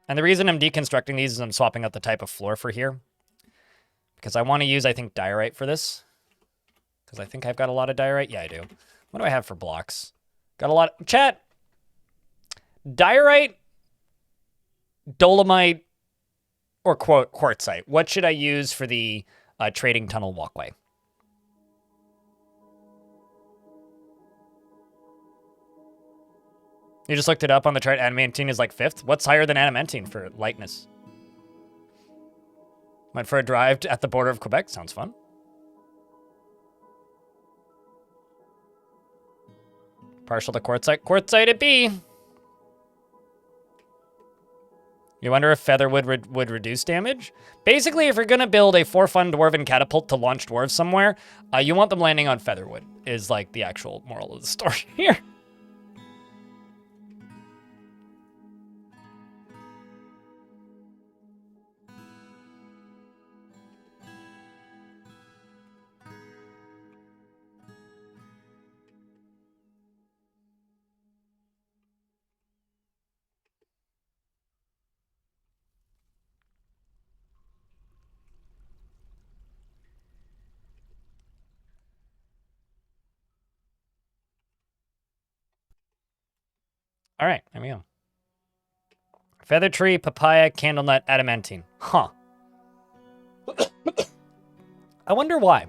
And the reason I'm deconstructing these is I'm swapping out the type of floor for here. Because I want to use, I think, diorite for this. Because I think I've got a lot of diorite. Yeah, I do. What do I have for blocks? Got a lot. Chat. Diorite, dolomite, or quartzite. What should I use for the trading tunnel walkway? You just looked it up on the chart. Adamantine is like 5th. What's higher than adamantine for lightness? Went for a drive at the border of Quebec. Sounds fun. Partial to quartzite. Quartzite it be. You wonder if featherwood would reduce damage? Basically, if you're going to build a for-fun dwarven catapult to launch dwarves somewhere, you want them landing on featherwood, is like the actual moral of the story here. All right, there we go. Feather tree, papaya, candlenut, adamantine. Huh. I wonder why.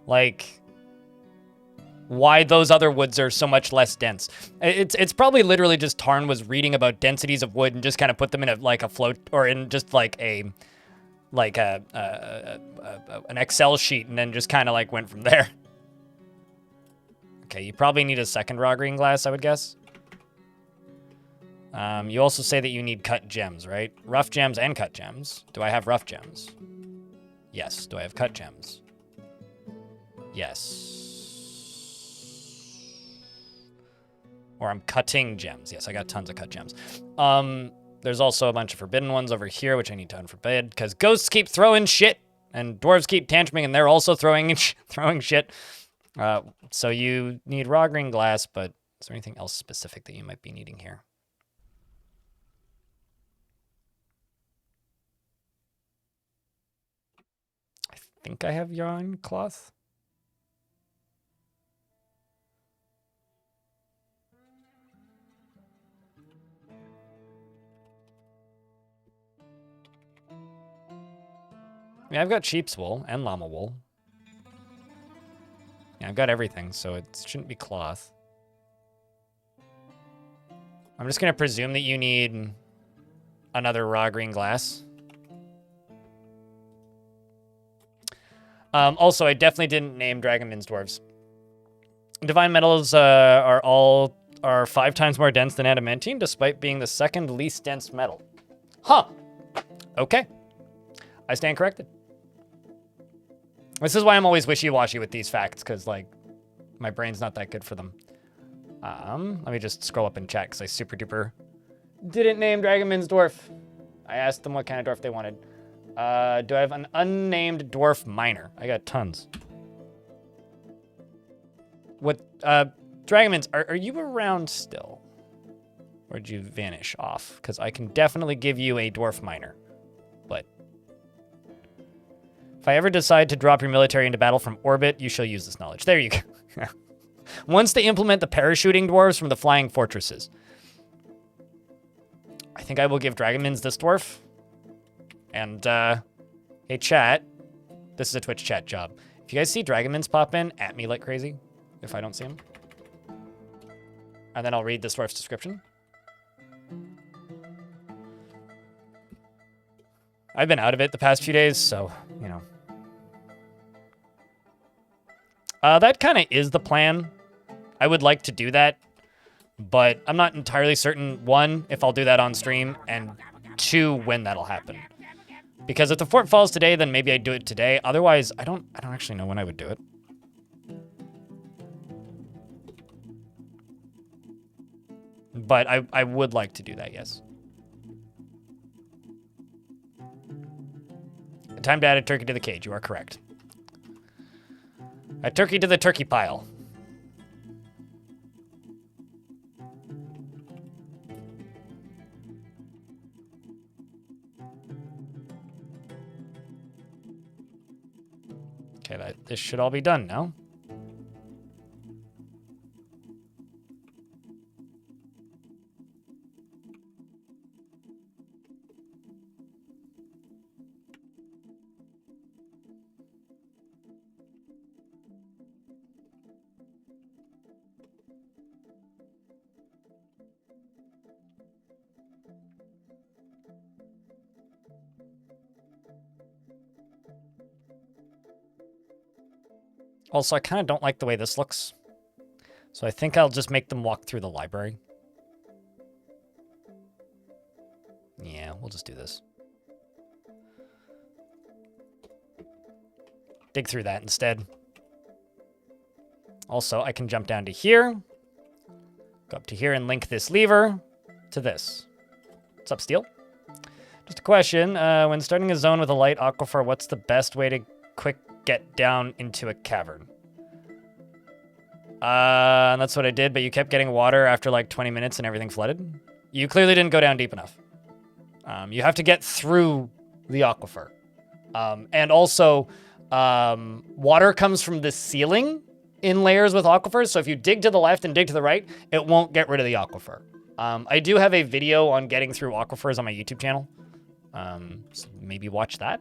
Like, why those other woods are so much less dense. It's probably literally just Tarn was reading about densities of wood and just kind of put them in a float, or in just like an Excel sheet, and then just kind of like went from there. Okay, you probably need a second raw green glass, I would guess. You also say that you need cut gems, right? Rough gems and cut gems. Do I have rough gems? Yes. Do I have cut gems? Yes. Or I'm cutting gems. Yes, I got tons of cut gems. There's also a bunch of forbidden ones over here, which I need to unforbid, because ghosts keep throwing shit, and dwarves keep tantruming, and they're also throwing shit. So you need raw green glass, but is there anything else specific that you might be needing here? I think I have yarn cloth. Yeah, I've got sheep's wool and llama wool. Yeah, I've got everything, so it shouldn't be cloth. I'm just gonna presume that you need another raw green glass. Also, I definitely didn't name Dragonmin's dwarves. Divine metals are 5 times more dense than adamantine, despite being the second least dense metal. Huh. Okay. I stand corrected. This is why I'm always wishy-washy with these facts, because, like, my brain's not that good for them. Let me just scroll up and check, because I super duper didn't name Dragonmin's dwarf. I asked them what kind of dwarf they wanted. Do I have an unnamed dwarf miner? I got tons. What, Dragonmins, are you around still? Or did you vanish off? Because I can definitely give you a dwarf miner. But if I ever decide to drop your military into battle from orbit, you shall use this knowledge. There you go. Once they implement the parachuting dwarves from the flying fortresses. I think I will give Dragonmins this dwarf. And, hey, chat. This is a Twitch chat job. If you guys see Dragonmins pop in, at me like crazy. If I don't see them. And then I'll read this dwarf's description. I've been out of it the past few days, so, you know. That kind of is the plan. I would like to do that, but I'm not entirely certain, 1, if I'll do that on stream, and 2, when that'll happen. Because if the fort falls today, then maybe I'd do it today. Otherwise, I don't actually know when I would do it. But I would like to do that, yes. Time to add a turkey to the cage. You are correct. A turkey to the turkey pile. Okay, this should all be done now. Also, I kind of don't like the way this looks. So I think I'll just make them walk through the library. Yeah, we'll just do this. Dig through that instead. Also, I can jump down to here. Go up to here and link this lever to this. What's up, Steel? Just a question. When starting a zone with a light aquifer, what's the best way to quick get down into a cavern? And that's what I did, but you kept getting water after like 20 minutes and everything flooded. You clearly didn't go down deep enough. You have to get through the aquifer. And also, water comes from the ceiling in layers with aquifers, so if you dig to the left and dig to the right, it won't get rid of the aquifer. I do have a video on getting through aquifers on my YouTube channel. So maybe watch that.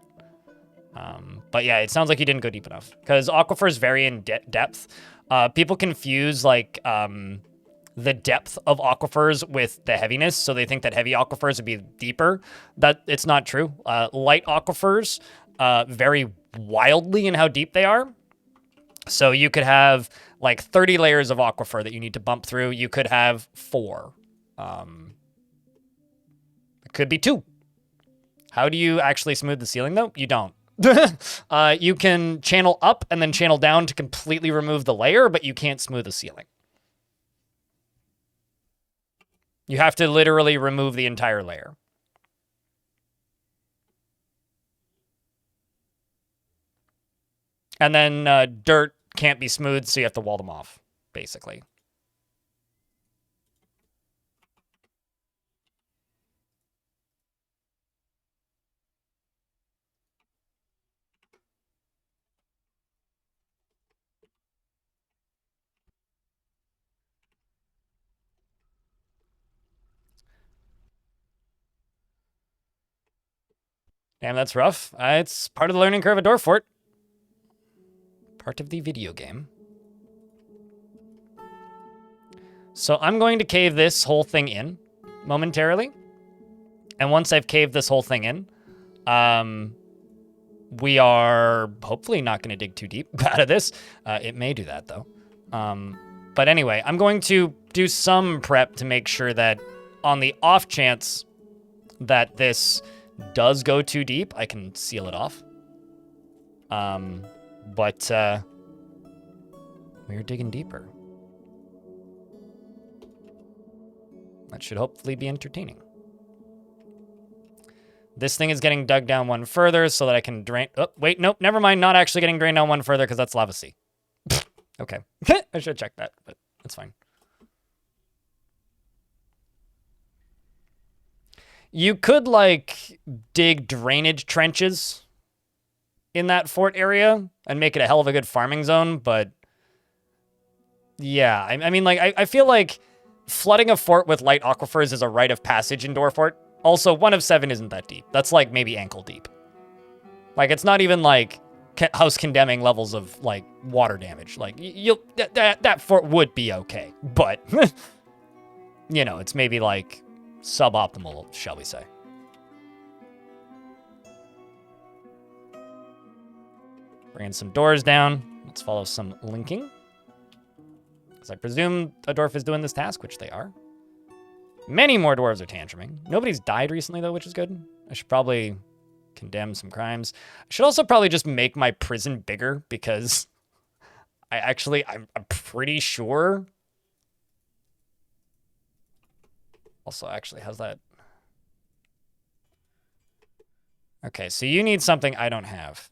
But yeah, it sounds like you didn't go deep enough, because aquifers vary in depth. People confuse like the depth of aquifers with the heaviness, so they think that heavy aquifers would be deeper. That it's not true. Light aquifers vary wildly in how deep they are. So you could have like 30 layers of aquifer that you need to bump through. You could have 4. It could be 2. How do you actually smooth the ceiling though? You don't. You can channel up and then channel down to completely remove the layer, but you can't smooth the ceiling. You have to literally remove the entire layer. And then dirt can't be smooth, so you have to wall them off, basically. Damn, that's rough. It's part of the learning curve at Dwarf Fort. Part of the video game. So I'm going to cave this whole thing in momentarily. And once I've caved this whole thing in, we are hopefully not going to dig too deep out of this. It may do that, though. But anyway, I'm going to do some prep to make sure that on the off chance that this does go too deep, I can seal it off. But we're digging deeper. That should hopefully be entertaining. This thing is getting dug down one further so that I can drain... Oh, wait, nope, never mind. Not actually getting drained down one further because that's lava sea. Okay. I should have checked that, but that's fine. You could, like, dig drainage trenches in that fort area and make it a hell of a good farming zone, but... Yeah, I mean, like, I feel like flooding a fort with light aquifers is a rite of passage in Dwarf Fort. Also, 1 of 7 isn't that deep. That's, like, maybe ankle deep. Like, it's not even, like, house condemning levels of, like, water damage. Like, that fort would be okay. But, you know, it's maybe, like, suboptimal, shall we say. Bringing some doors down. Let's follow some linking. Because I presume a dwarf is doing this task, which they are. Many more dwarves are tantruming. Nobody's died recently, though, which is good. I should probably condemn some crimes. I should also probably just make my prison bigger, because I'm pretty sure. Also, actually, how's that? Okay, so you need something I don't have.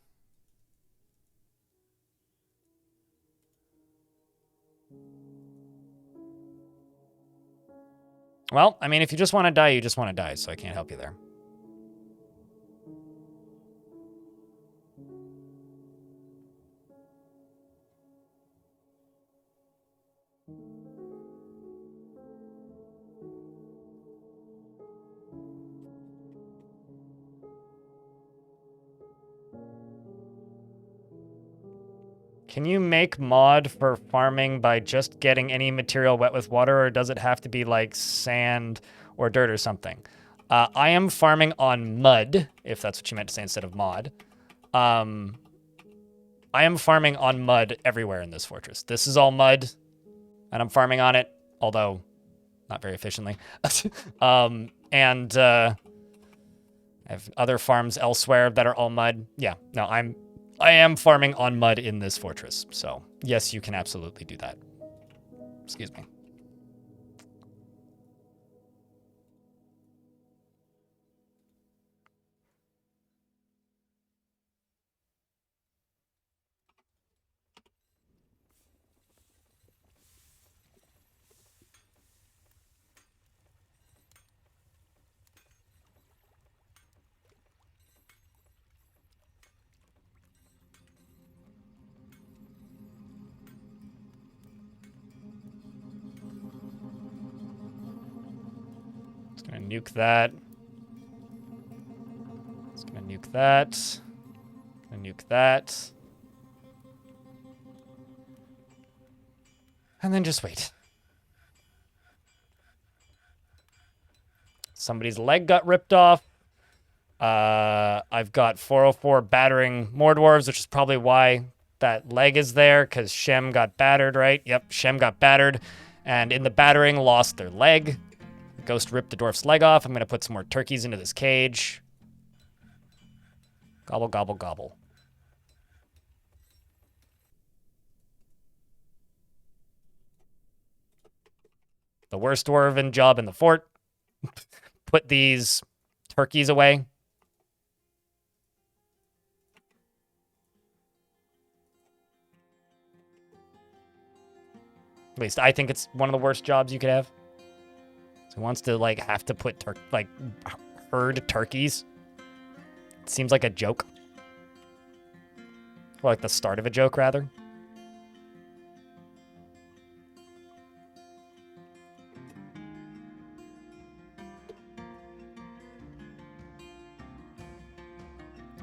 Well, I mean, if you just want to die, you just want to die, so I can't help you there. Can you make mod for farming by just getting any material wet with water, or does it have to be like sand or dirt or something? I am farming on mud, if that's what you meant to say instead of mod. I am farming on mud everywhere in this fortress. This is all mud, and I'm farming on it, although not very efficiently. And I have other farms elsewhere that are all mud. Yeah, no, I am farming on mud in this fortress, so yes, you can absolutely do that. Excuse me. Just gonna nuke that. Just gonna nuke that. Gonna nuke that. And then just wait. Somebody's leg got ripped off. I've got 404 battering more dwarves, which is probably why that leg is there, because Shem got battered, right? Yep, Shem got battered, and in the battering lost their leg. Ghost ripped the dwarf's leg off. I'm going to put some more turkeys into this cage. Gobble, gobble, gobble. The worst dwarven job in the fort. Put these turkeys away. At least I think it's one of the worst jobs you could have. So he wants to, like, have to put, herd turkeys. It seems like a joke. Or like the start of a joke, rather.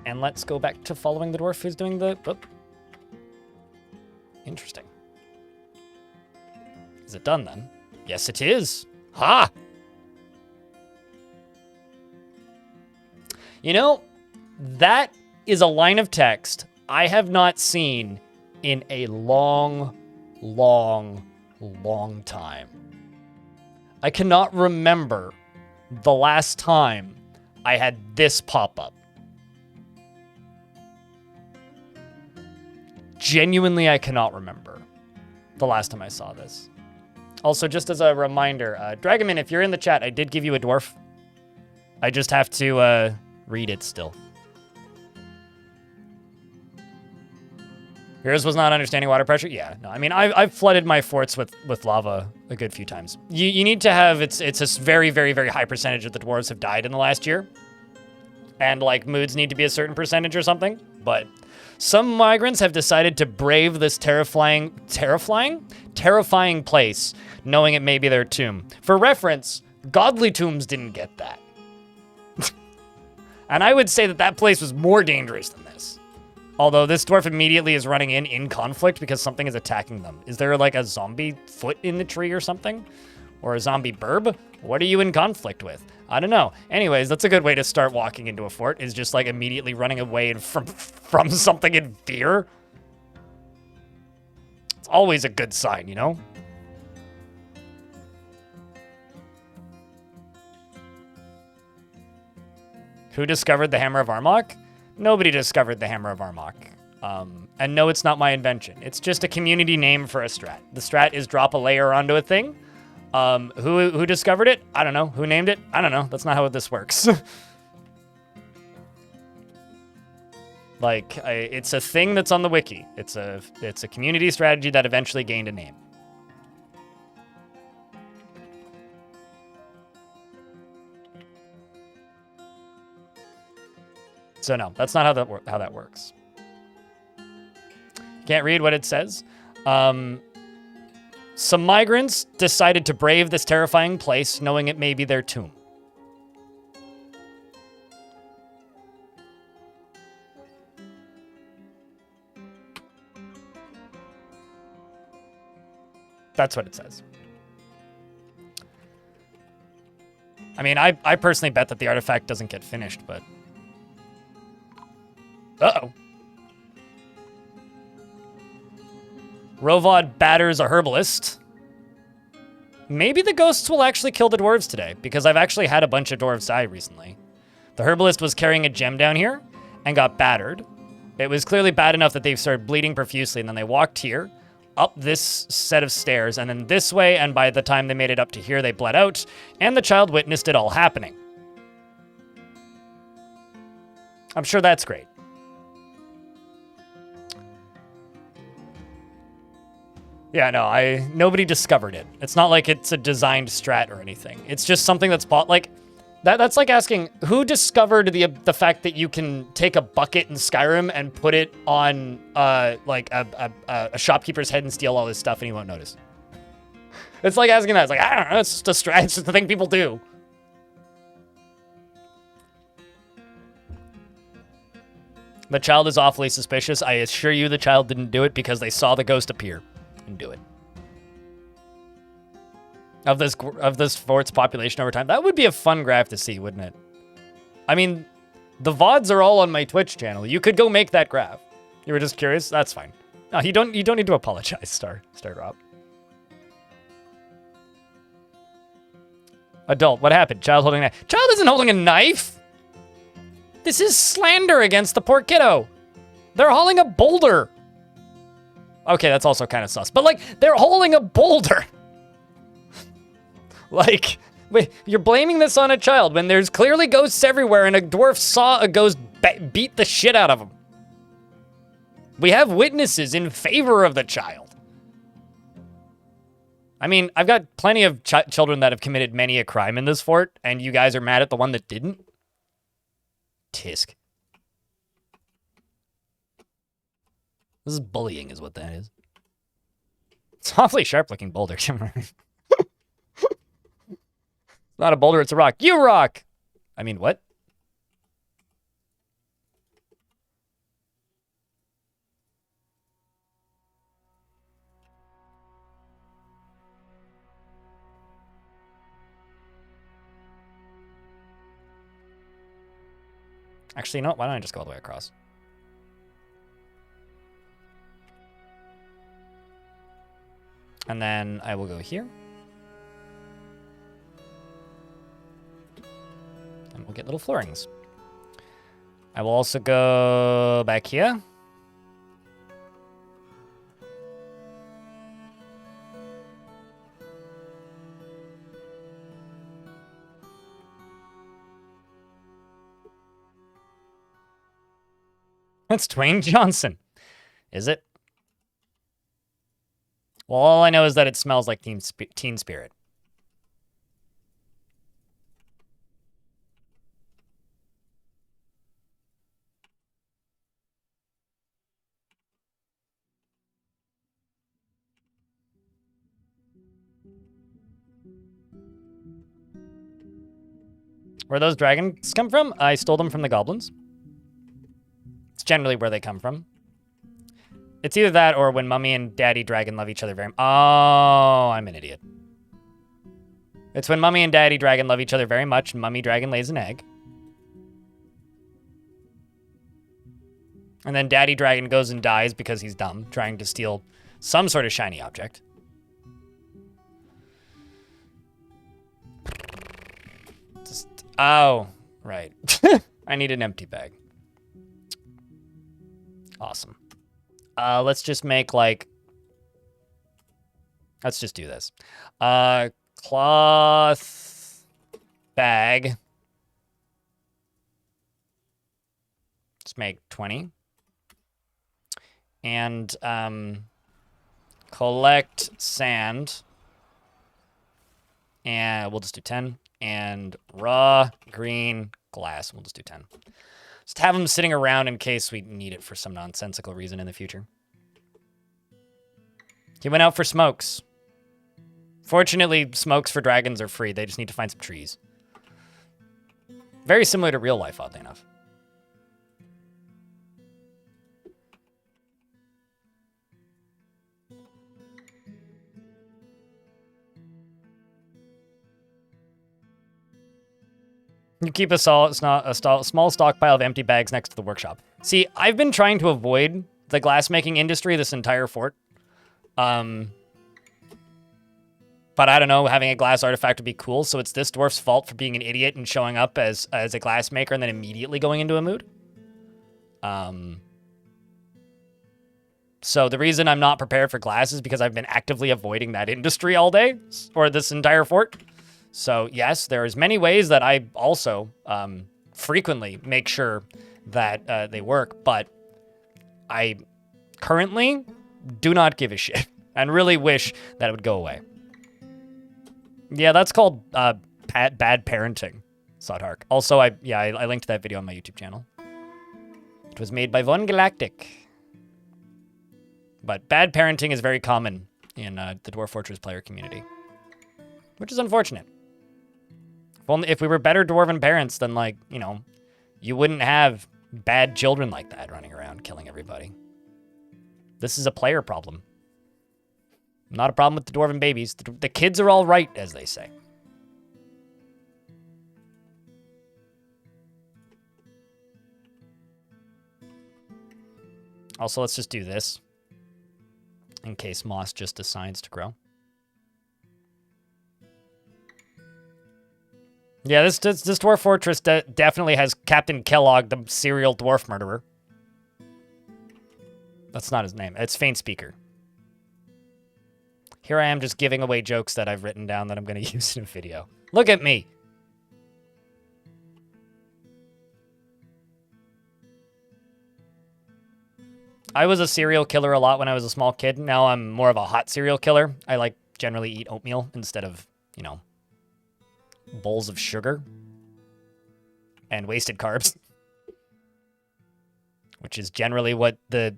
And let's go back to following the dwarf who's doing the... Oh. Interesting. Is it done then? Yes, it is. Ha! You know, that is a line of text I have not seen in a long, long, long time. I cannot remember the last time I had this pop up. Genuinely, I cannot remember the last time I saw this. Also, just as a reminder, Dragonman, if you're in the chat, I did give you a dwarf. I just have to read it still. Yours was not understanding water pressure? Yeah, no, I mean, I've flooded my forts with lava a good few times. You need to have, it's a very, very, very high percentage of the dwarves have died in the last year. And, like, moods need to be a certain percentage or something. But some migrants have decided to brave this terrifying place, knowing it may be their tomb. For reference, godly tombs didn't get that. And I would say that that place was more dangerous than this. Although this dwarf immediately is running in conflict because something is attacking them. Is there like a zombie foot in the tree or something? Or a zombie burb? What are you in conflict with? I don't know. Anyways, that's a good way to start walking into a fort, is just like immediately running away from something in fear. It's always a good sign, you know? Who discovered the Hammer of Armok? Nobody discovered the Hammer of Armok. And no, it's not my invention. It's just a community name for a strat. The strat is drop a layer onto a thing. Who discovered it? I don't know. Who named it? I don't know. That's not how this works. Like, it's a thing that's on the wiki. It's a community strategy that eventually gained a name. So no, that's not how that works. Can't read what it says. Some migrants decided to brave this terrifying place, knowing it may be their tomb. That's what it says. I mean, I personally bet that the artifact doesn't get finished, but... Uh-oh. Rovod batters a herbalist. Maybe the ghosts will actually kill the dwarves today, because I've actually had a bunch of dwarves die recently. The herbalist was carrying a gem down here and got battered. It was clearly bad enough that they started bleeding profusely, and then they walked here, up this set of stairs, and then this way, and by the time they made it up to here, they bled out, and the child witnessed it all happening. I'm sure that's great. Yeah, no, nobody discovered it. It's not like it's a designed strat or anything. It's just something that's bought, like, that's like asking, who discovered the fact that you can take a bucket in Skyrim and put it on, like, a shopkeeper's head and steal all his stuff and he won't notice? It's like asking that. It's like, I don't know, it's just a strat, it's just the thing people do. The child is awfully suspicious. I assure you the child didn't do it because they saw the ghost appear and do it. Of this fort's population over time. That would be a fun graph to see, wouldn't it? I mean, the VODs are all on my Twitch channel. You could go make that graph. You were just curious? That's fine. No, you don't need to apologize, Star Drop. Adult, what happened? Child holding a knife. Child isn't holding a knife! This is slander against the poor kiddo. They're hauling a boulder. Okay, that's also kind of sus. But, like, they're holding a boulder. Like, wait, you're blaming this on a child when there's clearly ghosts everywhere and a dwarf saw a ghost beat the shit out of him. We have witnesses in favor of the child. I mean, I've got plenty of children that have committed many a crime in this fort, and you guys are mad at the one that didn't? Tisk. This is bullying is what that is. It's an awfully sharp-looking boulder. It's not a boulder, it's a rock. You rock! I mean, what? Actually, you know what? Why don't I just go all the way across? And then I will go here. And we'll get little floorings. I will also go back here. That's Dwayne Johnson. Is it? Well, all I know is that it smells like Teen Spirit. Where those dragons come from? I stole them from the goblins. It's generally where they come from. It's either that or when Mummy and Daddy Dragon love each other very much. Oh, I'm an idiot. It's when Mummy and Daddy Dragon love each other very much and Mummy Dragon lays an egg. And then Daddy Dragon goes and dies because he's dumb, trying to steal some sort of shiny object. Oh, right. I need an empty bag. Awesome. Let's just make like... Let's just do this. Cloth bag. Let's make 20. And collect sand. And we'll just do 10. And raw green glass. We'll just do 10. Just have them sitting around in case we need it for some nonsensical reason in the future. He went out for smokes. Fortunately, smokes for dragons are free. They just need to find some trees. Very similar to real life, oddly enough. You keep a small stockpile of empty bags next to the workshop. See, I've been trying to avoid the glassmaking industry this entire fort. But I don't know, having a glass artifact would be cool, so it's this dwarf's fault for being an idiot and showing up as a glass maker and then immediately going into a mood. So the reason I'm not prepared for glass is because I've been actively avoiding that industry all day, or this entire fort. So yes, there's many ways that I also frequently make sure that they work, but I currently do not give a shit and really wish that it would go away. Yeah, that's called bad parenting, Sodhark. Also, I linked that video on my YouTube channel. It was made by Von Galactic. But bad parenting is very common in the Dwarf Fortress player community, which is unfortunate. If we were better dwarven parents, then, like, you know, you wouldn't have bad children like that running around killing everybody. This is a player problem. Not a problem with the dwarven babies. The kids are all right, as they say. Also, let's just do this in case moss just decides to grow. Yeah, this Dwarf Fortress definitely has Captain Kellogg, the serial dwarf murderer. That's not his name. It's Faint Speaker. Here I am just giving away jokes that I've written down that I'm going to use in a video. Look at me. I was a serial killer a lot when I was a small kid. Now I'm more of a hot serial killer. I like generally eat oatmeal instead of, you know, bowls of sugar and wasted carbs, which is generally what the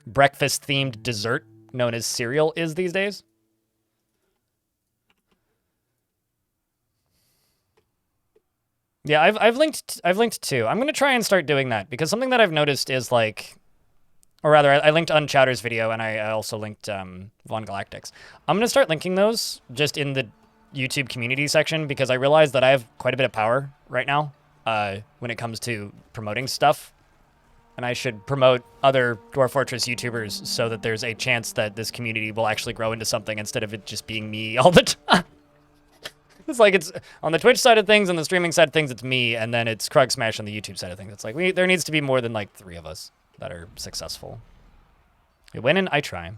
breakfast-themed dessert known as cereal is these days. Yeah, I've linked too. I'm gonna try and start doing that because something that I've noticed is like, or rather, I linked Unchowder's video and I also linked Von Galactic's. I'm gonna start linking those just in the YouTube community section because I realize that I have quite a bit of power right now when it comes to promoting stuff. And I should promote other Dwarf Fortress YouTubers so that there's a chance that this community will actually grow into something instead of it just being me all the time. It's like it's on the Twitch side of things and the streaming side of things, it's me, and then it's Krug Smash on the YouTube side of things. It's like there needs to be more than like 3 of us that are successful. You win and I try.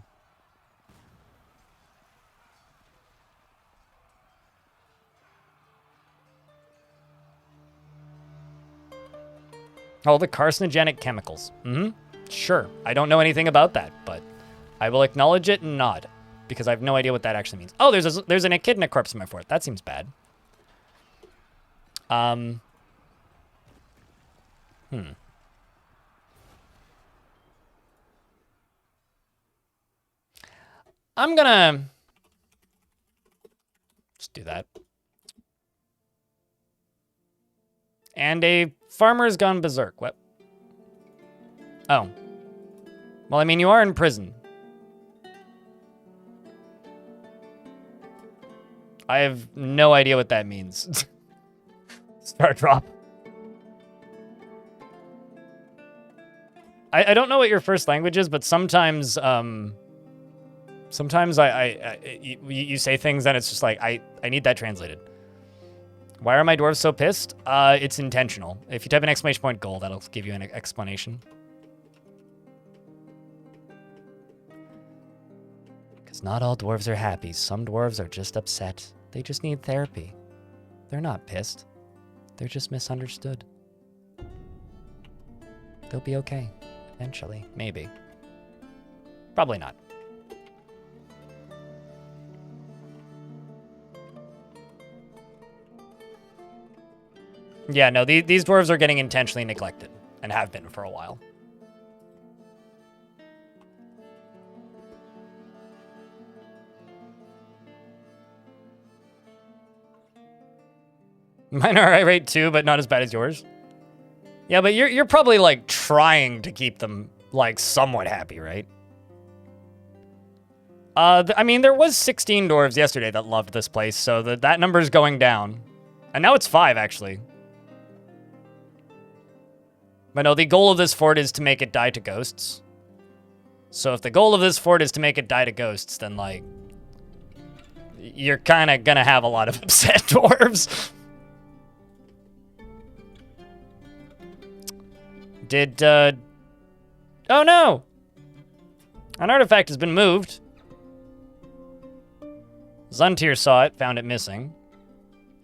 Oh, the carcinogenic chemicals. Sure. I don't know anything about that, but I will acknowledge it and nod because I have no idea what that actually means. Oh, there's an echidna corpse in my fort. That seems bad. I'm gonna just do that. And a farmer's gone berserk. What? Oh. Well, I mean, you are in prison. I have no idea what that means. Star drop. I don't know what your first language is, but sometimes sometimes you say things and it's just like I need that translated. Why are my dwarves so pissed? It's intentional. If you type an exclamation point goal, that'll give you an explanation. Because not all dwarves are happy. Some dwarves are just upset. They just need therapy. They're not pissed. They're just misunderstood. They'll be okay. Eventually. Maybe. Probably not. Yeah, no, these dwarves are getting intentionally neglected, and have been for a while. Mine are irate too, but not as bad as yours. Yeah, but you're probably, like, trying to keep them, like, somewhat happy, right? I mean, there was 16 dwarves yesterday that loved this place, so that number's going down. And now it's 5, actually. But no, the goal of this fort is to make it die to ghosts. So if the goal of this fort is to make it die to ghosts, then, like, you're kind of gonna have a lot of upset dwarves. Oh no! An artifact has been moved. Zuntir saw it, found it missing.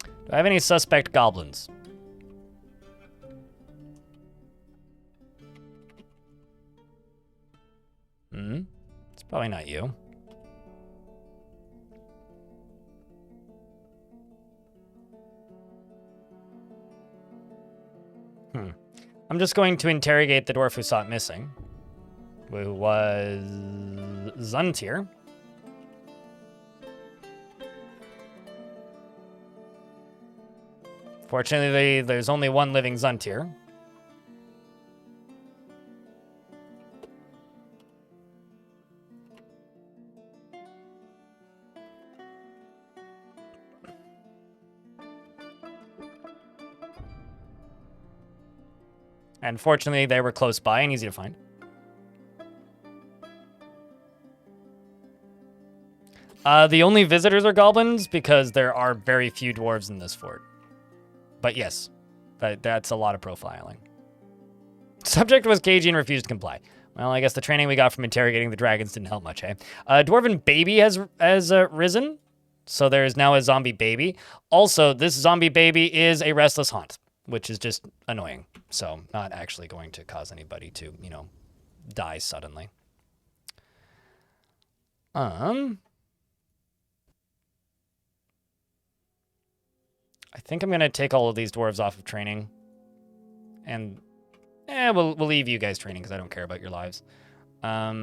Do I have any suspect goblins? It's probably not you. I'm just going to interrogate the dwarf who saw it missing. Who was Zuntir. Fortunately, there's only one living Zuntir. And fortunately, they were close by and easy to find. The only visitors are goblins because there are very few dwarves in this fort. But yes, that's a lot of profiling. Subject was cagey and refused to comply. Well, I guess the training we got from interrogating the dragons didn't help much, eh? Dwarven baby has risen, so there is now a zombie baby. Also, this zombie baby is a restless haunt, which is just annoying. So, not actually going to cause anybody to, you know, die suddenly. I think I'm going to take all of these dwarves off of training. And, we'll leave you guys training because I don't care about your lives. Yeah,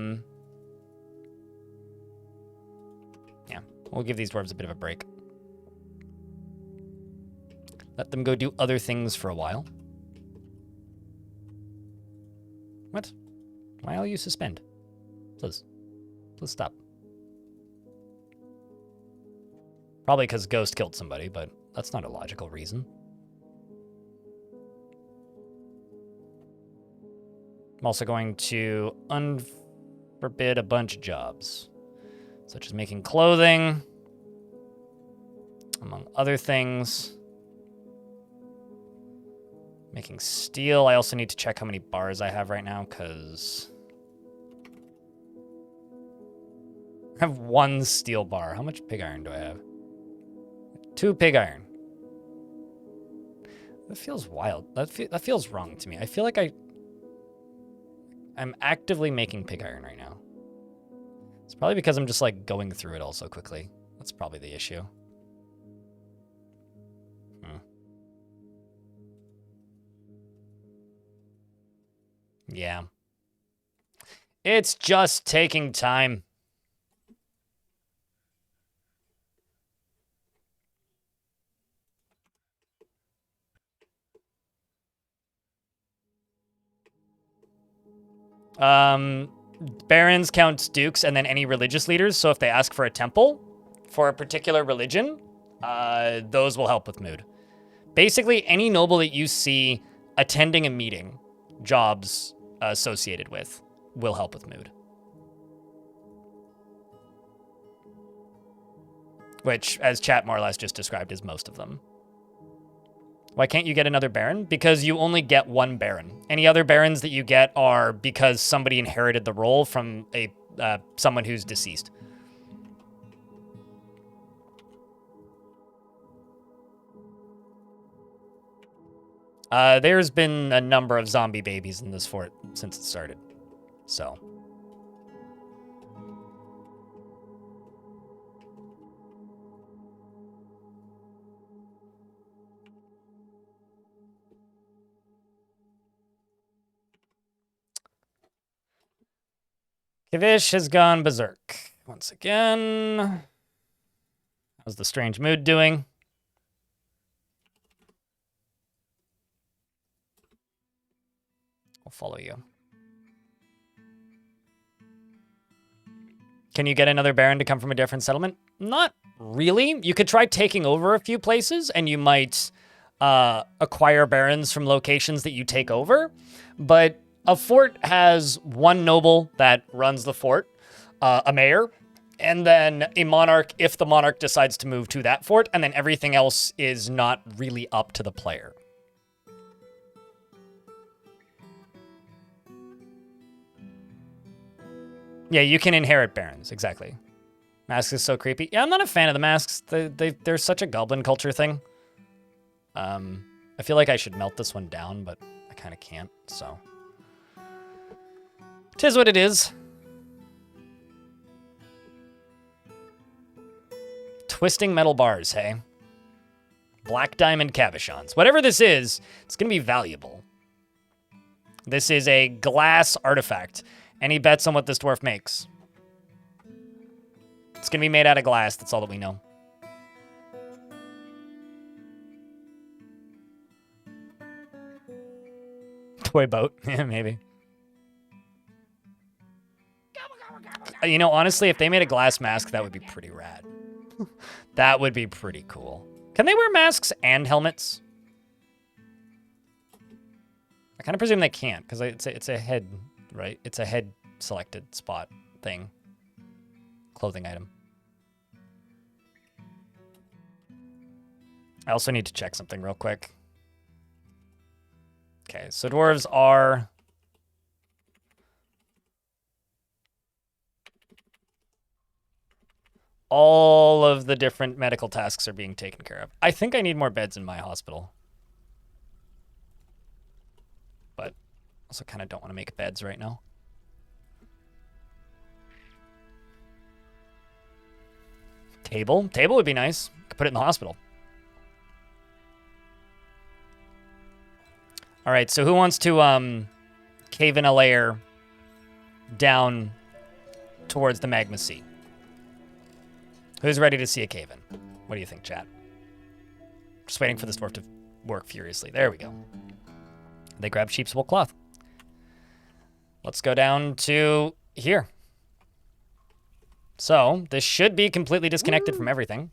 we'll give these dwarves a bit of a break. Let them go do other things for a while. What? Why will you suspend? Please. Please stop. Probably because Ghost killed somebody, but that's not a logical reason. I'm also going to unforbid a bunch of jobs, such as making clothing, among other things. Making steel. I also need to check how many bars I have right now, because I have 1 steel bar. How much pig iron do I have? 2 pig iron. That feels wild. That feels wrong to me. I feel like I'm actively making pig iron right now. It's probably because I'm just like going through it all so quickly. That's probably the issue. Yeah. It's just taking time. Barons counts dukes and then any religious leaders. So if they ask for a temple for a particular religion, those will help with mood. Basically, any noble that you see attending a meeting, jobs associated with, will help with mood. Which, as chat more or less just described, is most of them. Why can't you get another baron? Because you only get 1 baron. Any other barons that you get are because somebody inherited the role from someone who's deceased. There's been a number of zombie babies in this fort since it started, so. Kavish has gone berserk once again. How's the strange mood doing? I'll follow you. Can you get another baron to come from a different settlement? Not really. You could try taking over a few places, and you might acquire barons from locations that you take over. But a fort has 1 noble that runs the fort, a mayor, and then a monarch if the monarch decides to move to that fort, and then everything else is not really up to the player. Yeah, you can inherit barons, exactly. Masks is so creepy. Yeah, I'm not a fan of the masks. They're such a goblin culture thing. I feel like I should melt this one down, but I kind of can't, so. 'Tis what it is. Twisting metal bars, hey? Black diamond cabochons. Whatever this is, it's going to be valuable. This is a glass artifact. Any bets on what this dwarf makes? It's going to be made out of glass. That's all that we know. Toy boat. Yeah, maybe. You know, honestly, if they made a glass mask, that would be pretty rad. That would be pretty cool. Can they wear masks and helmets? I kind of presume they can't, because it's a head, right? It's a head selected spot thing. Clothing item. I also need to check something real quick. Okay, so dwarves are... all of the different medical tasks are being taken care of. I think I need more beds in my hospital. But also kind of don't want to make beds right now. Table? Table would be nice. Could put it in the hospital. All right, so who wants to cave in a layer down towards the magma sea? Who's ready to see a cave-in? What do you think, chat? Just waiting for this dwarf to work furiously. There we go. They grab sheep's wool cloth. Let's go down to here. So, this should be completely disconnected from everything.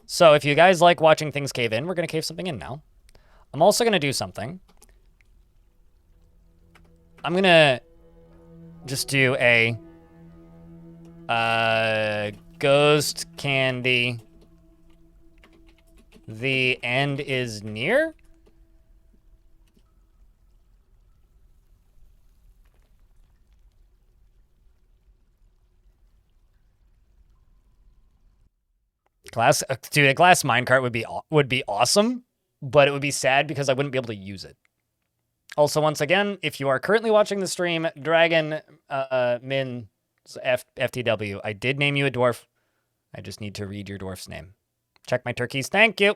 So, if you guys like watching things cave in, we're going to cave something in now. I'm also going to do something. I'm gonna just do a Ghostcandy. The end is near? Dude, a glass minecart would be awesome, but it would be sad because I wouldn't be able to use it. Also, once again, if you are currently watching the stream, Dragon Min FTW, I did name you a dwarf. I just need to read your dwarf's name. Check my turkeys. Thank you.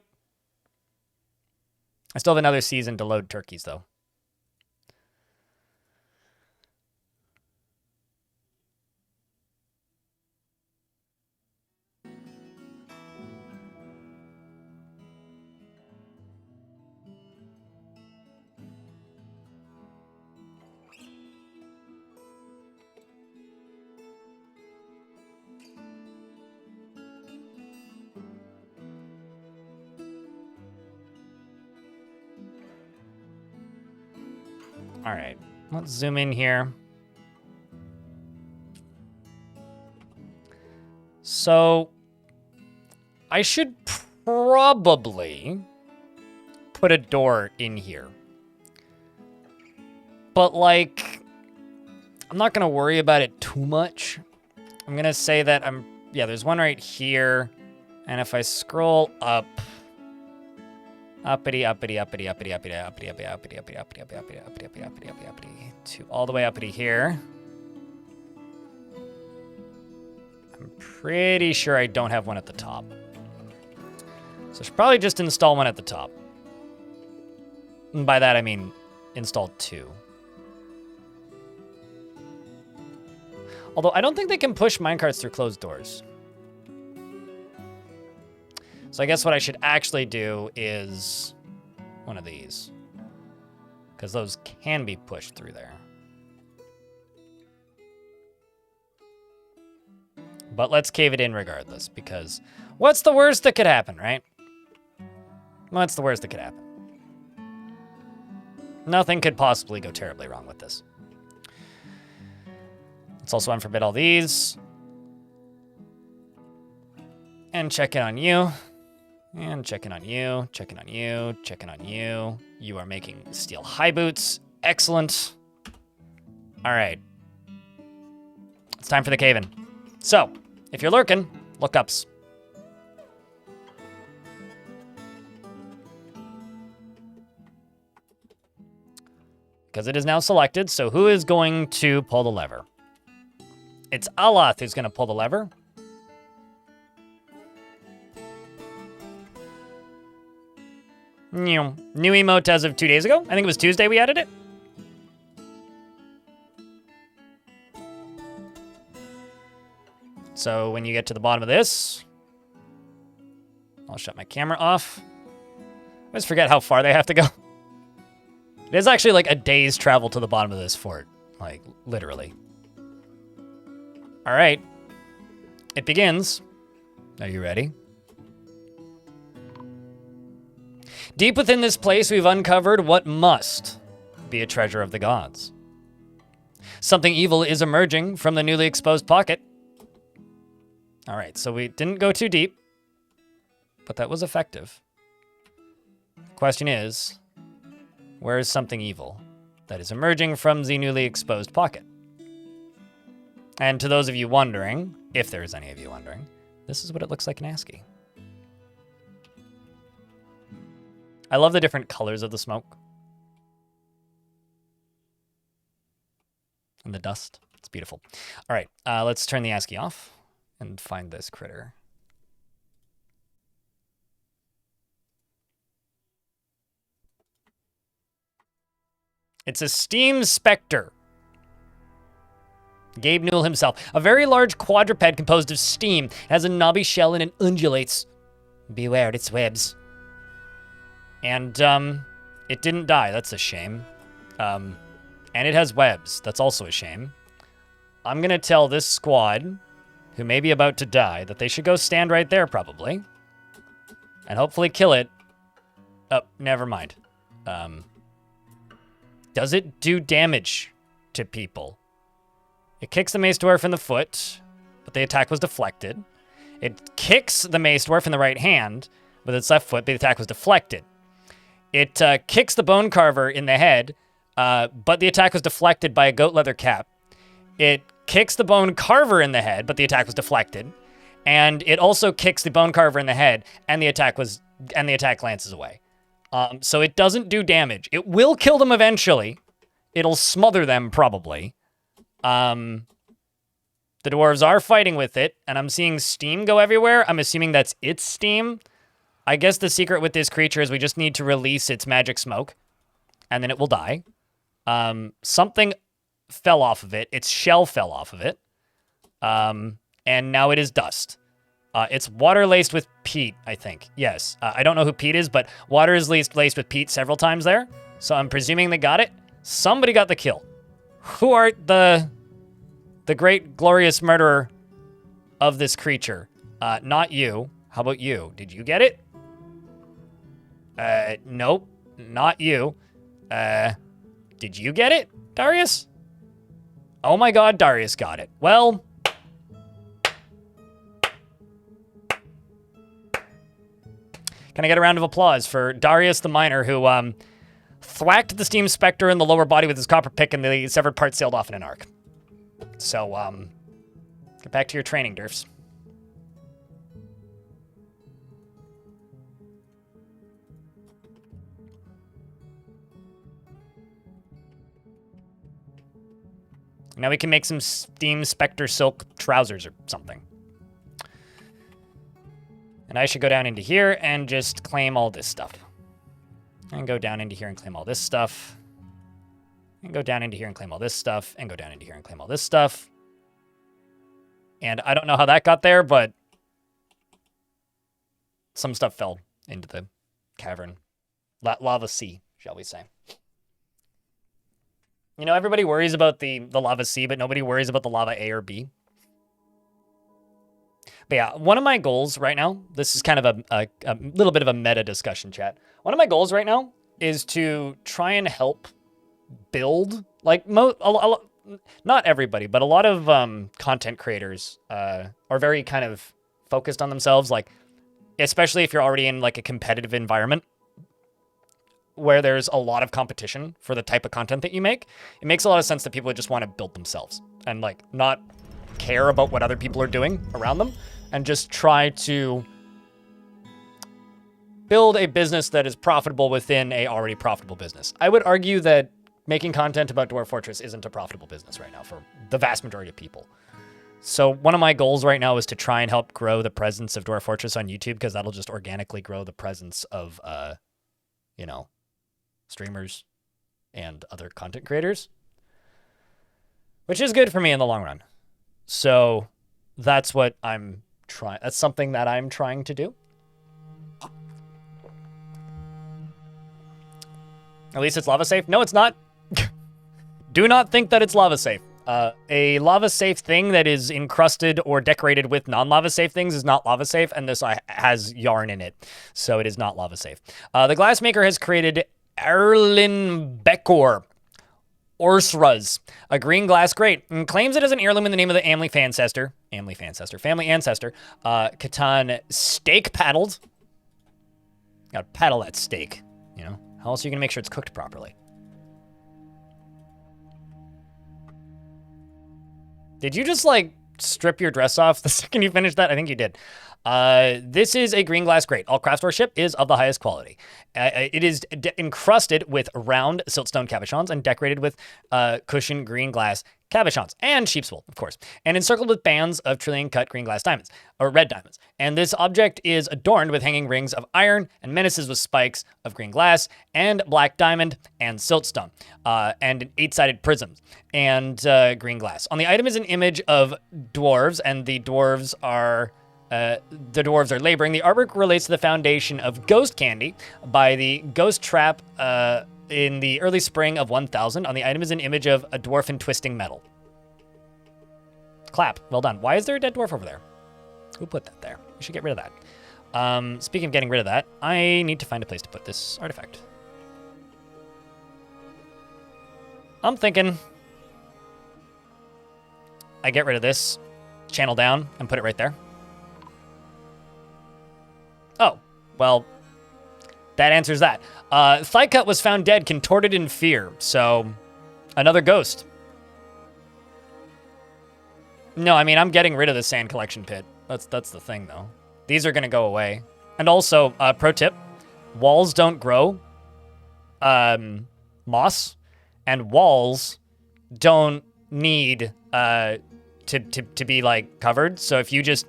I still have another season to load turkeys, though. All right, let's zoom in here. So I should probably put a door in here. But like, I'm not gonna worry about it too much. I'm gonna say that yeah, there's one right here. And if I scroll up, uppity, uppity, uppity, uppity, uppity, uppity, uppity, uppity, uppity, uppity, uppity, uppity, uppity, uppity, uppity, uppity, uppity, to all the way uppity here. I'm pretty sure I don't have one at the top. So I should probably just install one at the top. And by that I mean install 2. Although I don't think they can push minecarts through closed doors. So I guess what I should actually do is one of these, because those can be pushed through there. But let's cave it in regardless, because what's the worst that could happen, right? What's the worst that could happen? Nothing could possibly go terribly wrong with this. Let's also unforbid all these. And check in on you. And checking on you, checking on you, checking on you. You are making steel high boots. Excellent. All right. It's time for the cave-in. So, if you're lurking, look ups. Because it is now selected, so who is going to pull the lever? It's Alath who's going to pull the lever. New emote as of 2 days ago. I think it was Tuesday we added it. So when you get to the bottom of this, I'll shut my camera off. I always forget how far they have to go. It is actually like a day's travel to the bottom of this fort. Like, literally. All right. It begins. Are you ready? Deep within this place, we've uncovered what must be a treasure of the gods. Something evil is emerging from the newly exposed pocket. All right, so we didn't go too deep, but that was effective. Question is, where is something evil that is emerging from the newly exposed pocket? And to those of you wondering, if there is any of you wondering, this is what it looks like in ASCII. I love the different colors of the smoke. And the dust. It's beautiful. All right, let's turn the ASCII off and find this critter. It's a steam specter. Gabe Newell himself. A very large quadruped composed of steam. It has a knobby shell and it undulates. Beware its webs. And, it didn't die. That's a shame. And it has webs. That's also a shame. I'm gonna tell this squad, who may be about to die, that they should go stand right there, probably. And hopefully kill it. Oh, never mind. Does it do damage to people. It kicks the Mace Dwarf in the foot, but the attack was deflected. It kicks the Mace Dwarf in the right hand with its left foot, but the attack was deflected. It kicks the Bone Carver in the head, but the attack was deflected by a goat leather cap. It kicks the Bone Carver in the head, but the attack was deflected. And it also kicks the Bone Carver in the head, and the attack glances away. So it doesn't do damage. It will kill them eventually. It'll smother them probably. The dwarves are fighting with it, and I'm seeing steam go everywhere. I'm assuming that's its steam. I guess the secret with this creature is we just need to release its magic smoke, and then it will die. Something fell off of it. Its shell fell off of it. And now it is dust. It's water laced with peat, I think. Yes. I don't know who Pete is, but water is laced with peat several times there. So I'm presuming they got it. Somebody got the kill. Who art the great glorious murderer of this creature? Not you. How about you? Did you get it? Nope. Not you. Did you get it, Darius? Oh my god, Darius got it. Well, can I get a round of applause for Darius the Miner, who thwacked the Steam Spectre in the lower body with his copper pick, and the severed part sailed off in an arc. So, get back to your training, Durfs. Now we can make some Steam Spectre silk trousers or something. And I should go down into here and just claim all this stuff. And go down into here and claim all this stuff. And go down into here and claim all this stuff. And go down into here and claim all this stuff. And I don't know how that got there, but some stuff fell into the cavern. Lava sea, shall we say. You know, everybody worries about the lava sea, but nobody worries about the lava A or B. But yeah, one of my goals right now, this is kind of a little bit of a meta discussion, chat. One of my goals right now is to try and help build, like, not everybody, but a lot of content creators are very kind of focused on themselves, like, especially if you're already in, like, a competitive environment where there's a lot of competition for the type of content that you make. It makes a lot of sense that people would just want to build themselves and, like, not care about what other people are doing around them, and just try to build a business that is profitable within a already profitable business. I would argue that making content about Dwarf Fortress isn't a profitable business right now for the vast majority of people. So one of my goals right now is to try and help grow the presence of Dwarf Fortress on YouTube, because that'll just organically grow the presence of, you know, streamers and other content creators, which is good for me in the long run. So that's what I'm trying. That's something that I'm trying to do. At least it's lava safe. No, it's not. Do not think that it's lava safe. A lava safe thing that is encrusted or decorated with non-lava safe things is not lava safe, and this has yarn in it, so it is not lava safe. The glassmaker has created Erlin Bekor Orsruz, a green glass grate, and claims it as an heirloom in the name of the family ancestor, Catan steak paddled. Gotta paddle that steak, you know? How else are you gonna make sure it's cooked properly? Did you just, like, strip your dress off the second you finished that? I think you did. This is a green glass grate. All craft workmanship is of the highest quality. It is encrusted with round siltstone cabochons and decorated with cushioned green glass cabochons and sheep's wool, of course, and encircled with bands of trillion cut green glass diamonds, or red diamonds. And this object is adorned with hanging rings of iron and menaces with spikes of green glass and black diamond and siltstone, and 8-sided prisms and green glass. On the item is an image of dwarves, and the dwarves are laboring. The artwork relates to the foundation of Ghostcandy by the Ghost Trap in the early spring of 1000. On the item is an image of a dwarf in twisting metal. Clap. Well done. Why is there a dead dwarf over there? Who put that there? We should get rid of that. Speaking of getting rid of that, I need to find a place to put this artifact. I'm thinking I get rid of this, channel down, and put it right there. Oh, well, that answers that. Thighcut was found dead, contorted in fear. So, another ghost. No, I mean, I'm getting rid of the sand collection pit. That's the thing, though. These are going to go away. And also, pro tip, walls don't grow moss, and walls don't need to be, like, covered. So if you just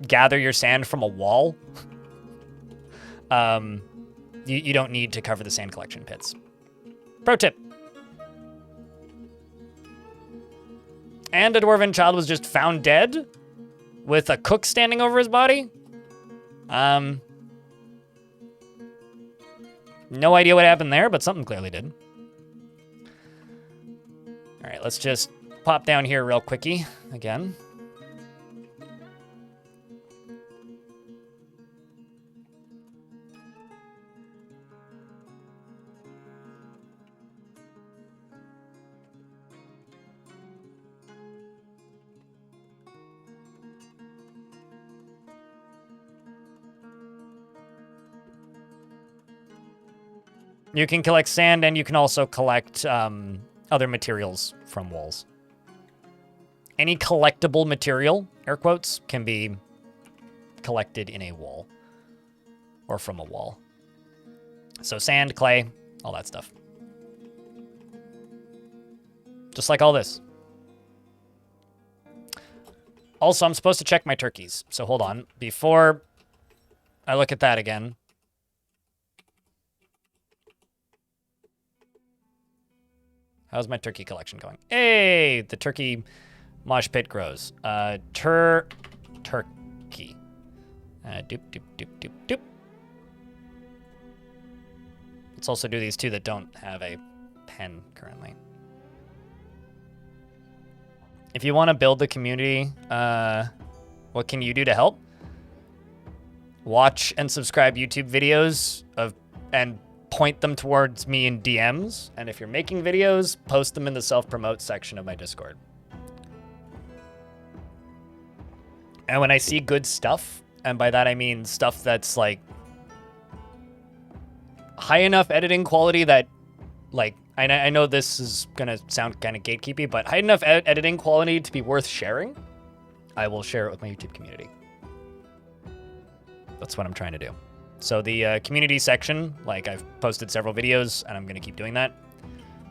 gather your sand from a wall, you don't need to cover the sand collection pits. Pro tip. And a dwarven child was just found dead with a cook standing over his body. No idea what happened there, but something clearly did. All right, let's just pop down here real quickie again. You can collect sand, and you can also collect other materials from walls. Any collectible material, air quotes, can be collected in a wall or from a wall. So sand, clay, all that stuff. Just like all this. Also, I'm supposed to check my turkeys. So hold on. Before I look at that again. How's my turkey collection going? Hey, the turkey mosh pit grows. Turkey. Doop, doop, doop, doop, doop. Let's also do these two that don't have a pen currently. If you want to build the community, what can you do to help? Watch and subscribe YouTube videos and point them towards me in DMs. And if you're making videos, post them in the self-promote section of my Discord. And when I see good stuff, and by that I mean stuff that's like high enough editing quality that, like, I know this is gonna sound kind of gatekeepy, but high enough editing quality to be worth sharing, I will share it with my YouTube community. That's what I'm trying to do. So the community section, like, I've posted several videos, and I'm going to keep doing that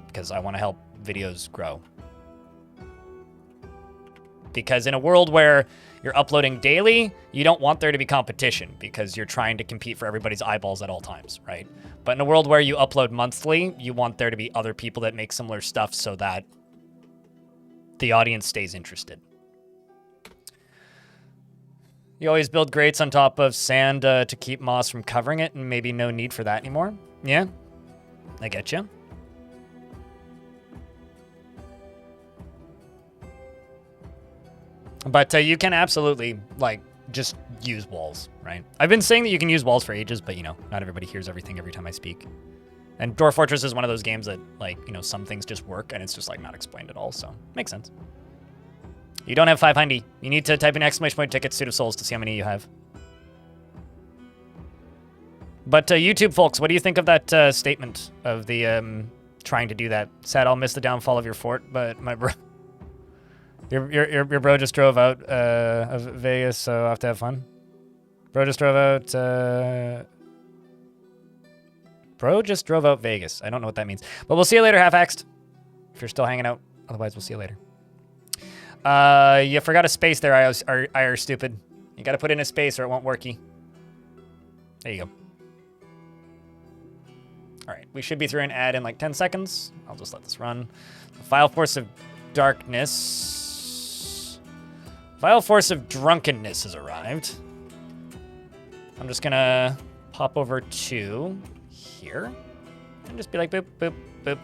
because I want to help videos grow. Because in a world where you're uploading daily, you don't want there to be competition because you're trying to compete for everybody's eyeballs at all times, right? But in a world where you upload monthly, you want there to be other people that make similar stuff so that the audience stays interested. You always build grates on top of sand to keep moss from covering it, and maybe no need for that anymore. Yeah, I get you. But you can absolutely, like, just use walls, right? I've been saying that you can use walls for ages, but, you know, not everybody hears everything every time I speak. And Dwarf Fortress is one of those games that, like, you know, some things just work, and it's just, like, not explained at all, so makes sense. You don't have 5 hindy. You need to type in exclamation point ticket suit of souls to see how many you have. But YouTube folks, what do you think of that statement of the trying to do that? Sad I'll miss the downfall of your fort, but my bro, your bro just drove out of Vegas, so I'll have to have fun. Bro just drove out. Bro just drove out Vegas. I don't know what that means, but we'll see you later, half-axed. If you're still hanging out, otherwise we'll see you later. You forgot a space there, IR stupid. You gotta put in a space or it won't worky. There you go. All right, we should be through an ad in like 10 seconds. I'll just let this run. Vile Force of Darkness. Vile Force of Drunkenness has arrived. I'm just gonna pop over to here and just be like, boop, boop, boop.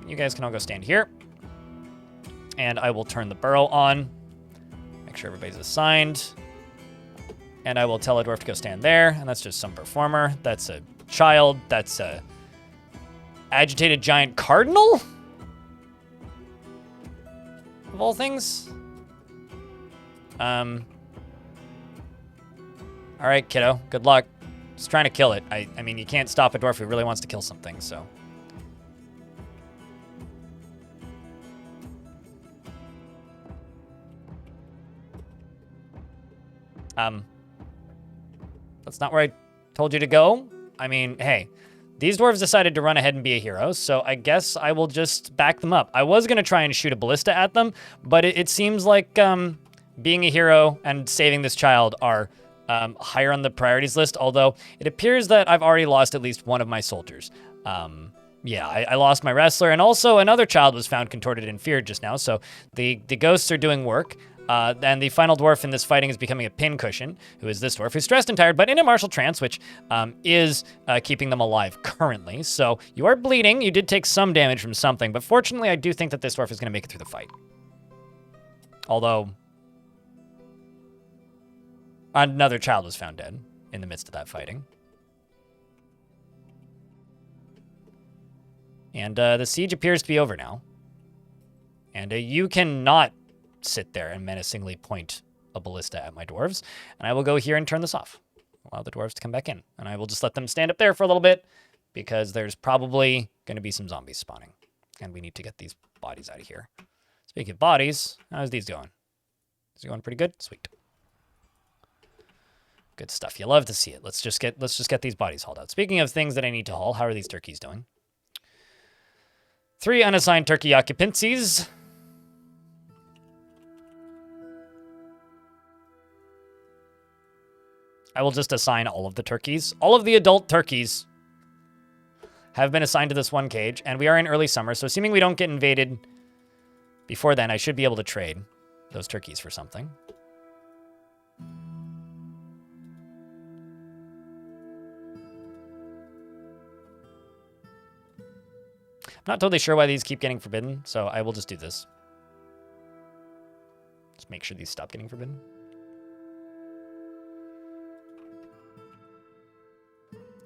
You guys can all go stand here. And I will turn the burrow on. Make sure everybody's assigned. And I will tell a dwarf to go stand there. And that's just some performer. That's a child. That's a agitated giant cardinal? of all things. All right, kiddo. Good luck. Just trying to kill it. I mean, you can't stop a dwarf who really wants to kill something, so. That's not where I told you to go. I mean, hey, these dwarves decided to run ahead and be a hero, so I guess I will just back them up. I was going to try and shoot a ballista at them, but it seems like being a hero and saving this child are higher on the priorities list, although it appears that I've already lost at least one of my soldiers. Yeah, I lost my wrestler, and also another child was found contorted in fear just now, so the ghosts are doing work. And the final dwarf in this fighting is becoming a pincushion, who is this dwarf, who's stressed and tired, but in a martial trance, which is keeping them alive currently. So you are bleeding. You did take some damage from something, but fortunately, I do think that this dwarf is going to make it through the fight. Although, another child was found dead in the midst of that fighting. And the siege appears to be over now. And you cannot sit there and menacingly point a ballista at my dwarves. And I will go here and turn this off. Allow the dwarves to come back in. And I will just let them stand up there for a little bit because there's probably going to be some zombies spawning. And we need to get these bodies out of here. Speaking of bodies, how's these going? Is it going pretty good? Sweet. Good stuff. You love to see it. Let's just get these bodies hauled out. Speaking of things that I need to haul, how are these turkeys doing? 3 unassigned turkey occupancies. I will just assign all of the turkeys. All of the adult turkeys have been assigned to this one cage, and we are in early summer, so assuming we don't get invaded before then, I should be able to trade those turkeys for something. I'm not totally sure why these keep getting forbidden, so I will just do this. Just make sure these stop getting forbidden.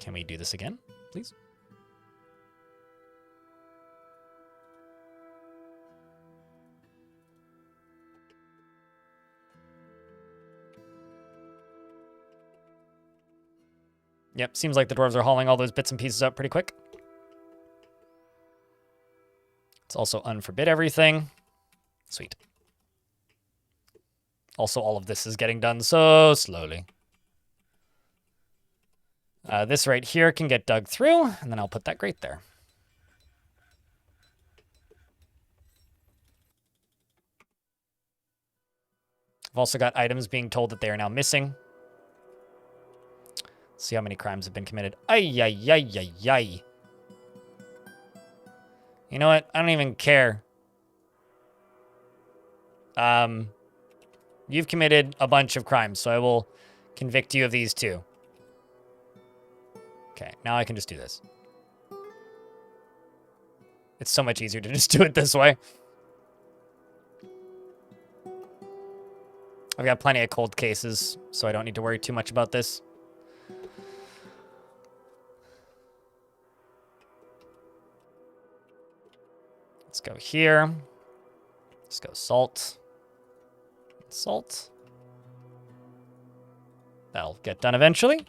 Can we do this again, please? Yep, seems like the dwarves are hauling all those bits and pieces out pretty quick. Let's also unforbid everything. Sweet. Also, all of this is getting done so slowly. This right here can get dug through, and then I'll put that grate there. I've also got items being told that they are now missing. Let's see how many crimes have been committed. Ay, ay, ay, ay, ay. You know what? I don't even care. You've committed a bunch of crimes, so I will convict you of these too. Okay, now I can just do this. It's so much easier to just do it this way. I've got plenty of cold cases, so I don't need to worry too much about this. Let's go here. Let's go salt. Salt. That'll get done eventually.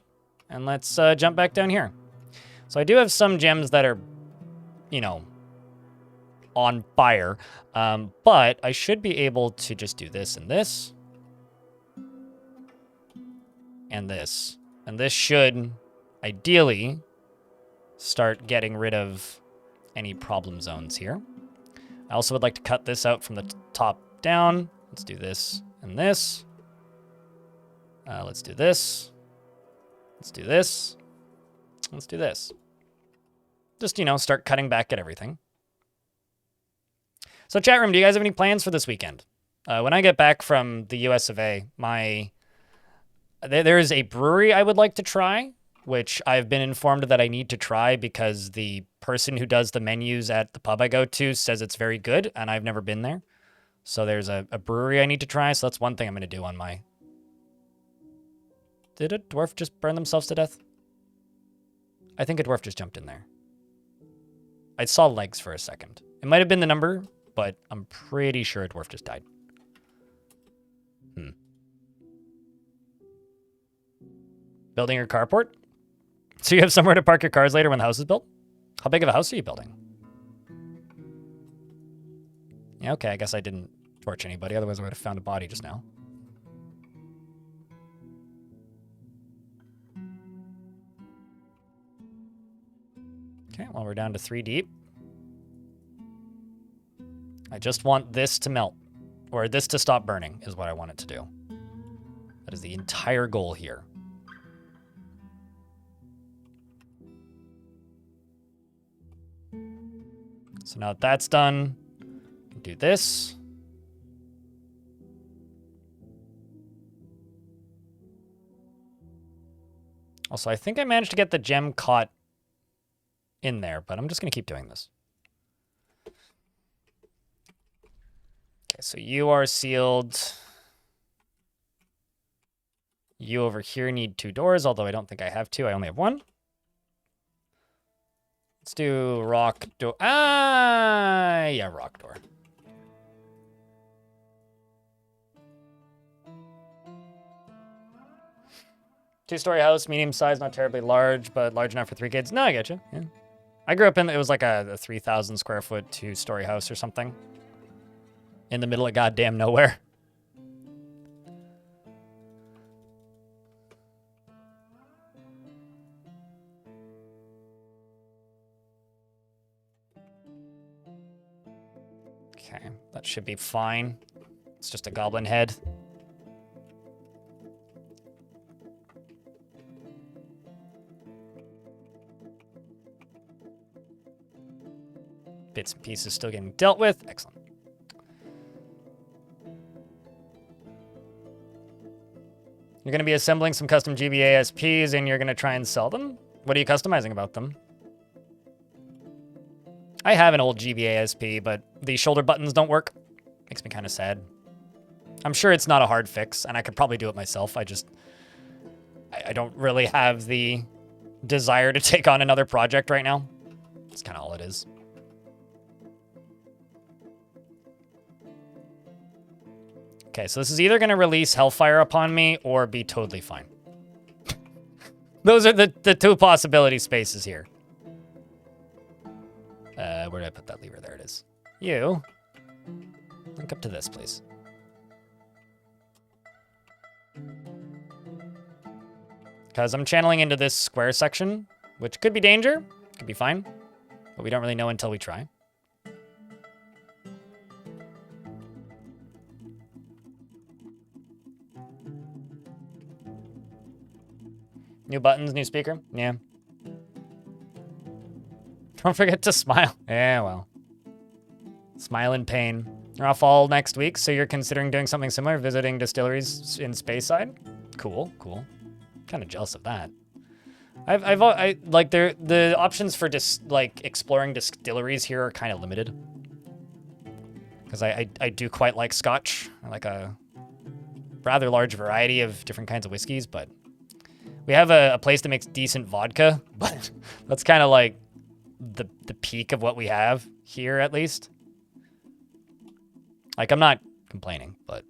And let's jump back down here. So I do have some gems that are, you know, on fire. But I should be able to just do this and this. And this. And this should, ideally, start getting rid of any problem zones here. I also would like to cut this out from the top down. Let's do this and this. Let's do this. Let's do this. Let's do this. Just, you know, start cutting back at everything. So chat room, do you guys have any plans for this weekend? When I get back from the US of A, there is a brewery I would like to try, which I've been informed that I need to try because the person who does the menus at the pub I go to says it's very good, and I've never been there. So there's a brewery I need to try, so that's one thing I'm going to do on my... Did a dwarf just burn themselves to death? I think a dwarf just jumped in there. I saw legs for a second. It might have been the number but I'm pretty sure a dwarf just died. Building your carport? So you have somewhere to park your cars later when the house is built? How big of a house are you building? Yeah, okay, I guess I didn't torch anybody, otherwise I would have found a body just now. Okay, well, we're down to 3 deep. I just want this to melt, or this to stop burning is what I want it to do. That is the entire goal here. So now that that's done, do this. Also, I think I managed to get the gem caught in there, but I'm just going to keep doing this. Okay, so you are sealed. You over here need 2 doors, although I don't think I have 2. I only have 1. Let's do rock door. Yeah, rock door. Two-story house, medium size, not terribly large, but large enough for 3 kids. No, I get you. Yeah. I grew up in, it was like a 3,000 square foot 2-story house or something. In the middle of goddamn nowhere. Okay, that should be fine. It's just a goblin head. Bits and pieces still getting dealt with. Excellent. You're going to be assembling some custom GBA SPs and you're going to try and sell them? What are you customizing about them? I have an old GBA SP, but the shoulder buttons don't work. Makes me kind of sad. I'm sure it's not a hard fix, and I could probably do it myself. I don't really have the desire to take on another project right now. That's kind of all it is. Okay, so this is either going to release Hellfire upon me or be totally fine. Those are the 2 possibility spaces here. Where did I put that lever? There it is. You, link up to this, please. Because I'm channeling into this square section, which could be danger, could be fine, but we don't really know until we try. New buttons, new speaker? Yeah. Don't forget to smile. Yeah, well. Smile in pain. You're off all next week, so you're considering doing something similar, visiting distilleries in Speyside? Cool, cool. Kind of jealous of that. I like the options for exploring distilleries here are kind of limited. Because I do quite like Scotch. I like a rather large variety of different kinds of whiskeys, but we have a place that makes decent vodka, but that's kind of like the peak of what we have here, at least. Like, I'm not complaining, but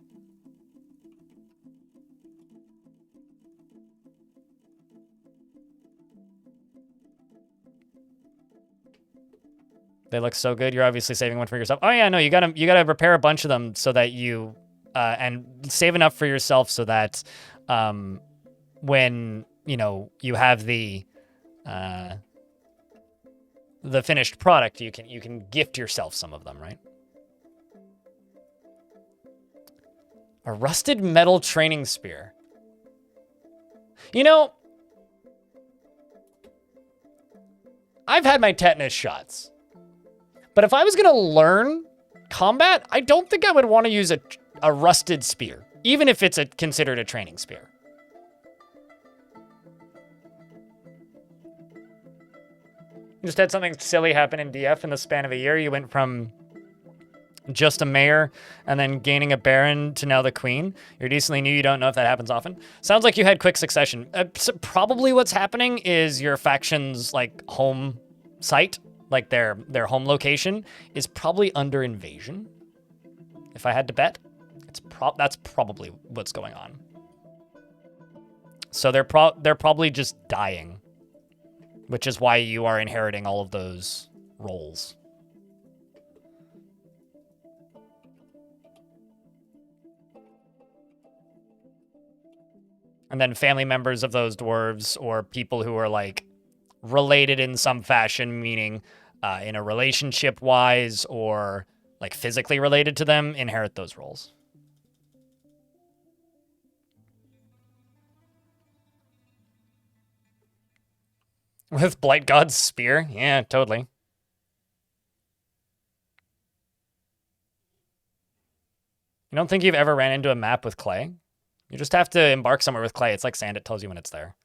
they look so good. You're obviously saving one for yourself. Oh yeah, no, you gotta repair a bunch of them so that you and save enough for yourself so that when you have the finished product, you can gift yourself some of them, right? A rusted metal training spear. I've had my tetanus shots. But if I was going to learn combat, I don't think I would want to use a rusted spear, even if it's considered a training spear. You just had something silly happen in DF in the span of a year. You went from just a mayor and then gaining a baron to now the queen. You're decently new. You don't know if that happens often. Sounds like you had quick succession. So probably what's happening is your faction's home site, like their home location, is probably under invasion. If I had to bet, that's probably what's going on. So they're probably just dying, which is why you are inheriting all of those roles. And then family members of those dwarves or people who are like related in some fashion, meaning in a relationship wise or like physically related to them, inherit those roles. With Blight God's spear? Yeah, totally. You don't think you've ever ran into a map with clay? You just have to embark somewhere with clay. It's like sand. It tells you when it's there.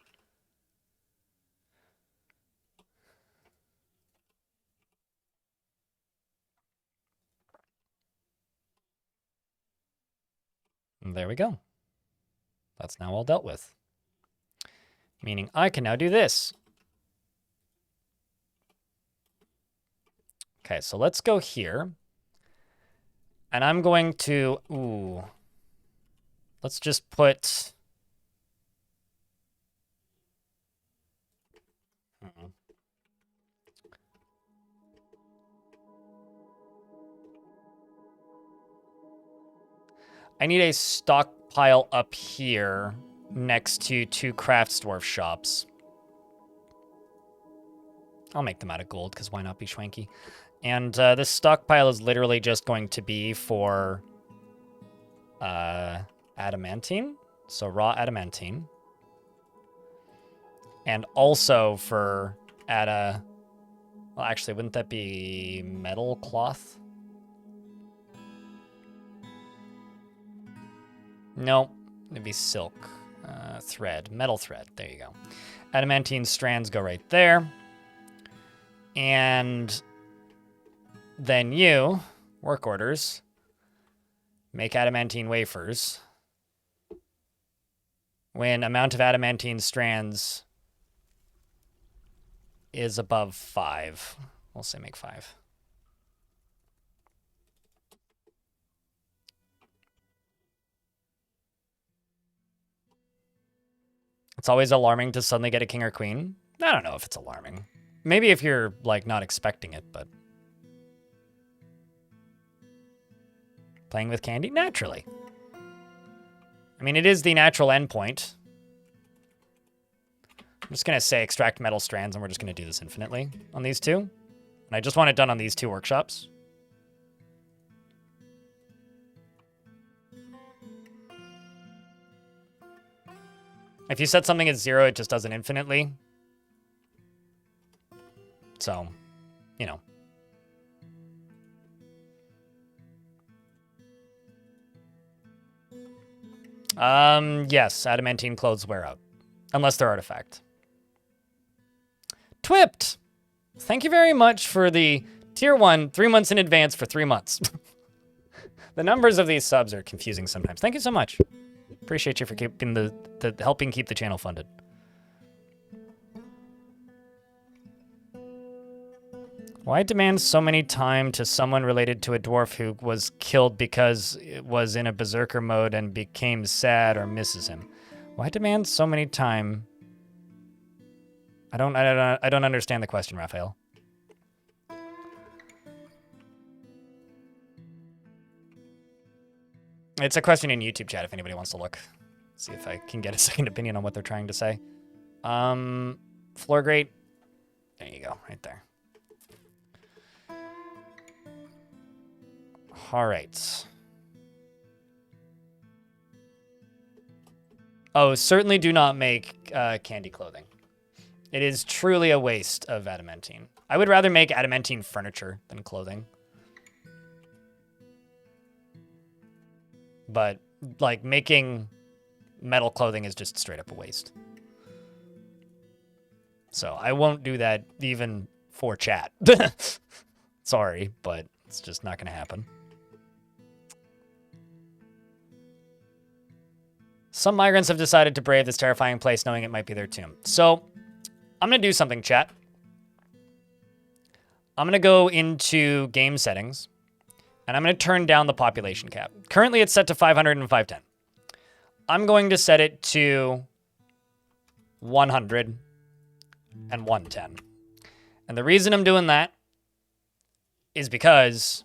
And there we go. That's now all dealt with. Meaning I can now do this. Okay, so let's go here. And I'm going to... Ooh. Let's just put... I need a stockpile up here next to 2 crafts dwarf shops. I'll make them out of gold, because why not be schwanky? And this stockpile is literally just going to be for adamantine. So raw adamantine. And also for well, actually, wouldn't that be metal cloth? Nope, it'd be silk. Thread, metal thread, there you go. Adamantine strands go right there. And then you, work orders, make adamantine wafers. When amount of adamantine strands is above 5. We'll say make 5. It's always alarming to suddenly get a king or queen. I don't know if it's alarming. Maybe if you're, like, not expecting it, but... Playing with candy? Naturally. I mean, it is the natural endpoint. I'm just going to say extract metal strands, and we're just going to do this infinitely on these two. And I just want it done on these 2 workshops. If you set something at 0, it just does it infinitely. So, you know. Yes, adamantine clothes wear out. Unless they're artifact. Twipped! Thank you very much for the tier 1, 3 months in advance for 3 months. The numbers of these subs are confusing sometimes. Thank you so much. Appreciate you for keeping helping keep the channel funded. Why demand so many time to someone related to a dwarf who was killed because it was in a berserker mode and became sad or misses him? Why demand so many time? I don't understand the question, Raphael. It's a question in YouTube chat if anybody wants to look. See if I can get a second opinion on what they're trying to say. Floor grate. There you go, right there. All right. Oh, certainly do not make candy clothing. It is truly a waste of adamantine. I would rather make adamantine furniture than clothing. But, like, making metal clothing is just straight up a waste. So I won't do that even for chat. Sorry, but it's just not going to happen. Some migrants have decided to brave this terrifying place knowing it might be their tomb. So I'm going to do something, chat. I'm going to go into game settings, and I'm going to turn down the population cap. Currently, it's set to 500 and 510. I'm going to set it to 100 and 110. And the reason I'm doing that is because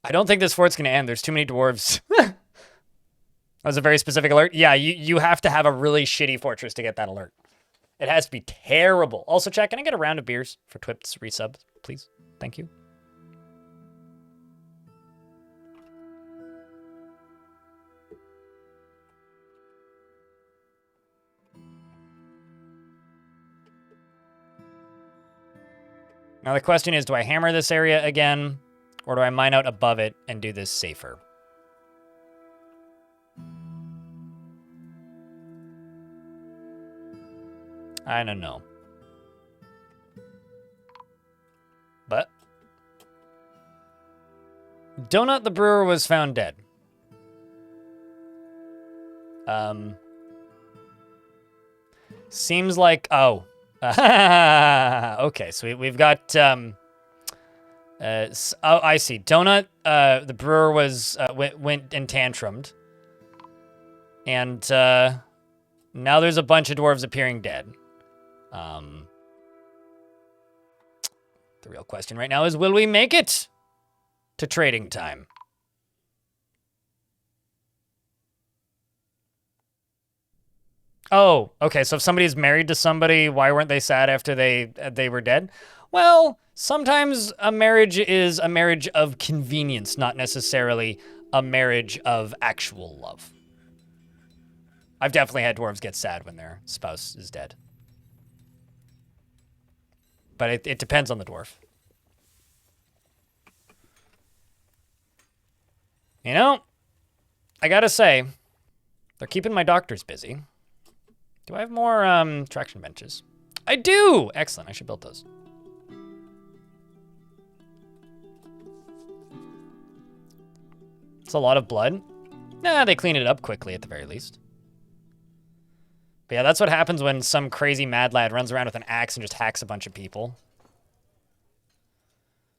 I don't think this fort's going to end. There's too many dwarves. That was a very specific alert. Yeah, you have to have a really shitty fortress to get that alert. It has to be terrible. Also, chat, can I get a round of beers for Twip's resub, please? Thank you. Now the question is, do I hammer this area again, or do I mine out above it and do this safer? I don't know. But Donut the brewer was found dead. Seems like, oh. Okay, so we've got, oh, I see. Donut, the brewer was, went and tantrumed. And, now there's a bunch of dwarves appearing dead. The real question right now is, will we make it to trading time? Oh, okay, so if somebody's married to somebody, why weren't they sad after they were dead? Well, sometimes a marriage is a marriage of convenience, not necessarily a marriage of actual love. I've definitely had dwarves get sad when their spouse is dead. But it depends on the dwarf. You know, I gotta say, they're keeping my doctors busy. Do I have more traction benches? I do! Excellent, I should build those. It's a lot of blood. Nah, they clean it up quickly at the very least. But yeah, that's what happens when some crazy mad lad runs around with an axe and just hacks a bunch of people.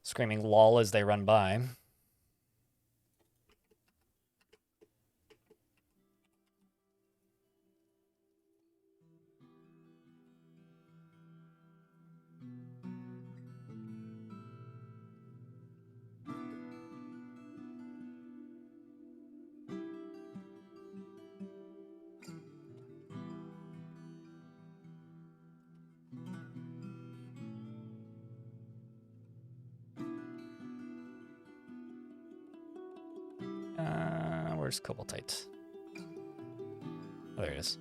Screaming lol as they run by. Where's Cobaltite? Oh, there it is.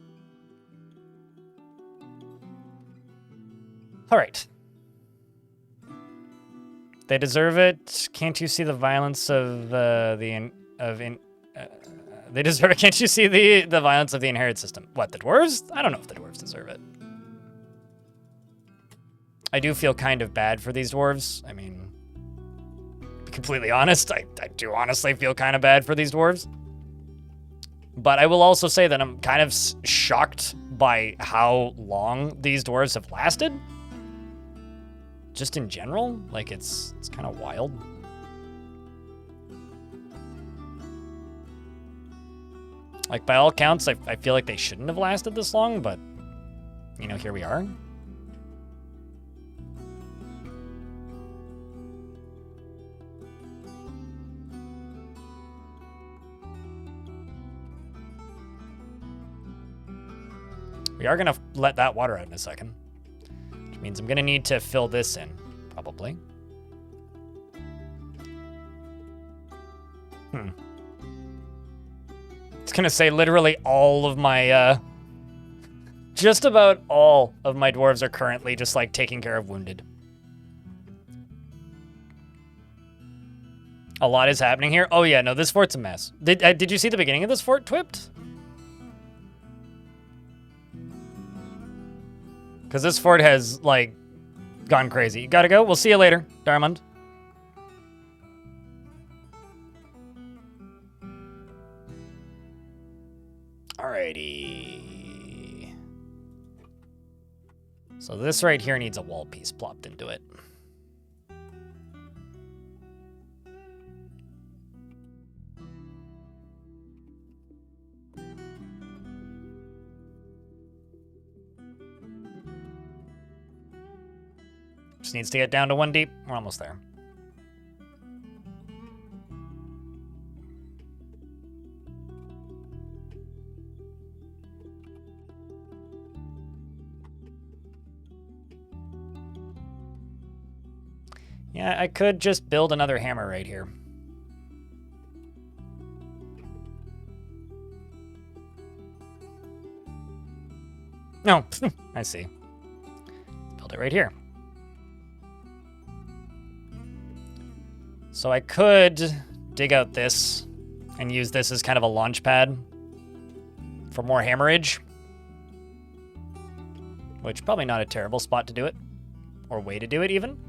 All right. They deserve it. Can't you see the violence of they deserve it. Can't you see the violence of the inherit system? What, the dwarves? I don't know if the dwarves deserve it. I do feel kind of bad for these dwarves. I mean, to be completely honest, I do honestly feel kind of bad for these dwarves. But I will also say that I'm kind of shocked by how long these dwarves have lasted. Just in general, like it's kind of wild. Like by all counts, I feel like they shouldn't have lasted this long, but you know, here we are. We are gonna let that water out in a second, which means I'm gonna need to fill this in, probably. It's gonna say literally all of my, just about all of my dwarves are currently just like taking care of wounded. A lot is happening here. Oh yeah, no, this fort's a mess. Did you see the beginning of this fort, Twipped? Because this fort has, like, gone crazy. You gotta go. We'll see you later, Darmond. Alrighty. So So this right here needs a wall piece plopped into it. Just needs to get down to 1 deep. We're almost there. Yeah, I could just build another hammer right here. No, I see. Build it right here. So I could dig out this and use this as kind of a launch pad for more hammerage. Which, probably not a terrible spot to do it. Or way to do it, even.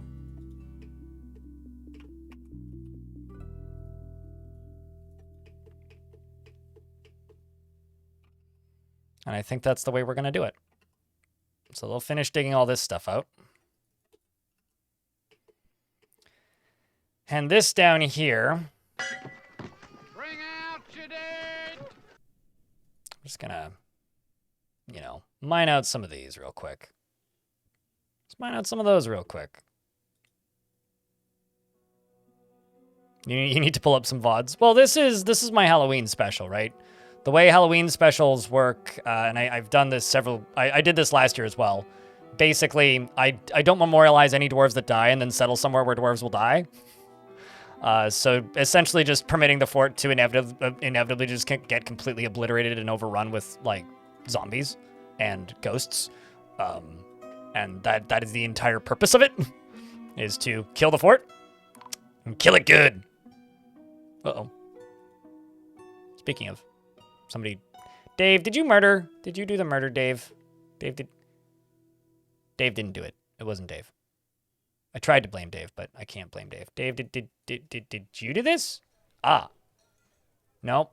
And I think that's the way we're going to do it. So they'll finish digging all this stuff out. And this down here. Bring out your dead. I'm just going to, you know, mine out some of these real quick. Let's mine out some of those real quick. You need to pull up some VODs. Well, this is my Halloween special, right? The way Halloween specials work, and I've done this several... I did this last year as well. Basically, I don't memorialize any dwarves that die and then settle somewhere where dwarves will die. So essentially just permitting the fort to inevitably just get completely obliterated and overrun with, like, zombies and ghosts. And that is the entire purpose of it, is to kill the fort and kill it good. Uh-oh. Speaking of... Somebody... Dave, did you murder? Did you do the murder, Dave? Dave didn't do it. It wasn't Dave. I tried to blame Dave, but I can't blame Dave. Dave, did you do this? Ah. Nope.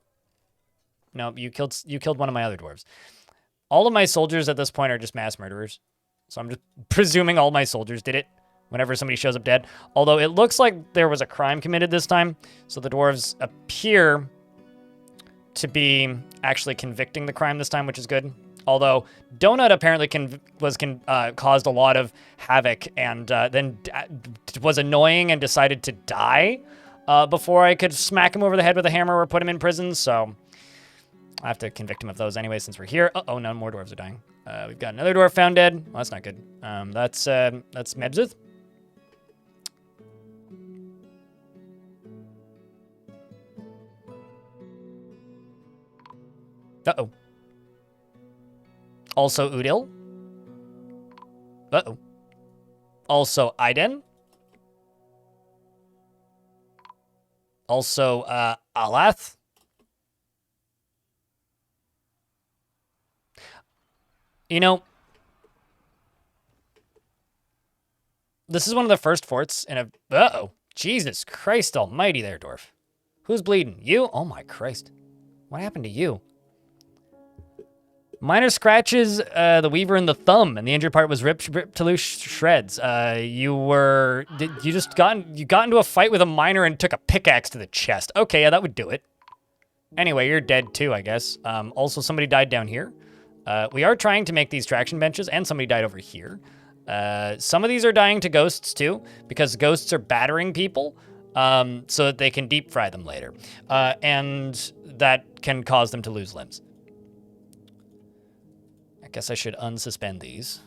Nope, you killed one of my other dwarves. All of my soldiers at this point are just mass murderers. So I'm just presuming all my soldiers did it whenever somebody shows up dead. Although it looks like there was a crime committed this time. So the dwarves appear to be actually convicting the crime this time, which is good. Although Donut apparently caused a lot of havoc and then was annoying and decided to die before I could smack him over the head with a hammer or put him in prison. So I have to convict him of those anyway since we're here. Uh-oh, no more dwarves are dying. We've got another dwarf found dead. Well, that's not good. That's Mebzith. Uh-oh. Also Udil. Uh-oh. Also Aiden. Also Alath. You know, this is one of the first forts in a... Uh-oh. Jesus Christ almighty there, Dwarf. Who's bleeding? You? Oh my Christ. What happened to you? Minor scratches, the weaver in the thumb, and the injured part was ripped to loose shreds. You got into a fight with a miner and took a pickaxe to the chest. Okay, yeah, that would do it. Anyway, you're dead too, I guess. Also, somebody died down here. We are trying to make these traction benches, and somebody died over here. Some of these are dying to ghosts too, because ghosts are battering people, so that they can deep fry them later. And that can cause them to lose limbs. I guess I should unsuspend these.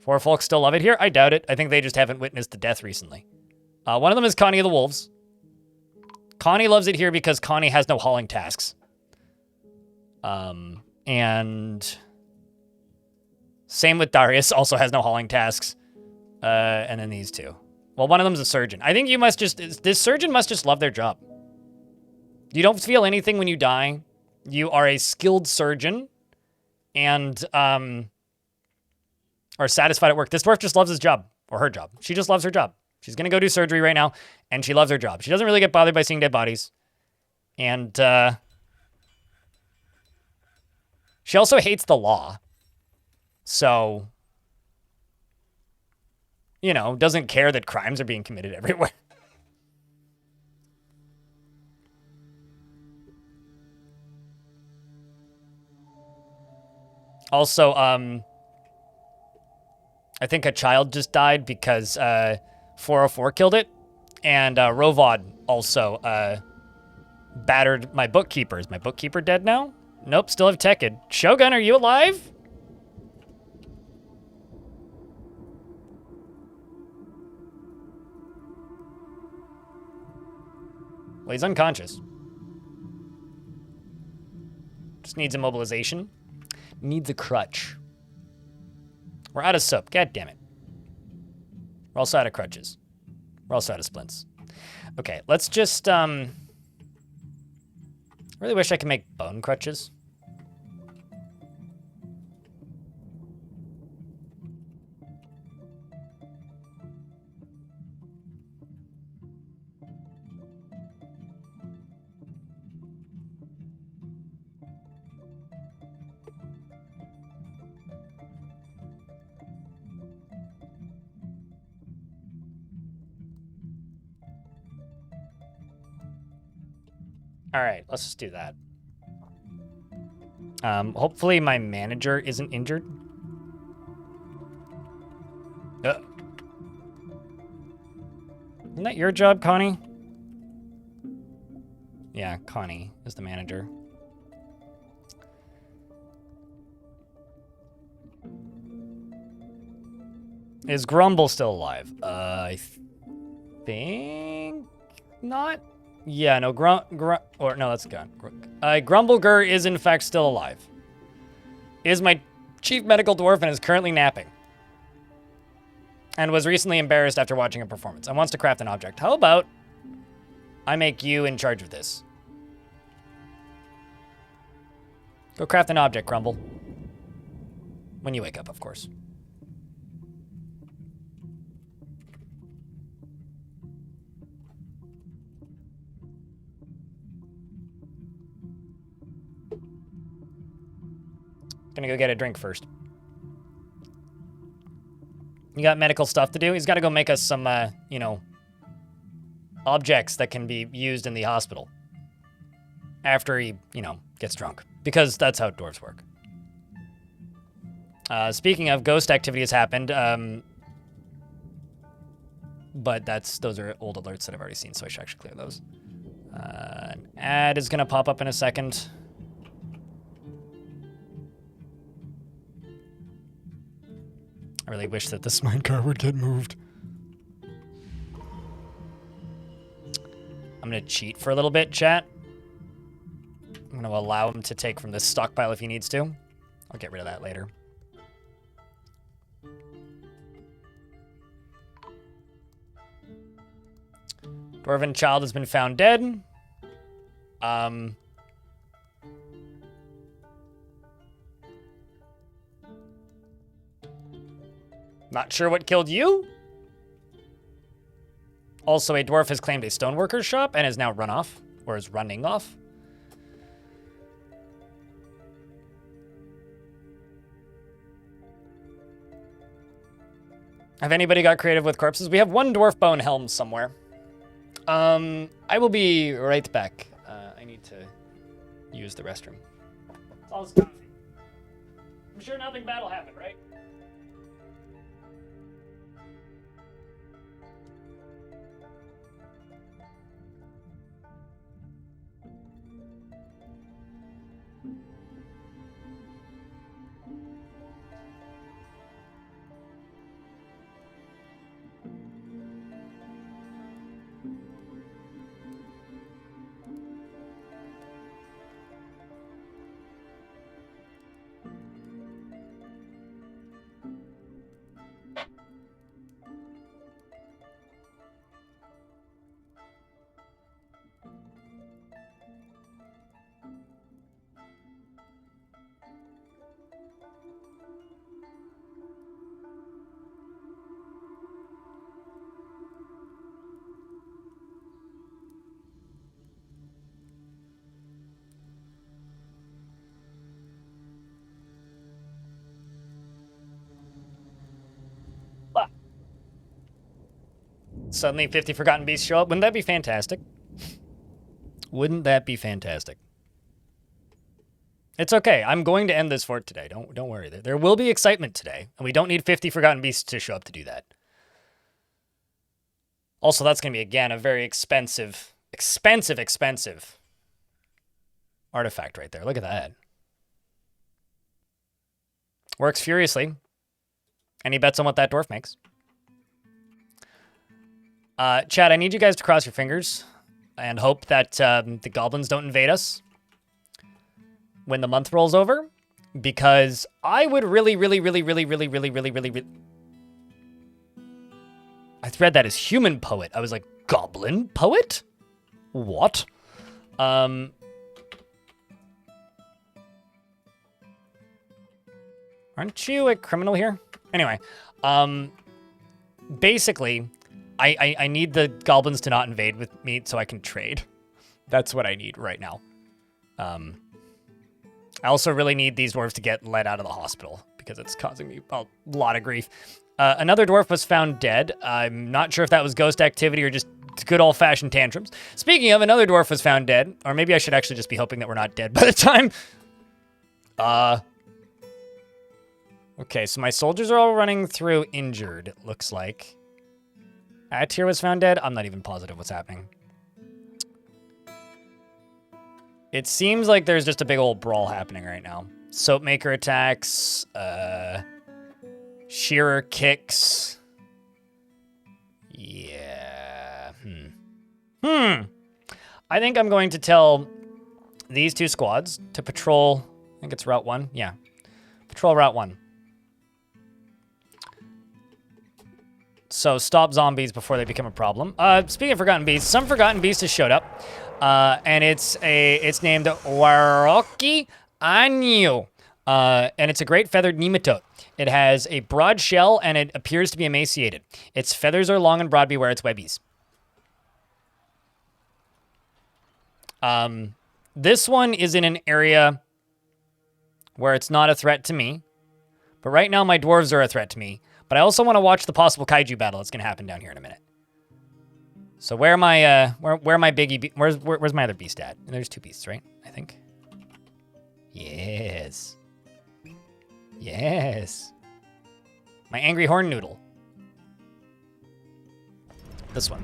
Four folks still love it here? I doubt it. I think they just haven't witnessed the death recently. One of them is Connie of the Wolves. Connie loves it here because Connie has no hauling tasks. And same with Darius, also has no hauling tasks. And then these two. Well, one of them's a surgeon. I think this surgeon must just love their job. You don't feel anything when you die. You are a skilled surgeon and are satisfied at work. This dwarf just loves his job, or her job. She just loves her job. She's going to go do surgery right now, and she loves her job. She doesn't really get bothered by seeing dead bodies. And she also hates the law. So, you know, doesn't care that crimes are being committed everywhere. Also, I think a child just died because 404 killed it, and Rovod also battered my bookkeeper. Is my bookkeeper dead now? Nope, still have Tekid. Shogun, are you alive? Well, he's unconscious. Just needs immobilization. Needs a crutch. We're out of soap. God damn it. We're also out of crutches. We're also out of splints. Okay, let's just, I really wish I could make bone crutches. All right, let's just do that. Hopefully my manager isn't injured. Isn't that your job, Connie? Yeah, Connie is the manager. Is Grumble still alive? I think not. Yeah, no, or no, that's gone. Grumblegur is in fact still alive. Is my chief medical dwarf and is currently napping. And was recently embarrassed after watching a performance and wants to craft an object. How about I make you in charge of this? Go craft an object, Grumble. When you wake up, of course. Gonna go get a drink first. You got medical stuff to do? He's gotta go make us some, you know, objects that can be used in the hospital. After he, you know, gets drunk. Because that's how dwarves work. Speaking of, ghost activity has happened. But those are old alerts that I've already seen, so I should actually clear those. An ad is gonna pop up in a second. I really wish that this minecart would get moved. I'm gonna cheat for a little bit, chat. I'm gonna allow him to take from this stockpile if he needs to. I'll get rid of that later. Dwarven child has been found dead. Not sure what killed you. Also, a dwarf has claimed a stoneworker's shop and is now run off, or is running off. Have anybody got creative with corpses? We have one dwarf bone helm somewhere. I will be right back. I need to use the restroom. It's all this coffee. I'm sure nothing bad will happen, right? Suddenly 50 Forgotten Beasts show up. Wouldn't that be fantastic? Wouldn't that be fantastic? It's okay. I'm going to end this fort today. Don't worry. There will be excitement today, and we don't need 50 Forgotten Beasts to show up to do that. Also, that's going to be, again, a very expensive artifact right there. Look at that. Works furiously. Any bets on what that dwarf makes? Chad, I need you guys to cross your fingers and hope that the goblins don't invade us when the month rolls over, because I would really... I read that as human poet. I was like, goblin poet? What? Aren't you a criminal here? Anyway, basically, I need the goblins to not invade with me so I can trade. That's what I need right now. I also really need these dwarves to get let out of the hospital because it's causing me a lot of grief. Another dwarf was found dead. I'm not sure if that was ghost activity or just good old-fashioned tantrums. Speaking of, another dwarf was found dead. Or maybe I should actually just be hoping that we're not dead by the time. Okay, so my soldiers are all running through injured, it looks like. Atir was found dead. I'm not even positive what's happening. It seems like there's just a big old brawl happening right now. Soapmaker attacks, Shearer kicks. Yeah. I think I'm going to tell these two squads to patrol, I think it's Route 1. Yeah. Patrol Route 1. So stop zombies before they become a problem. Speaking of Forgotten Beasts, some Forgotten Beast has showed up. And it's named Waroki Anyu. And it's a great feathered nematode. It has a broad shell and it appears to be emaciated. Its feathers are long and broad, beware its webbies. This one is in an area where it's not a threat to me. But right now my dwarves are a threat to me. But I also want to watch the possible kaiju battle that's going to happen down here in a minute. So where my biggie where's my other beast at? There's two beasts, right? I think. Yes. Yes. My angry horn noodle. This one.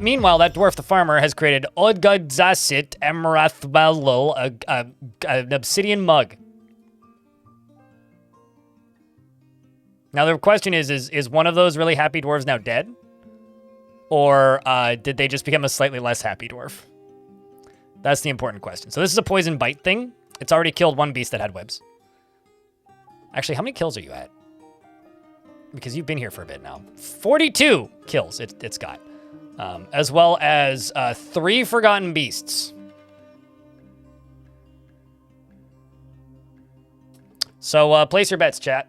Meanwhile, that dwarf the farmer has created Odgadzasit Emrathbalul, an obsidian mug. Now the question is one of those really happy dwarves now dead? Or did they just become a slightly less happy dwarf? That's the important question. So this is a poison bite thing. It's already killed one beast that had webs. Actually, how many kills are you at? Because you've been here for a bit now. 42 kills it's got. As well as 3 Forgotten Beasts. So place your bets, chat.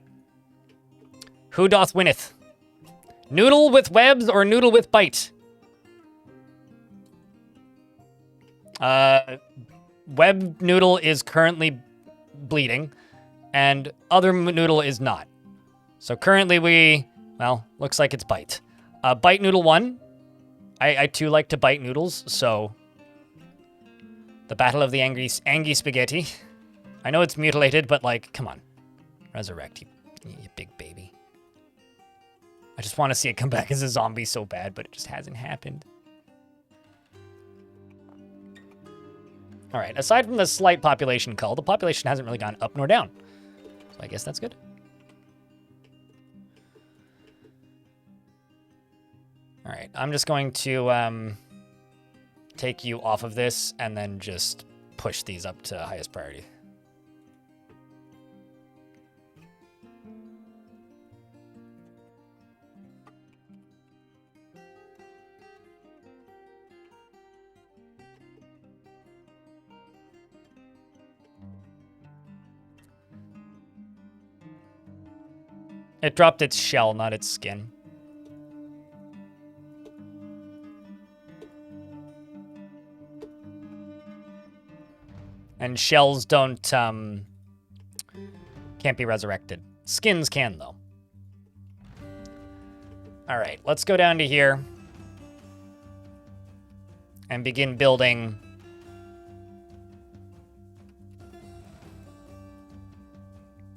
Who doth winneth? Noodle with webs or noodle with bite? Web noodle is currently bleeding, and other noodle is not. So currently looks like it's bite. Bite noodle won. I too like to bite noodles, so the battle of the Angie spaghetti. I know it's mutilated, but like, come on. Resurrect, you big baby. I just want to see it come back as a zombie so bad, but it just hasn't happened. All right, aside from the slight population cull, the population hasn't really gone up nor down. So I guess that's good. All right, I'm just going to take you off of this and then just push these up to highest priority. It dropped its shell, not its skin. And shells don't, can't be resurrected. Skins can, though. All right, let's go down to here and begin building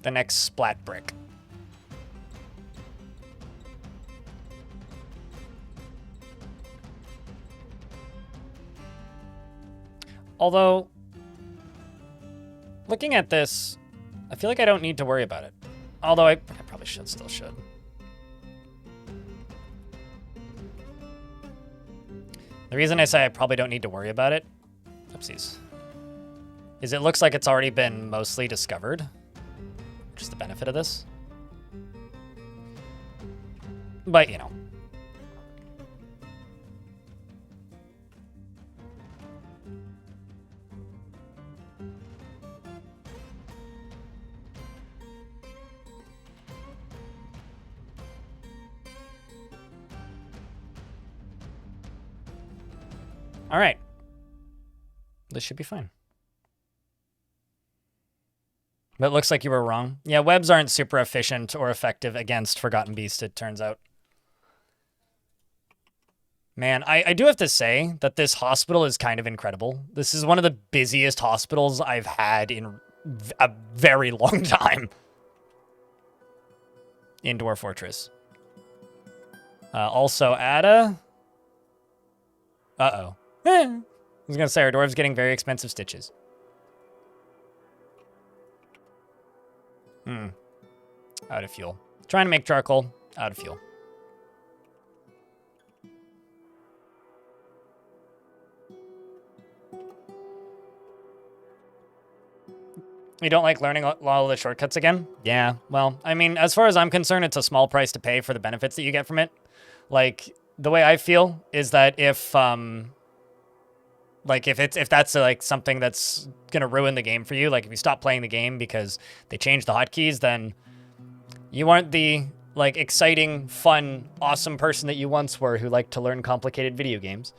the next splat brick. Although, looking at this, I feel like I don't need to worry about it. Although I probably still should. The reason I say I probably don't need to worry about it, oopsies, is it looks like it's already been mostly discovered, which is the benefit of this. But, you know. All right. This should be fine. But it looks like you were wrong. Yeah, webs aren't super efficient or effective against Forgotten Beast, it turns out. Man, I do have to say that this hospital is kind of incredible. This is one of the busiest hospitals I've had in a very long time in Dwarf Fortress. Also, Ada. Uh-oh. I was going to say, our dwarf's getting very expensive stitches. Out of fuel. Trying to make charcoal. Out of fuel. You don't like learning all of the shortcuts again? Yeah, well, I mean, as far as I'm concerned, it's a small price to pay for the benefits that you get from it. Like, the way I feel is that if that's like something that's gonna ruin the game for you, like if you stop playing the game because they changed the hotkeys, then you aren't the like exciting, fun, awesome person that you once were who liked to learn complicated video games.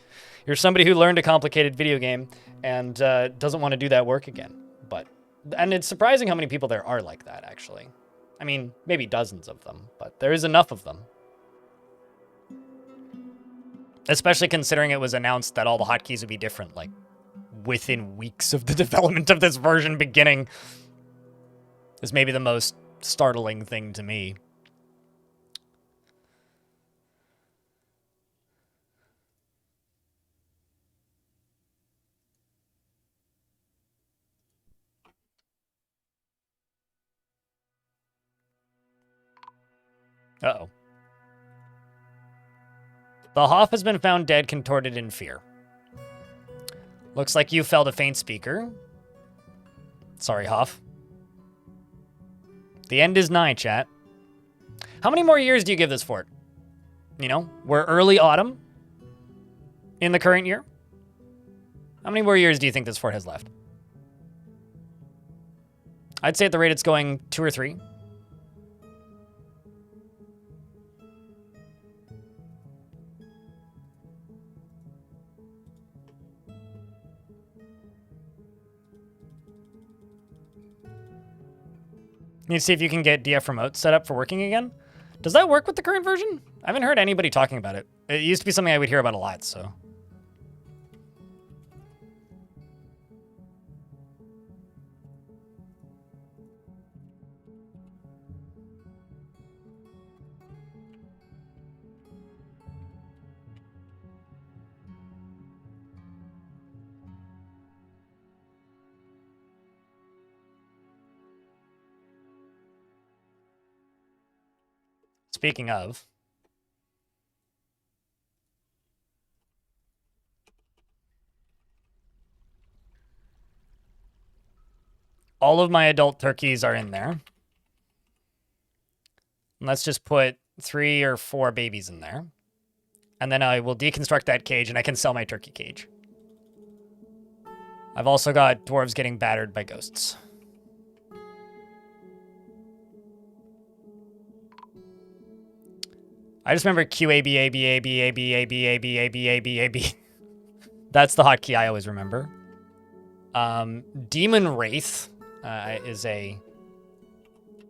You're somebody who learned a complicated video game and doesn't want to do that work again. And it's surprising how many people there are like that, actually. I mean, maybe dozens of them, but there is enough of them. Especially considering it was announced that all the hotkeys would be different, like, within weeks of the development of this version beginning. Is maybe the most startling thing to me. Uh-oh. The Hoff has been found dead, contorted in fear. Looks like you felled a faint speaker. Sorry, Hoff. The end is nigh, chat. How many more years do you give this fort? You know, we're early autumn in the current year. How many more years do you think this fort has left? I'd say at the rate it's going 2 or 3. You need to see if you can get DF remote set up for working again. Does that work with the current version? I haven't heard anybody talking about it. It used to be something I would hear about a lot, so. Speaking of, all of my adult turkeys are in there. Let's just put 3 or 4 babies in there. And then I will deconstruct that cage and I can sell my turkey cage. I've also got dwarves getting battered by ghosts. I just remember QABABABABABABABABAB. That's the hotkey I always remember. Demon Wraith is a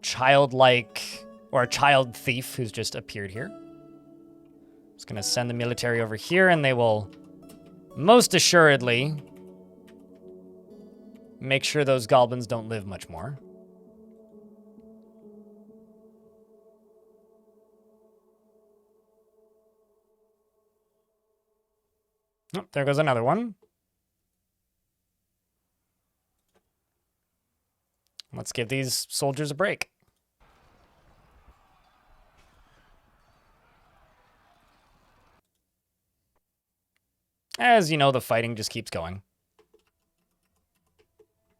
childlike or a child thief who's just appeared here. Just gonna send the military over here, and they will most assuredly make sure those goblins don't live much more. Oh, there goes another one. Let's give these soldiers a break. As you know, the fighting just keeps going.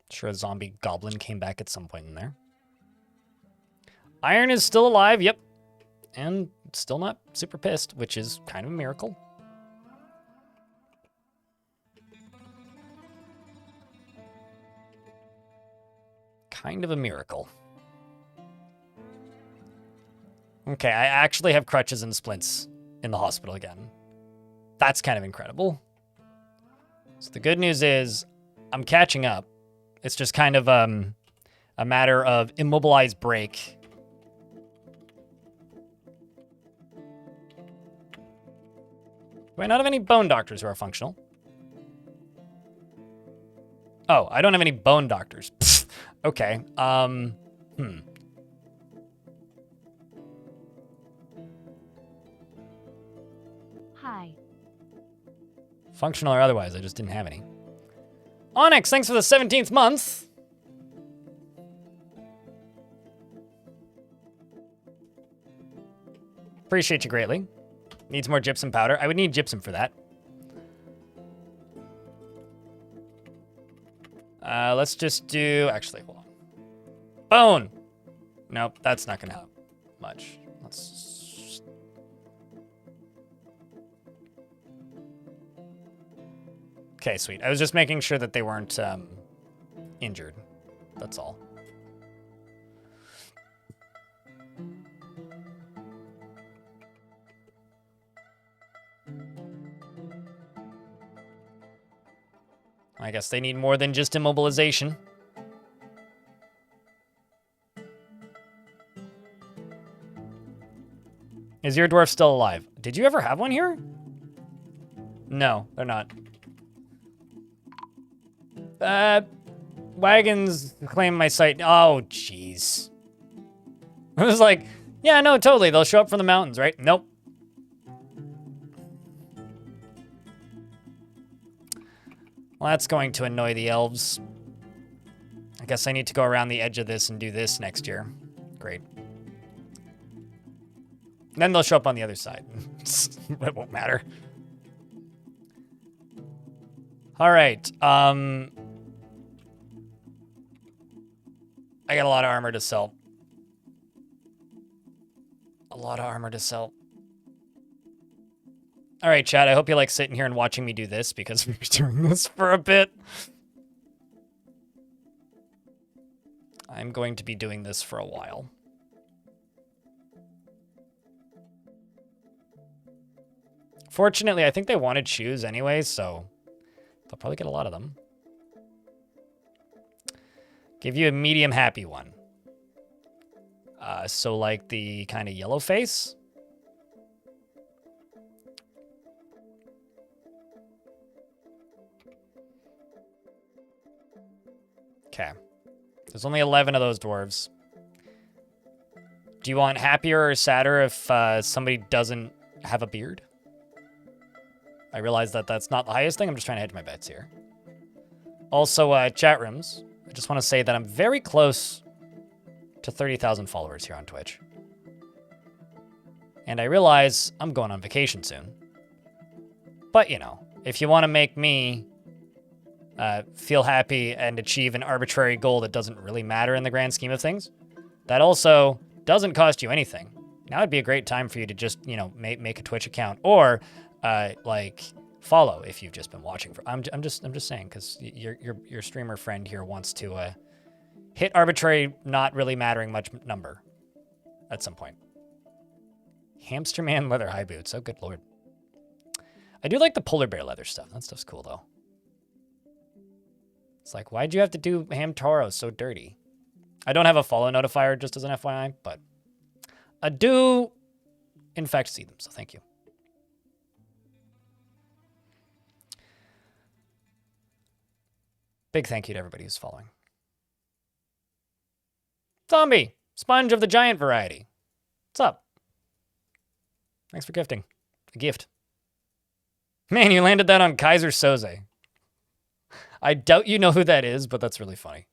Sure, a zombie goblin came back at some point in there. Iron is still alive, yep. And still not super pissed, which is kind of a miracle. Kind of a miracle. Okay, I actually have crutches and splints in the hospital again. That's kind of incredible. So the good news is I'm catching up. It's just kind of a matter of immobilized break. Do I not have any bone doctors who are functional? Oh, I don't have any bone doctors. Pfft, okay. Hi. Functional or otherwise, I just didn't have any. Onyx, thanks for the 17th month. Appreciate you greatly. Needs more gypsum powder. I would need gypsum for that. Let's just do... Actually, hold on. Bone! Nope, that's not going to help much. Let's... Okay, sweet. I was just making sure that they weren't injured. That's all. I guess they need more than just immobilization. Is your dwarf still alive? Did you ever have one here? No, they're not. Wagons claim my site. Oh, jeez. I was like, yeah, no, totally. They'll show up from the mountains, right? Nope. Well, that's going to annoy the elves. I guess I need to go around the edge of this and do this next year. Great. Then they'll show up on the other side. It won't matter. All right. I got a lot of armor to sell. A lot of armor to sell. All right, chat, I hope you like sitting here and watching me do this because we've been doing this for a bit. I'm going to be doing this for a while. Fortunately, I think they wanted shoes anyway, so they'll probably get a lot of them. Give you a medium happy one. So like the kind of yellow face. Okay. There's only 11 of those dwarves. Do you want happier or sadder if somebody doesn't have a beard? I realize that that's not the highest thing. I'm just trying to hedge my bets here. Also, chat rooms. I just want to say that I'm very close to 30,000 followers here on Twitch. And I realize I'm going on vacation soon. But, you know, if you want to make me feel happy and achieve an arbitrary goal that doesn't really matter in the grand scheme of things, that also doesn't cost you anything. Now would be a great time for you to just, you know, make a Twitch account or like follow if you've just been watching. I'm just saying because your streamer friend here wants to hit arbitrary, not really mattering much number at some point. Hamster man leather high boots. Oh, good lord. I do like the polar bear leather stuff. That stuff's cool though. It's like, why'd you have to do Ham Toro so dirty? I don't have a follow notifier, just as an FYI, but I do, in fact, see them, so thank you. Big thank you to everybody who's following. Zombie, sponge of the giant variety. What's up? Thanks for gifting. A gift. Man, you landed that on Kaiser Soze. I doubt you know who that is, but that's really funny.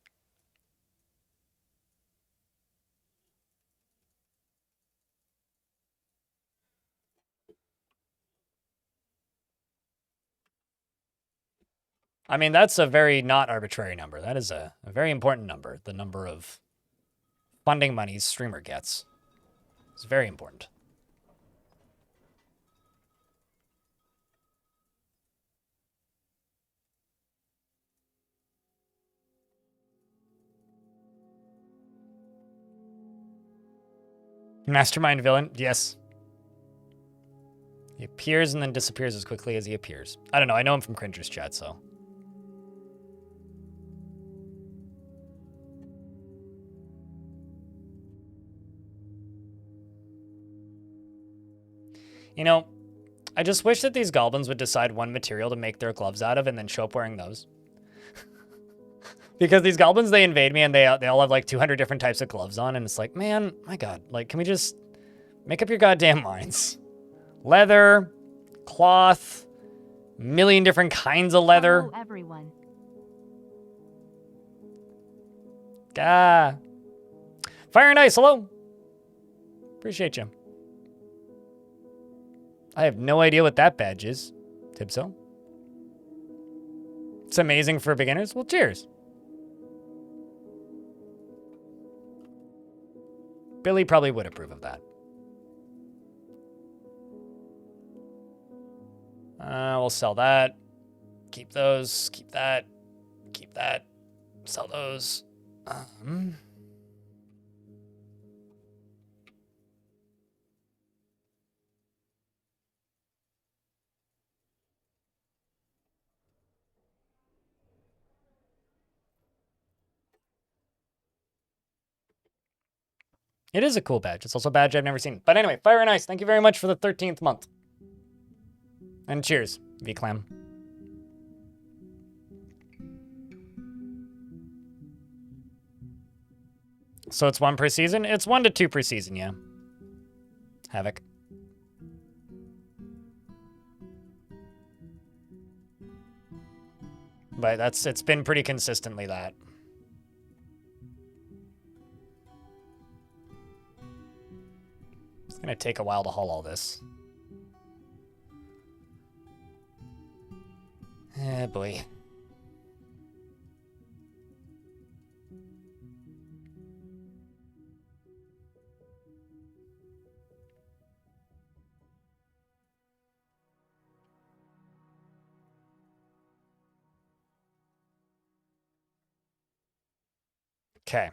I mean, that's a very not arbitrary number. That is a very important number. The number of funding monies streamer gets. It's very important. Mastermind villain, yes. He appears and then disappears as quickly as he appears. I don't know, I know him from Cringer's chat, so. You know, I just wish that these goblins would decide one material to make their gloves out of and then show up wearing those. Because these goblins, they invade me and they all have like 200 different types of gloves on, and it's like, man, my god, like, can we just make up your goddamn minds? Leather, cloth, million different kinds of leather. Hello, everyone. Ah. Fire and Ice, hello. Appreciate you. I have no idea what that badge is, Tibso. It's amazing for beginners. Well, cheers. Billy probably would approve of that. We'll sell that. Keep those. Keep that. Keep that. Sell those. It is a cool badge. It's also a badge I've never seen. But anyway, Fire and Ice, thank you very much for the 13th month. And cheers, V-Clam. So it's 1 per season? It's 1 to 2 per season, yeah. Havoc. But it's been pretty consistently that. It's gonna take a while to haul all this. Eh, boy. Okay.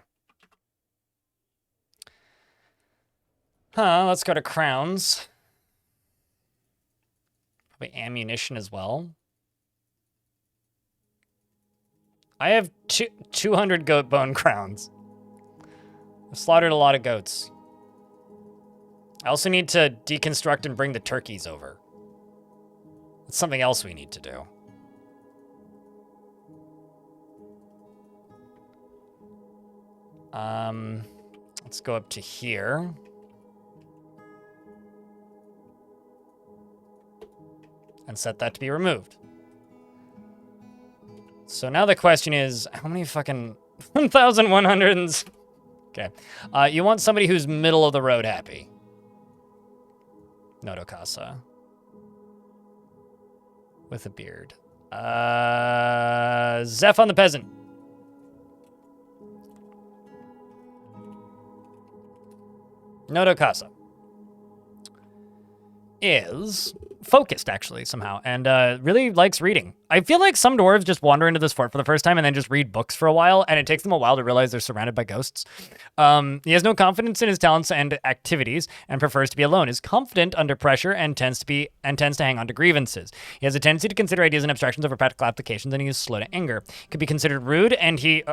Let's go to crowns. Probably ammunition as well. I have 200 goat bone crowns. I've slaughtered a lot of goats. I also need to deconstruct and bring the turkeys over. That's something else we need to do. Let's go up to here. And set that to be removed. So now the question is, how many fucking 1,100s? Okay. You want somebody who's middle of the road happy. Noto Casa. With a beard. Zeph on the Peasant. Noto Casa is focused, actually, somehow, and really likes reading. I feel like some dwarves just wander into this fort for the first time and then just read books for a while, and it takes them a while to realize they're surrounded by ghosts. He has no confidence in his talents and activities and prefers to be alone, is confident under pressure and tends to hang on to grievances. He has a tendency to consider ideas and abstractions over practical applications, and he is slow to anger. Could be considered rude, and he...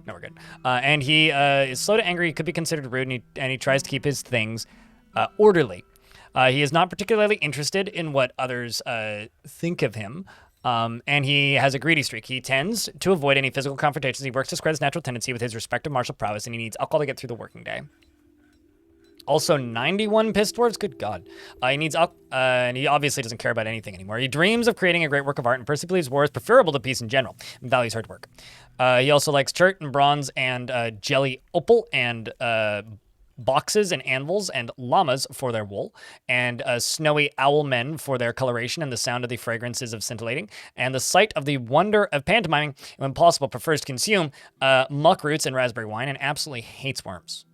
No, we're good. And he is slow to anger. He could be considered rude, and he tries to keep his things orderly. He is not particularly interested in what others think of him. And he has a greedy streak. He tends to avoid any physical confrontations. He works to spread his natural tendency with his respective martial prowess, and he needs alcohol to get through the working day. Also, 91 piss dwarves. Good God. He needs and he obviously doesn't care about anything anymore. He dreams of creating a great work of art and personally believes war is preferable to peace in general and values hard work. He also likes chert and bronze and jelly opal and boxes and anvils and llamas for their wool, and snowy owl men for their coloration and the sound of the fragrances of scintillating, and the sight of the wonder of pantomiming, and when possible prefers to consume muck roots and raspberry wine, and absolutely hates worms.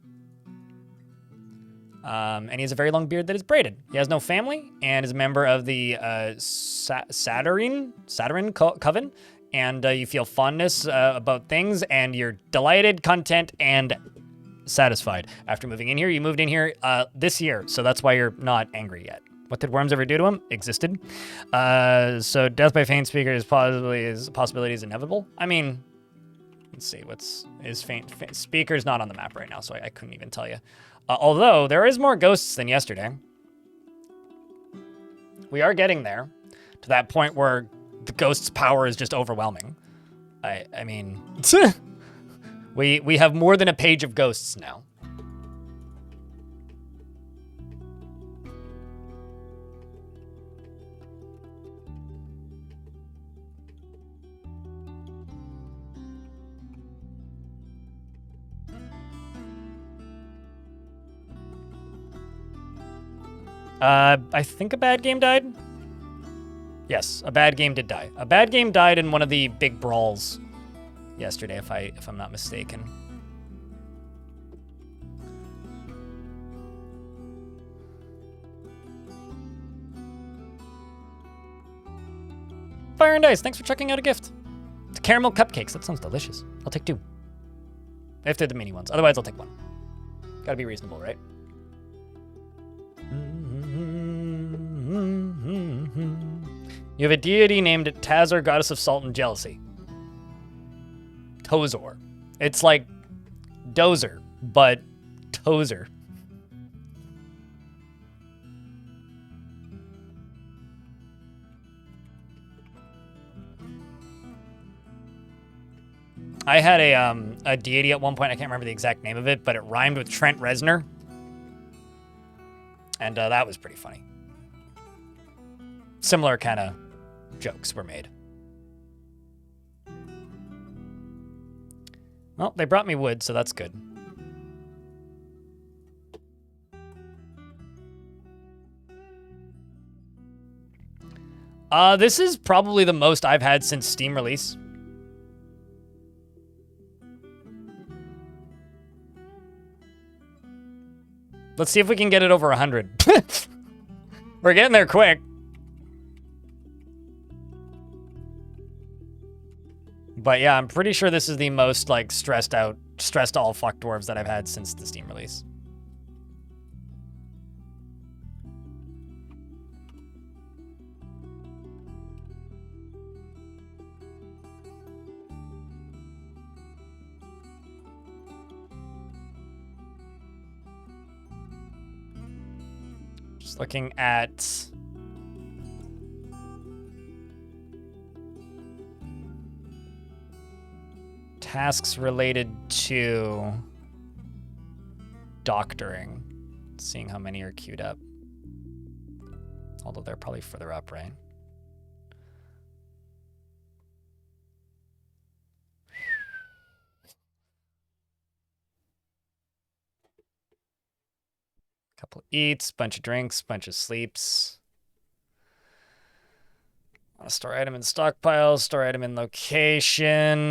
And he has a very long beard that is braided. He has no family and is a member of the Saturn Coven, and you feel fondness about things, and you're delighted, content, and satisfied after moving in here. You moved in here this year, so that's why you're not angry yet. What did worms ever do to him? Existed. So death by faint speaker is possibility is inevitable. I mean, let's see, is faint speaker's not on the map right now, so I couldn't even tell you. Although there is more ghosts than yesterday. We are getting there to that point where the ghost's power is just overwhelming. I mean, we have more than a page of ghosts now. I think a bad game died. Yes, a bad game did die. A bad game died in one of the big brawls yesterday, if I'm not mistaken. Fire and Ice, thanks for checking out a gift. It's caramel cupcakes. That sounds delicious. I'll take 2. If they're the mini ones. Otherwise, I'll take 1. Gotta be reasonable, right? You have a deity named Tazor, goddess of salt and jealousy. Tozor. It's like Dozer, but Tozer. I had a deity at one point. I can't remember the exact name of it, but it rhymed with Trent Reznor. And that was pretty funny. Similar kind of jokes were made. Well, they brought me wood, so that's good. This is probably the most I've had since Steam release. Let's see if we can get it over 100. We're getting there quick. But yeah, I'm pretty sure this is the most like stressed all fuck dwarves that I've had since the Steam release. Just looking at tasks related to doctoring, seeing how many are queued up. Although they're probably further up, right? Couple eats, bunch of drinks, bunch of sleeps. Store item in stockpile, store item in location,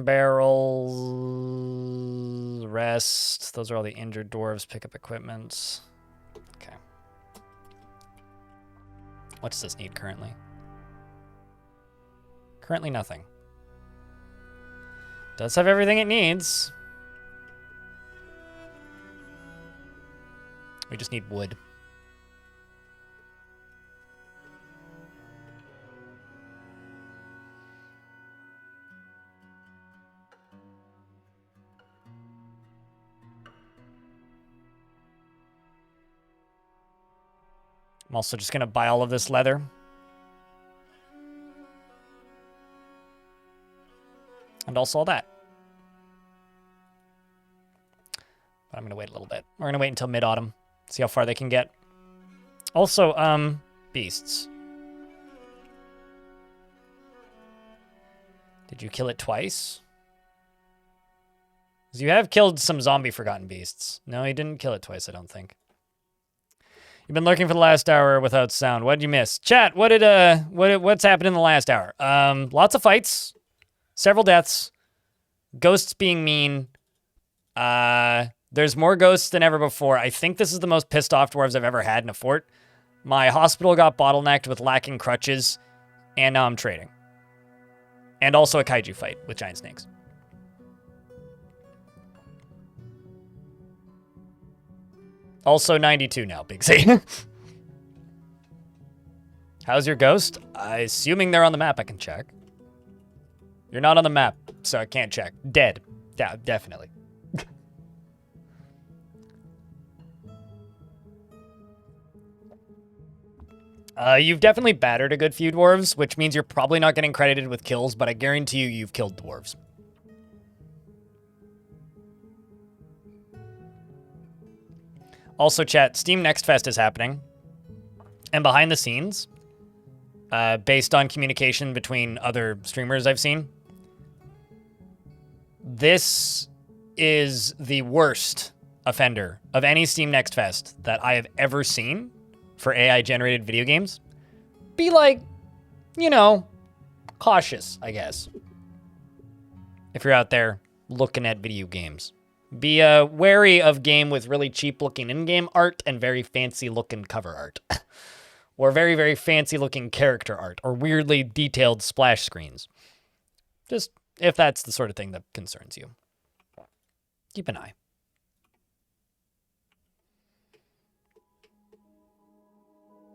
barrels, rest. Those are all the injured dwarves. Pick up equipment. Okay. What does this need currently? Currently nothing. Does have everything it needs. We just need wood. I'm also just going to buy all of this leather And also all that. But I'm going to wait a little bit. We're going to wait until mid-autumn. See how far they can get. Also, beasts. Did you kill it twice? Because you have killed some zombie forgotten beasts. No, you didn't kill it twice, I don't think. You've been lurking for the last hour without sound. What did you miss? Chat, what's happened in the last hour? Lots of fights. Several deaths. Ghosts being mean. There's more ghosts than ever before. I think this is the most pissed off dwarves I've ever had in a fort. My hospital got bottlenecked with lacking crutches, and now I'm trading. And also a kaiju fight with giant snakes. Also 92 now, Big Z. How's your ghost? Assuming they're on the map, I can check. You're not on the map, so I can't check. Dead. Yeah, definitely. You've definitely battered a good few dwarves, which means you're probably not getting credited with kills, but I guarantee you've killed dwarves. Also, chat, Steam Next Fest is happening. And behind the scenes, based on communication between other streamers I've seen, this is the worst offender of any Steam Next Fest that I have ever seen for AI-generated video games. Be like, you know, cautious, I guess. If you're out there looking at video games. Be wary of game with really cheap-looking in-game art and very fancy-looking cover art. Or very, very fancy-looking character art. Or weirdly detailed splash screens. Just if that's the sort of thing that concerns you. Keep an eye.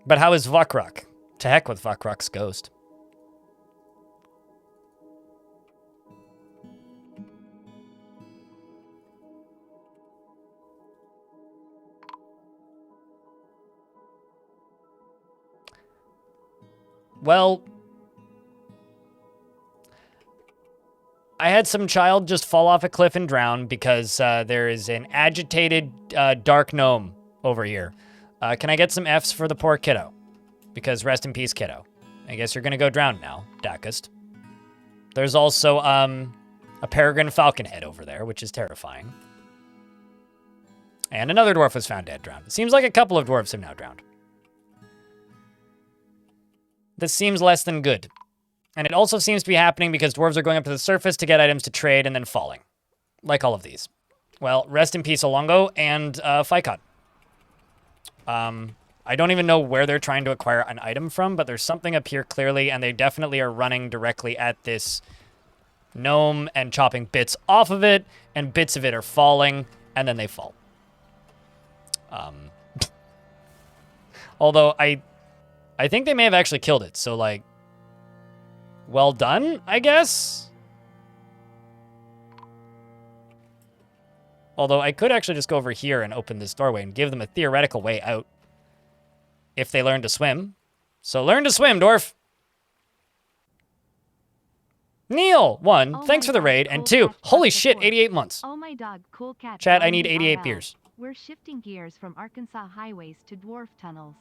But how is Vakruk? To heck with Vakruk's ghost. Well, I had some child just fall off a cliff and drown because there is an agitated dark gnome over here. Can I get some Fs for the poor kiddo? Because rest in peace, kiddo. I guess you're gonna go drown now, Dakist. There's also a peregrine falcon head over there, which is terrifying. And another dwarf was found dead drowned. It seems like a couple of dwarves have now drowned. This seems less than good. And it also seems to be happening because dwarves are going up to the surface to get items to trade and then falling. Like all of these. Well, rest in peace, Olongo and Phycon. I don't even know where they're trying to acquire an item from, but there's something up here clearly, and they definitely are running directly at this gnome and chopping bits off of it, and bits of it are falling, and then they fall. Although I think they may have actually killed it, so like, well done, I guess? Although I could actually just go over here and open this doorway and give them a theoretical way out. If they learn to swim. So learn to swim, Dwarf! Neil, 1, Oh thanks my for the God, raid, cool and 2, cat, holy plus the shit, fourth. 88 months. Oh my dog, cool cat. Chat, I join need the 88 RL. beers. We're shifting gears from Arkansas highways to dwarf tunnels.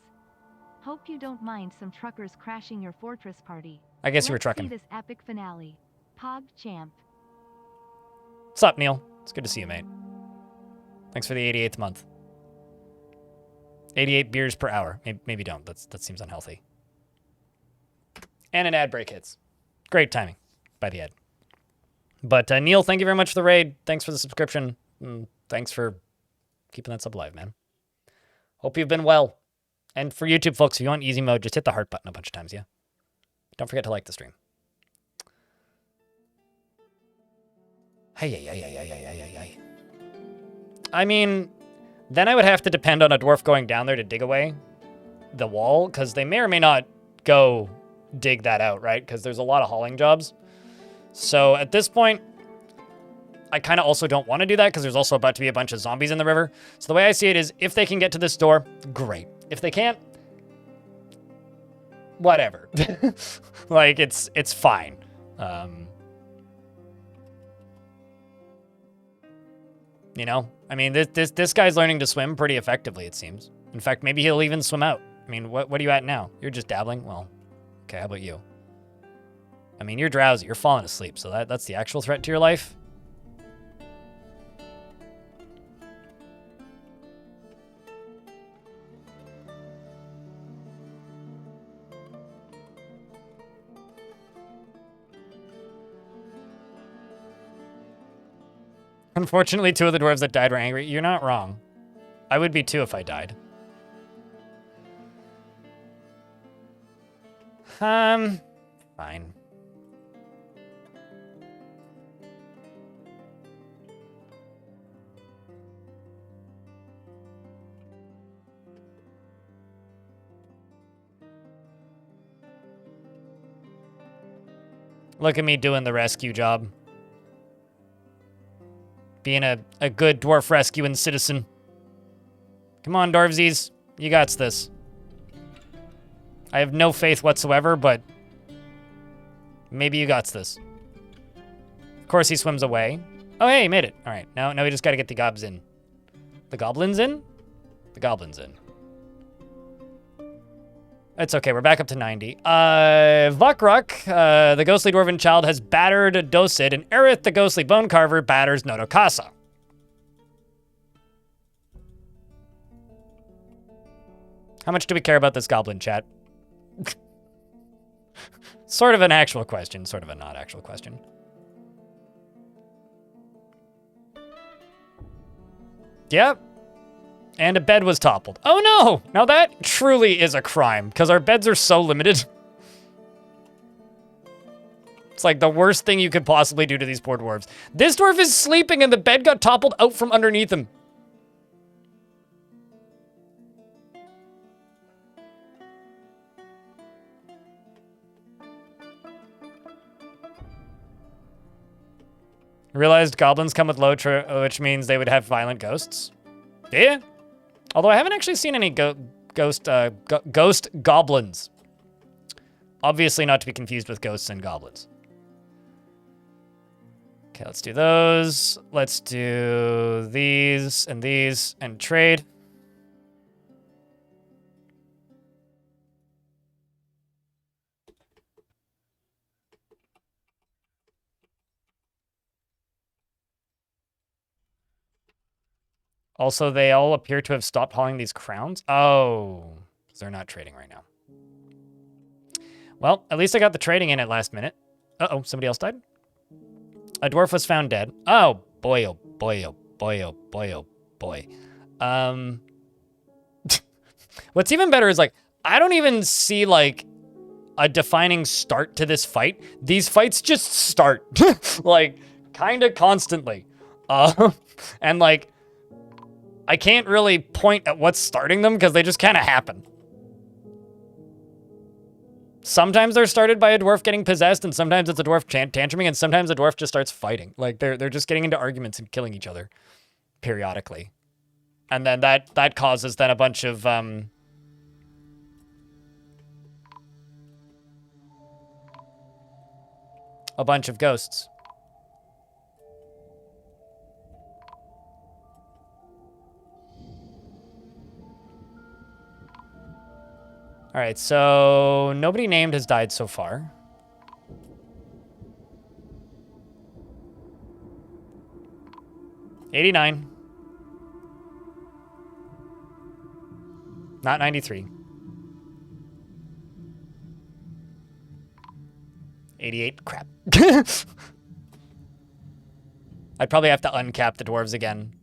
Hope you don't mind some truckers crashing your fortress party. I guess you were Let's trucking. see this epic finale. Pog champ. What's up, Neil? It's good to see you, mate. Thanks for the 88th month. 88 beers per hour. Maybe don't. That seems unhealthy. And an ad break hits. Great timing by the ad. But Neil, thank you very much for the raid. Thanks for the subscription. Thanks for keeping that sub alive, man. Hope you've been well. And for YouTube folks, if you want easy mode, just hit the heart button a bunch of times, yeah? Don't forget to like the stream. Hey. I mean, then I would have to depend on a dwarf going down there to dig away the wall, because they may or may not go dig that out, right? Because there's a lot of hauling jobs. So at this point, I kind of also don't want to do that because there's also about to be a bunch of zombies in the river. So the way I see it is, if they can get to this door, great. If they can't, whatever. Like, it's fine. You know? I mean, this guy's learning to swim pretty effectively, it seems. In fact, maybe he'll even swim out. I mean, what are you at now? You're just dabbling? Well, okay, how about you? I mean, you're drowsy. You're falling asleep, so that's the actual threat to your life. Unfortunately, 2 of the dwarves that died were angry. You're not wrong. I would be too if I died. Fine. Look at me doing the rescue job. Being a good dwarf rescuing citizen. Come on, dwarvesies. You got this. I have no faith whatsoever, but maybe you got this. Of course he swims away. Oh, hey, he made it. All right, now we just got to get the gobs in. The goblins in? The goblins in. It's okay, we're back up to 90. Vukruk, the ghostly dwarven child, has battered Dosid, and Aerith, the ghostly bone carver, batters Nodokasa. How much do we care about this goblin, chat? Sort of an actual question, sort of a not actual question. Yep. And a bed was toppled. Oh no! Now that truly is a crime, because our beds are so limited. It's like the worst thing you could possibly do to these poor dwarves. This dwarf is sleeping and the bed got toppled out from underneath him. Realized goblins come with low, which means they would have violent ghosts. Yeah. Although I haven't actually seen any ghost goblins. Obviously not to be confused with ghosts and goblins. Okay, let's do those. Let's do these and trade. Also, they all appear to have stopped hauling these crowns. Oh, they're not trading right now. Well, at least I got the trading in at last minute. Uh-oh, somebody else died? A dwarf was found dead. Oh, boy, oh, boy, oh, boy, oh, boy, oh, boy. What's even better is, like, I don't even see, like, a defining start to this fight. These fights just start, like, kind of constantly. And, like, I can't really point at what's starting them because they just kind of happen. Sometimes they're started by a dwarf getting possessed, and sometimes it's a dwarf tantruming, and sometimes a dwarf just starts fighting. Like, they're just getting into arguments and killing each other periodically. And then that causes then a bunch of ghosts. All right, so nobody named has died so far. $89. Not 93. 88. Crap. I'd probably have to uncap the dwarves again.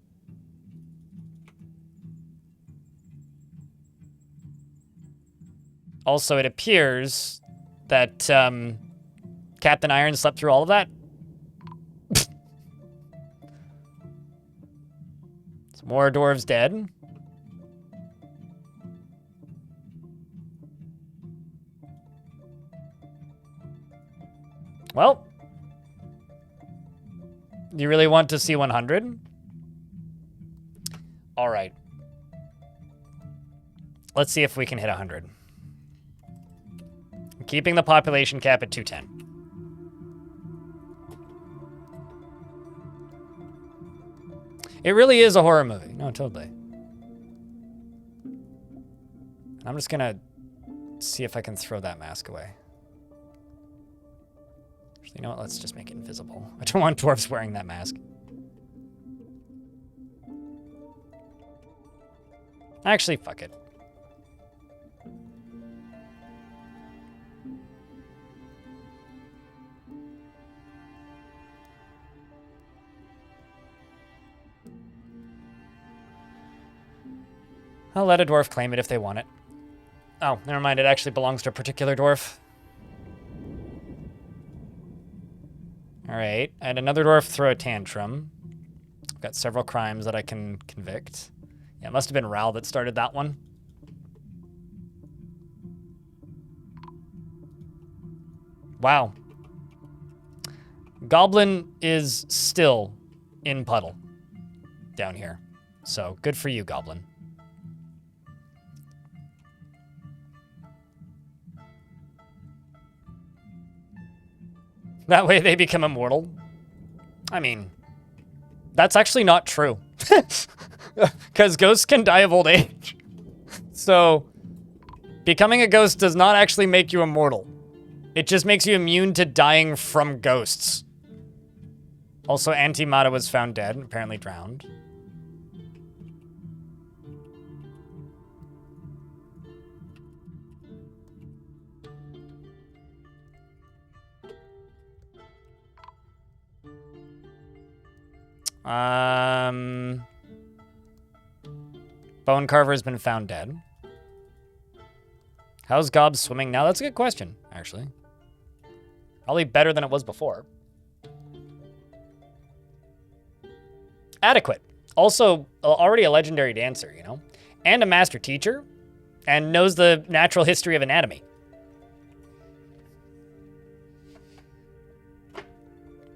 Also, it appears that Captain Iron slept through all of that. Some more dwarves dead. Well, you really want to see 100? All right. Let's see if we can hit 100. I'm keeping the population cap at 210. It really is a horror movie. No, totally. I'm just gonna see if I can throw that mask away. Actually, you know what? Let's just make it invisible. I don't want dwarves wearing that mask. Actually, fuck it. I'll let a dwarf claim it if they want it. Oh, never mind. It actually belongs to a particular dwarf. All right. I had another dwarf throw a tantrum. I've got several crimes that I can convict. Yeah, it must have been Ral that started that one. Wow. Goblin is still in puddle down here. So good for you, Goblin. That way they become immortal. I mean, that's actually not true. Because ghosts can die of old age. So, becoming a ghost does not actually make you immortal. It just makes you immune to dying from ghosts. Also, Antimata was found dead and apparently drowned. Bone Carver has been found dead. How's Gob swimming now? That's a good question, actually. Probably better than it was before. Adequate. Also, already a legendary dancer, you know? And a master teacher. And knows the natural history of anatomy.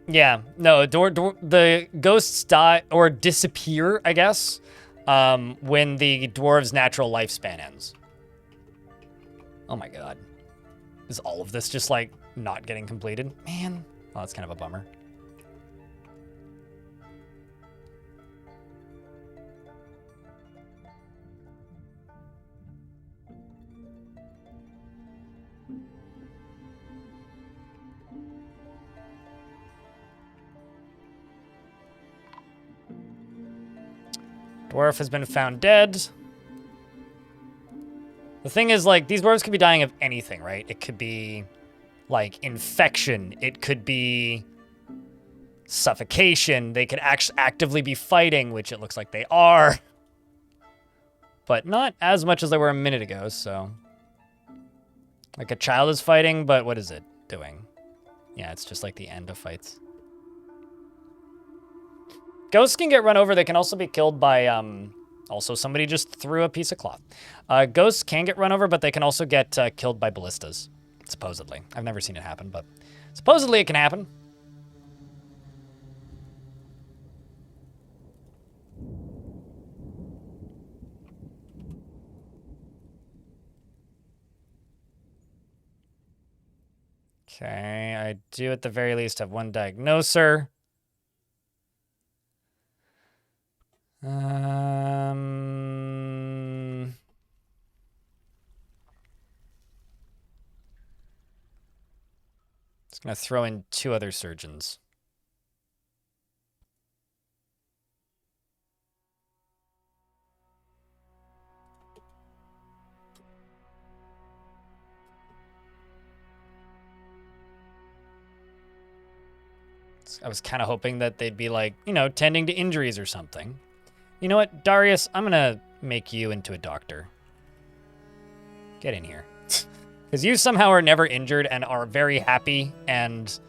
Yeah, no, the ghosts die, or disappear, I guess, when the dwarves' natural lifespan ends. Oh my god. Is all of this just, like, not getting completed? Man. Oh, that's kind of a bummer. Dwarf has been found dead. The thing is, like, these dwarves could be dying of anything, right? It could be, like, infection. It could be suffocation. They could actively be fighting, which it looks like they are. But not as much as they were a minute ago, so. Like, a child is fighting, but what is it doing? Yeah, it's just like the end of fights. Ghosts can get run over. They can also be killed by, also somebody just threw a piece of cloth. Ghosts can get run over, but they can also get killed by ballistas, supposedly. I've never seen it happen, but supposedly it can happen. Okay, I do at the very least have one diagnoser. Just gonna throw in 2 other surgeons. I was kind of hoping that they'd be like, you know, tending to injuries or something. You know what, Darius, I'm gonna make you into a doctor. Get in here. Because you somehow are never injured and are very happy, and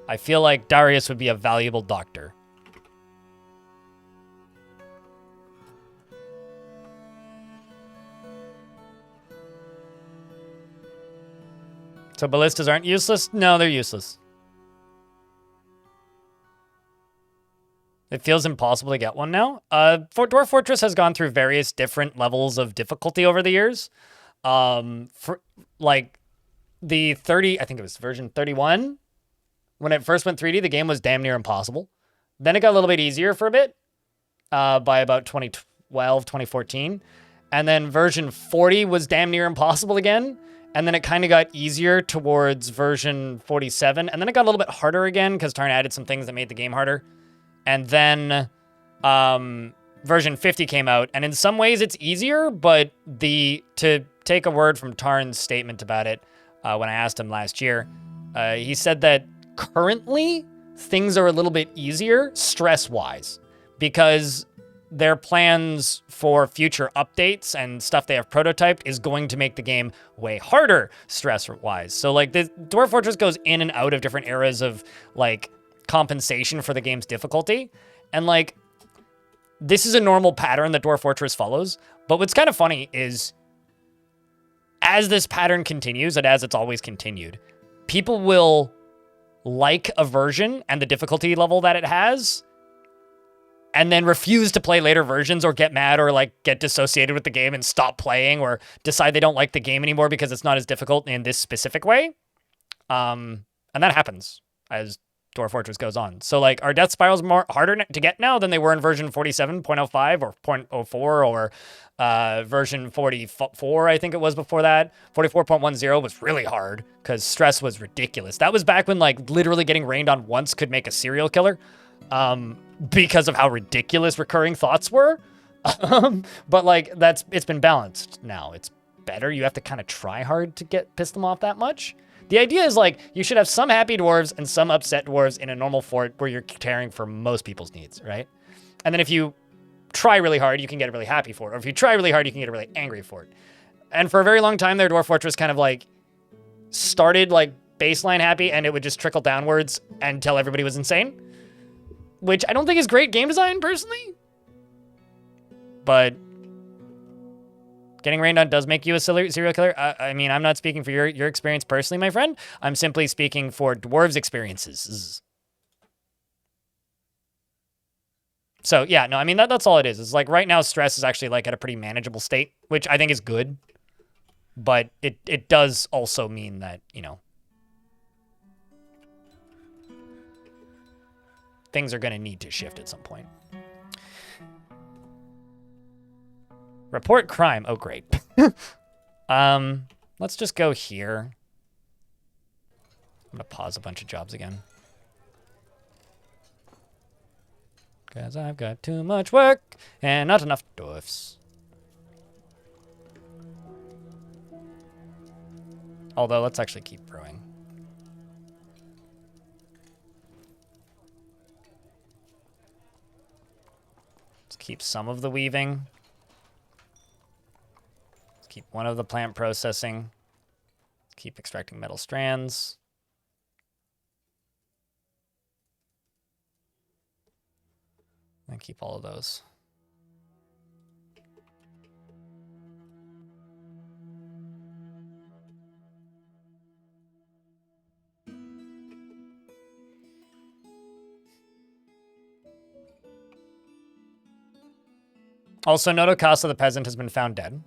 I feel like Darius would be a valuable doctor. So ballistas aren't useless? No, they're useless. It feels impossible to get one now. Dwarf Fortress has gone through various different levels of difficulty over the years. For like the 30, I think it was version 31. When it first went 3D, the game was damn near impossible. Then it got a little bit easier for a bit. by about 2012, 2014. And then version 40 was damn near impossible again. And then it kind of got easier towards version 47. And then it got a little bit harder again because Tarn added some things that made the game harder. And then version 50 came out. And in some ways it's easier, but to take a word from Tarn's statement about it, when I asked him last year, he said that currently things are a little bit easier stress-wise because their plans for future updates and stuff they have prototyped is going to make the game way harder stress-wise. So like the Dwarf Fortress goes in and out of different eras of like compensation for the game's difficulty. And like this is a normal pattern that Dwarf Fortress follows. But what's kind of funny is as this pattern continues, and as it's always continued, people will like a version and the difficulty level that it has, and then refuse to play later versions or get mad or like get dissociated with the game and stop playing or decide they don't like the game anymore because it's not as difficult in this specific way. And that happens as Dwarf Fortress goes on. So like our death spirals are harder to get now than they were in version 47.05 or 0.04 or version 44, I think it was before that. 44.10 was really hard because stress was ridiculous. That was back when like literally getting rained on once could make a serial killer. Because of how ridiculous recurring thoughts were. But like it's been balanced now. It's better. You have to kind of try hard to piss them off that much. The idea is like you should have some happy dwarves and some upset dwarves in a normal fort where you're caring for most people's needs, right? And then if you try really hard, you can get a really happy fort. Or if you try really hard, you can get a really angry fort. And for a very long time there, Dwarf Fortress kind of like started like baseline happy and it would just trickle downwards until everybody was insane. Which I don't think is great game design, personally. But getting rained on does make you a serial killer. I mean, I'm not speaking for your experience personally, my friend. I'm simply speaking for dwarves' experiences. So, yeah, no, I mean, that's all it is. It's like right now, stress is actually like at a pretty manageable state, which I think is good. But it does also mean that, you know, things are going to need to shift at some point. Report crime. Oh, great. Let's just go here. I'm going to pause a bunch of jobs again. Because I've got too much work and not enough dwarfs. Although, let's actually keep brewing. Keep some of the weaving. Let's keep one of the plant processing. Let's keep extracting metal strands. And keep all of those. Also, Notokasa the peasant has been found dead.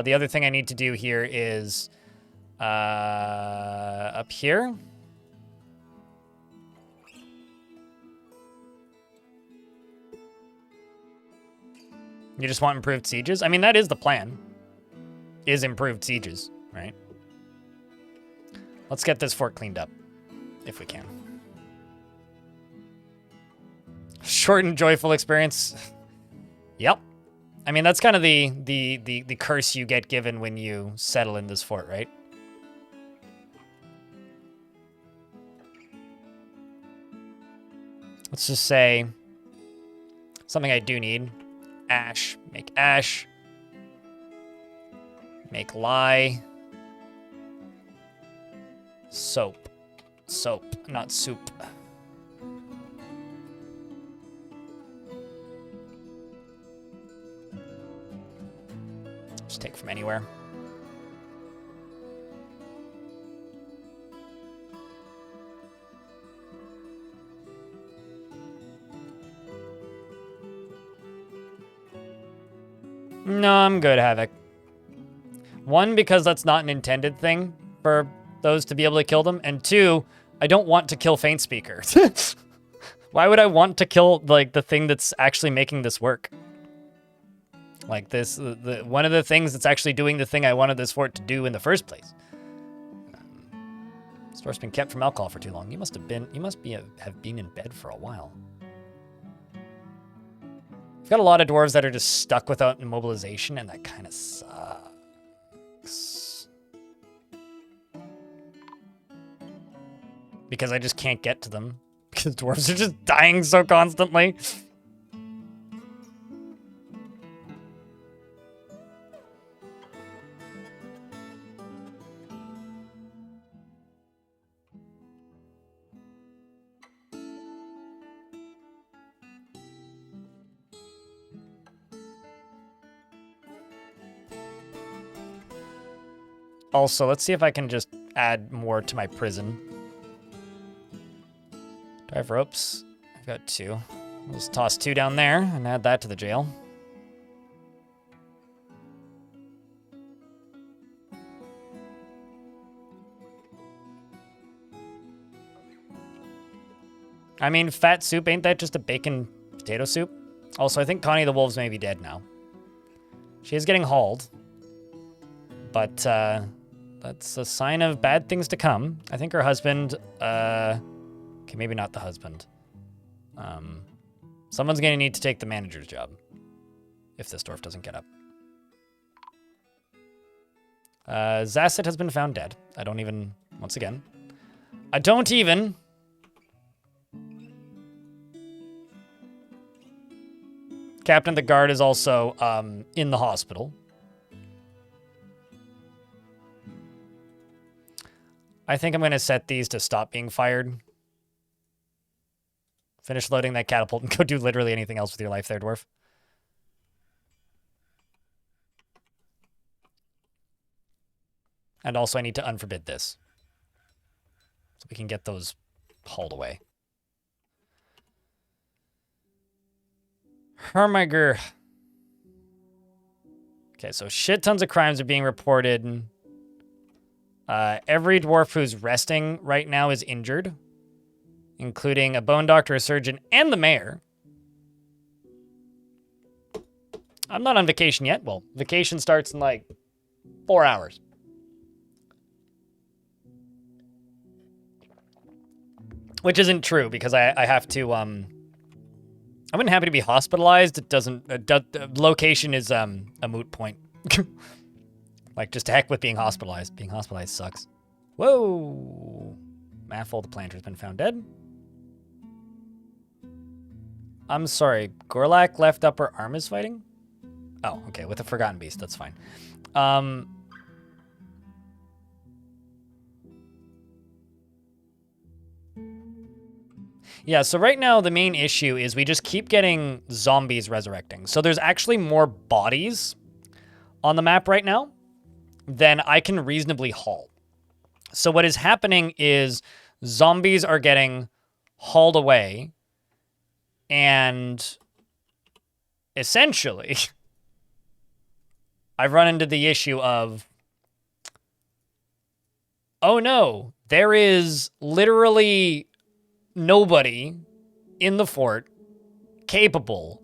The other thing I need to do here is up here. You just want improved sieges? I mean, that is the plan. Is improved sieges, right? Let's get this fort cleaned up, if we can. Short and joyful experience. Yep. I mean, that's kind of the curse you get given when you settle in this fort, right? Let's just say something I do need. Ash. Make ash. Make lye. Soap. Soap, not soup. Just take from anywhere. No, I'm good, Havoc. One, because that's not an intended thing for those to be able to kill them. And two, I don't want to kill Faint Speaker. Why would I want to kill, like, the thing that's actually making this work? Like, one of the things that's actually doing the thing I wanted this fort to do in the first place. This dwarf's been kept from alcohol for too long. You must have been in bed for a while. We've got a lot of dwarves that are just stuck without immobilization, and that kind of sucks. Because I just can't get to them. Because dwarves are just dying so constantly. Also, let's see if I can just add more to my prison. Do I have ropes? I've got 2. We'll just toss 2 down there and add that to the jail. I mean, fat soup, ain't that just a bacon potato soup? Also, I think Connie the Wolves may be dead now. She is getting hauled. But, that's a sign of bad things to come. I think her husband, okay, maybe not the husband. Someone's gonna need to take the manager's job if this dwarf doesn't get up. Zasset has been found dead. Once again, I don't even. Captain of the Guard is also, in the hospital. I think I'm going to set these to stop being fired. Finish loading that catapult and go do literally anything else with your life there, dwarf. And also I need to unforbid this. So we can get those hauled away. Hermiger. Okay, so shit tons of crimes are being reported. Every dwarf who's resting right now is injured, including a bone doctor, a surgeon, and the mayor. I'm not on vacation yet. Well, vacation starts in like 4 hours. Which isn't true because I have to, I'm happy to be hospitalized. It doesn't, location is a moot point. Like, just to heck with being hospitalized. Being hospitalized sucks. Whoa! Maffle the planter's been found dead. I'm sorry, Gorlak left upper arm is fighting? Oh, okay, with a Forgotten Beast, that's fine. Yeah, so right now the main issue is we just keep getting zombies resurrecting. So there's actually more bodies on the map right now than I can reasonably haul. So what is happening is zombies are getting hauled away, and essentially I've run into the issue of, oh no, there is literally nobody in the fort capable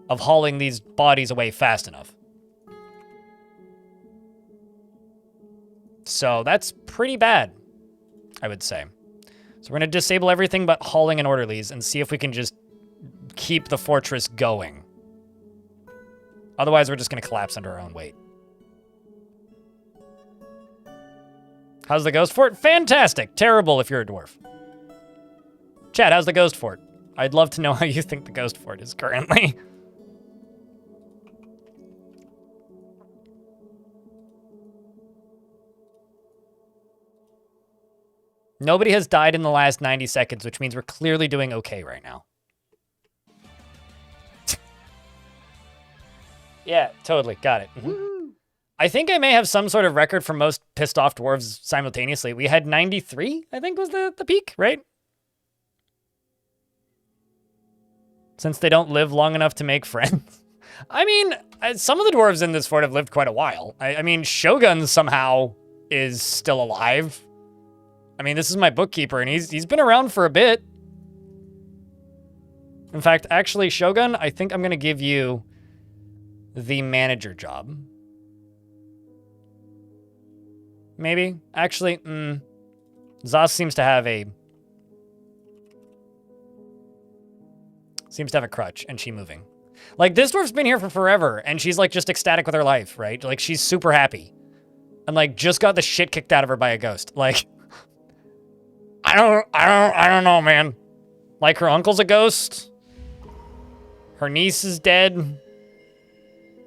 of hauling these bodies away fast enough. So that's pretty bad, I would say. So we're going to disable everything but hauling and orderlies and see if we can just keep the fortress going. Otherwise, we're just going to collapse under our own weight. How's the Ghost Fort? Fantastic. Terrible if you're a dwarf. Chad, how's the Ghost Fort? I'd love to know how you think the Ghost Fort is currently. Nobody has died in the last 90 seconds, which means we're clearly doing okay right now. Yeah, totally. Got it. Mm-hmm. I think I may have some sort of record for most pissed off dwarves simultaneously. We had 93, I think was the peak, right? Since they don't live long enough to make friends. I mean, some of the dwarves in this fort have lived quite a while. I mean, Shogun somehow is still alive. I mean, this is my bookkeeper, and he's been around for a bit. In fact, actually, Shogun, I think I'm going to give you the manager job. Maybe? Actually, Zaz seems to have a crutch, and she moving. Like, this dwarf's been here for forever, and she's, like, just ecstatic with her life, right? Like, she's super happy. And, like, just got the shit kicked out of her by a ghost. Like, I don't know, man. Like, her uncle's a ghost. Her niece is dead.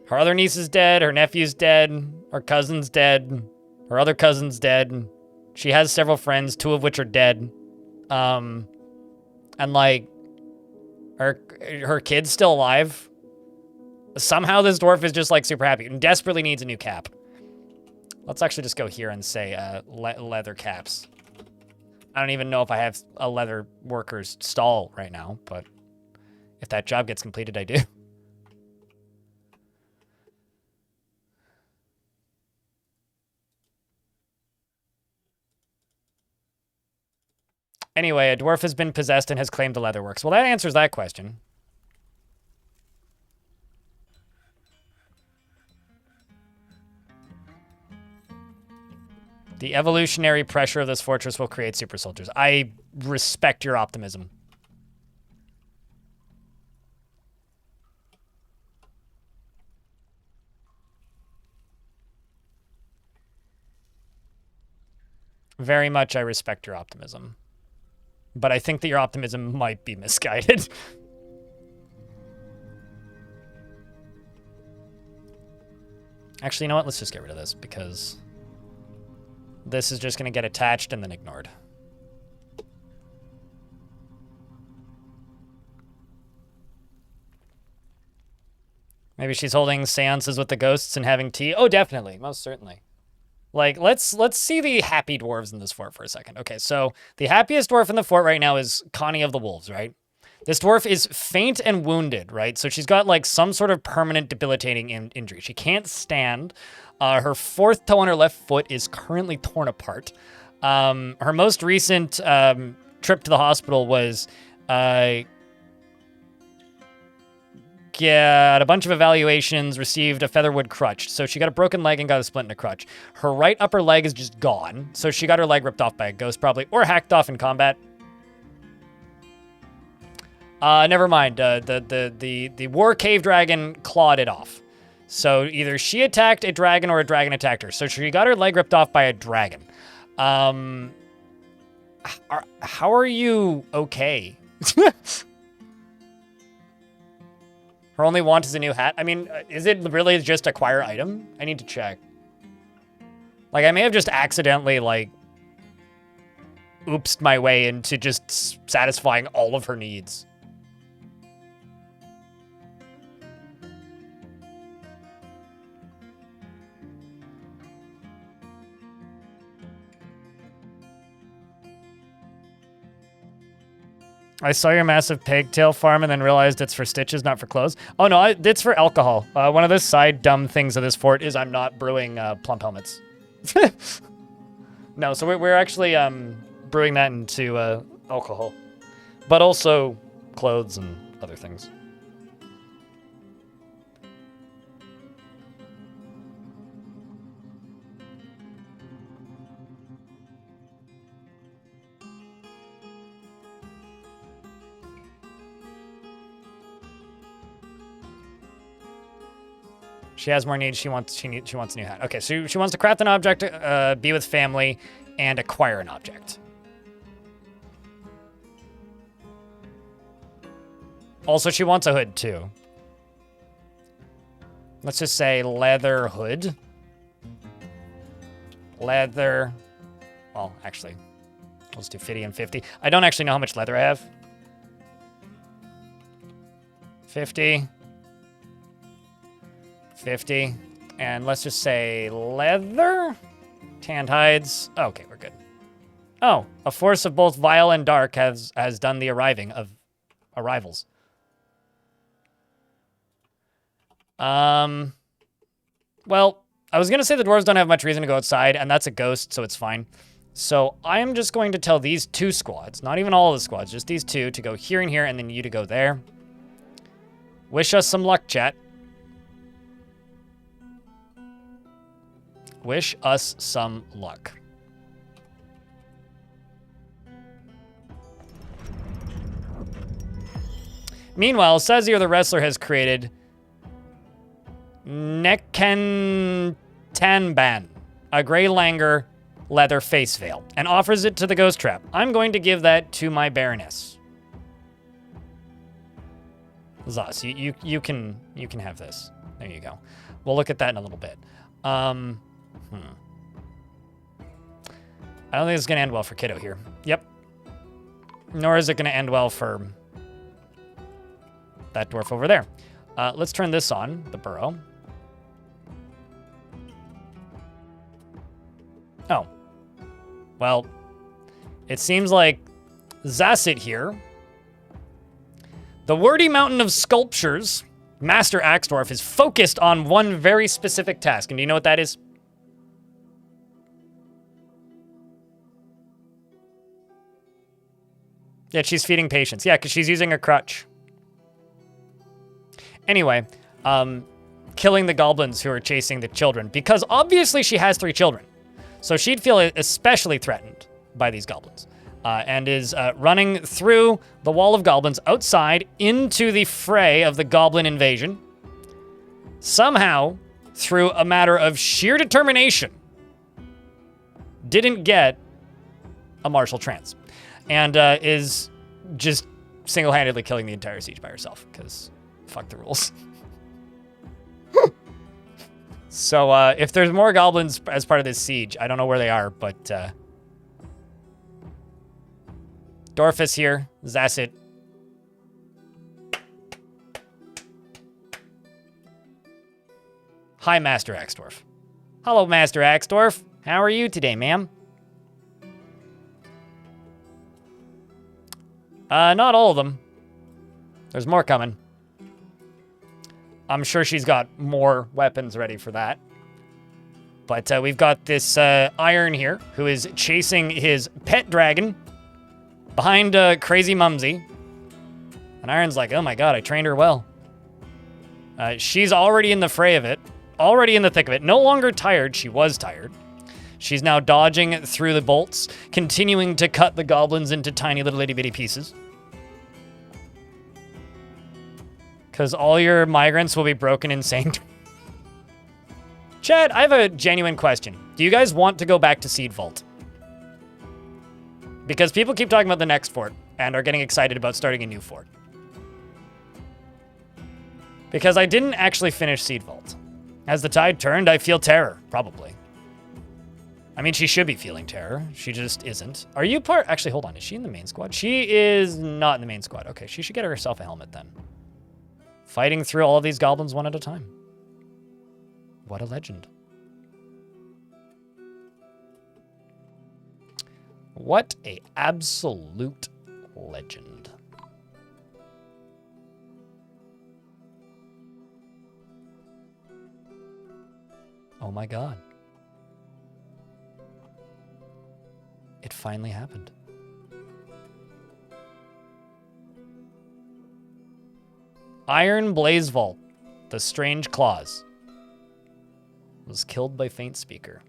Her other niece is dead. Her nephew's dead. Her cousin's dead. Her other cousin's dead. She has several friends, 2 of which are dead. And, like, her kid's still alive. Somehow this dwarf is just, like, super happy and desperately needs a new cap. Let's actually just go here and say leather caps. I don't even know if I have a leather worker's stall right now, but if that job gets completed, I do. Anyway, a dwarf has been possessed and has claimed the leatherworks. Well, that answers that question. The evolutionary pressure of this fortress will create super soldiers. I respect your optimism. Very much I respect your optimism. But I think that your optimism might be misguided. Actually, you know what? Let's just get rid of this, because this is just going to get attached and then ignored. Maybe she's holding seances with the ghosts and having tea. Oh, definitely. Most certainly. Like, let's see the happy dwarves in this fort for a second. Okay, so the happiest dwarf in the fort right now is Connie of the Wolves, right? This dwarf is faint and wounded, right? So she's got, like, some sort of permanent debilitating injury. She can't stand. Her 4th toe on her left foot is currently torn apart. Her most recent trip to the hospital was got a bunch of evaluations, received a featherwood crutch. So she got a broken leg and got a splint in a crutch. Her right upper leg is just gone. So she got her leg ripped off by a ghost probably, or hacked off in combat. Never mind. The war cave dragon clawed it off. So either she attacked a dragon or a dragon attacked her. So she got her leg ripped off by a dragon. How are you okay? Her only want is a new hat. I mean, is it really just acquire item? I need to check. Like, I may have just accidentally, like, oopsed my way into just satisfying all of her needs. I saw your massive pigtail farm and then realized it's for stitches, not for clothes. Oh, no, it's for alcohol. One of the side dumb things of this fort is I'm not brewing plump helmets. No, so we're actually brewing that into alcohol. But also clothes and other things. She has more needs. She wants a new hat. Okay, so she wants to craft an object, be with family, and acquire an object. Also, she wants a hood too. Let's just say leather hood. Leather. Well, actually, let's do 50 and 50. I don't actually know how much leather I have. 50. 50. And let's just say leather? Tanned hides. Okay, we're good. Oh, a force of both vile and dark has done the arriving of arrivals. Well, I was going to say the dwarves don't have much reason to go outside, and that's a ghost, so it's fine. So I am just going to tell these 2 squads, not even all of the squads, just these 2, to go here and here, and then you to go there. Wish us some luck, chat. Wish us some luck. Meanwhile, Sazir the wrestler has created Nekentanban, a gray langer leather face veil, and offers it to the ghost trap. I'm going to give that to my Baroness. Zos, you can have this. There you go. We'll look at that in a little bit. I don't think it's going to end well for Kiddo here. Yep. Nor is it going to end well for that dwarf over there. Let's turn this on, the burrow. Oh. Well, it seems like Zassit here, the wordy mountain of sculptures, Master Axe Dwarf, is focused on one very specific task. And do you know what that is? Yeah, she's feeding patients. Yeah, because she's using a crutch. Anyway, killing the goblins who are chasing the children, because obviously she has 3 children. So she'd feel especially threatened by these goblins, and is running through the wall of goblins outside into the fray of the goblin invasion. Somehow, through a matter of sheer determination, didn't get a martial trance, and is just single-handedly killing the entire siege by herself, because fuck the rules. So, if there's more goblins as part of this siege, I don't know where they are, but, Dwarf is here. Zassit. Hi, Master Axe Dwarf. Hello, Master Axe Dwarf. How are you today, ma'am? Not all of them. There's more coming. I'm sure she's got more weapons ready for that. But we've got this Iron here, who is chasing his pet dragon behind Crazy Mumsy. And Iron's like, oh my god, I trained her well. She's already in the fray of it, already in the thick of it. No longer tired, she was tired. She's now dodging through the bolts, continuing to cut the goblins into tiny little itty-bitty pieces. Because all your migrants will be broken insane. Chad, I have a genuine question. Do you guys want to go back to Seed Vault? Because people keep talking about the next fort and are getting excited about starting a new fort. Because I didn't actually finish Seed Vault. As the tide turned, I feel terror, probably. I mean, she should be feeling terror. She just isn't. Are you part? Actually, hold on. Is she in the main squad? She is not in the main squad. Okay, she should get herself a helmet then. Fighting through all of these goblins one at a time. What a legend. What a absolute legend. Oh my god. It finally happened. Iron Blaze Vault, the Strange Claws, was killed by Faint Speaker.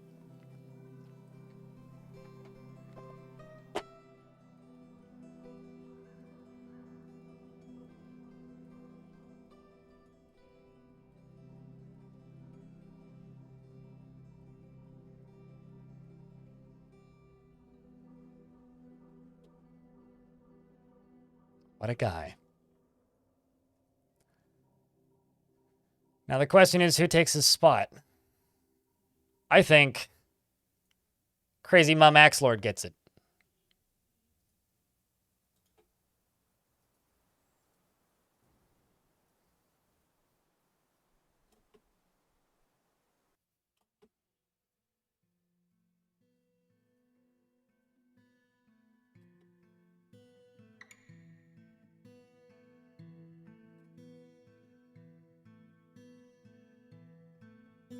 What a guy. Now the question is, who takes his spot? I think Crazy Mum Axelord gets it.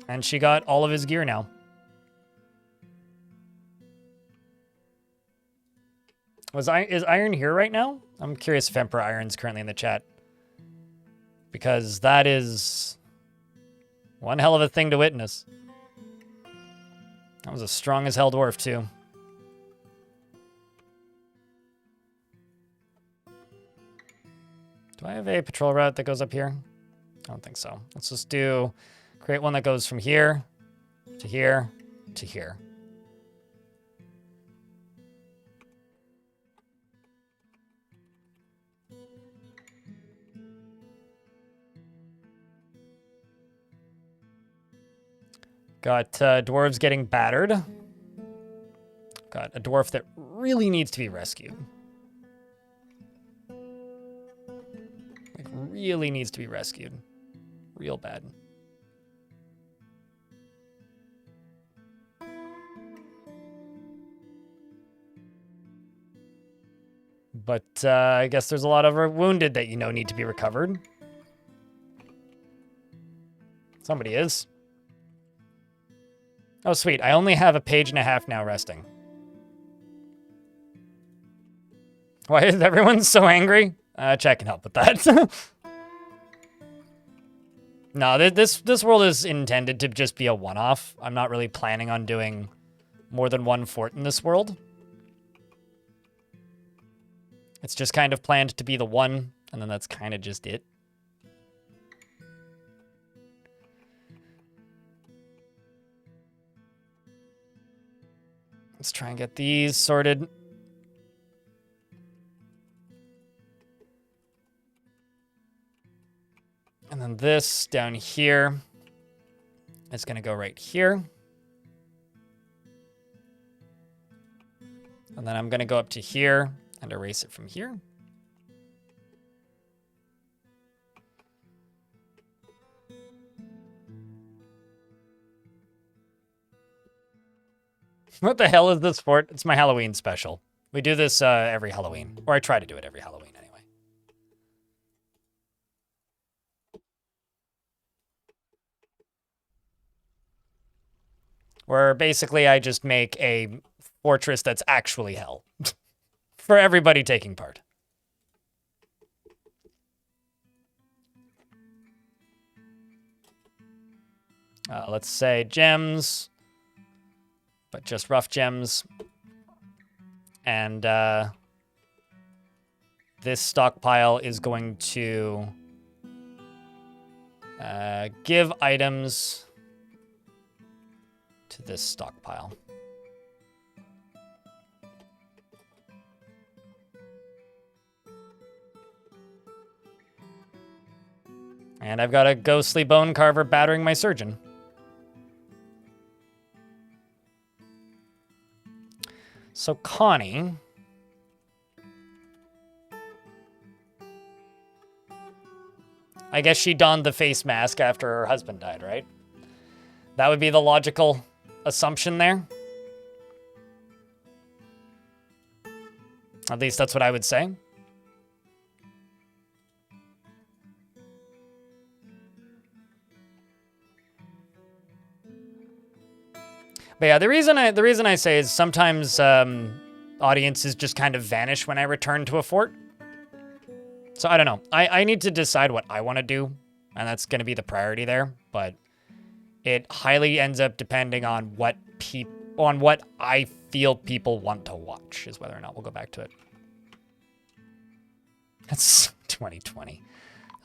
And she got all of his gear now. Is Iron here right now? I'm curious if Emperor Iron's currently in the chat. Because that is one hell of a thing to witness. That was a strong as hell dwarf, too. Do I have a patrol route that goes up here? I don't think so. Let's just create one that goes from here to here to here. Got dwarves getting battered. Got a dwarf that really needs to be rescued. Like, really needs to be rescued. Real bad. But I guess there's a lot of wounded that need to be recovered. Somebody is. Oh, sweet. I only have a page and a half now resting. Why is everyone so angry? Chat can help with that. No, this world is intended to just be a one-off. I'm not really planning on doing more than one fort in this world. It's just kind of planned to be the one, and then that's kind of just it. Let's try and get these sorted. And then this down here is going to go right here. And then I'm going to go up to here and erase it from here. What the hell is this fort? It's my Halloween special. We do this every Halloween. Or I try to do it every Halloween anyway. Where basically I just make a fortress that's actually hell. For everybody taking part. Let's say gems. But just rough gems. And this stockpile is going to give items to this stockpile. And I've got a ghostly bone carver battering my surgeon. So Connie... I guess she donned the face mask after her husband died, right? That would be the logical assumption there. At least that's what I would say. But yeah, the reason I say is sometimes audiences just kind of vanish when I return to a fort. So I don't know. I need to decide what I want to do, and that's going to be the priority there. But it highly ends up depending on what I feel people want to watch, is whether or not we'll go back to it. That's 2020.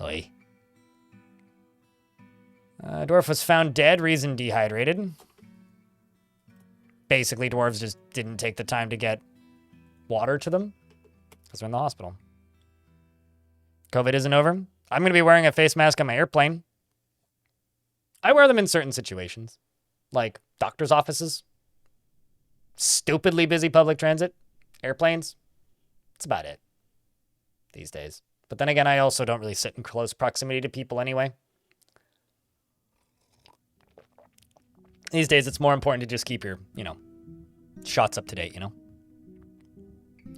Oy. Dwarf was found dead, reason dehydrated. Basically, dwarves just didn't take the time to get water to them because they're in the hospital. COVID isn't over. I'm going to be wearing a face mask on my airplane. I wear them in certain situations, like doctor's offices, stupidly busy public transit, airplanes. That's about it these days. But then again, I also don't really sit in close proximity to people anyway. These days, it's more important to just keep your, shots up to date,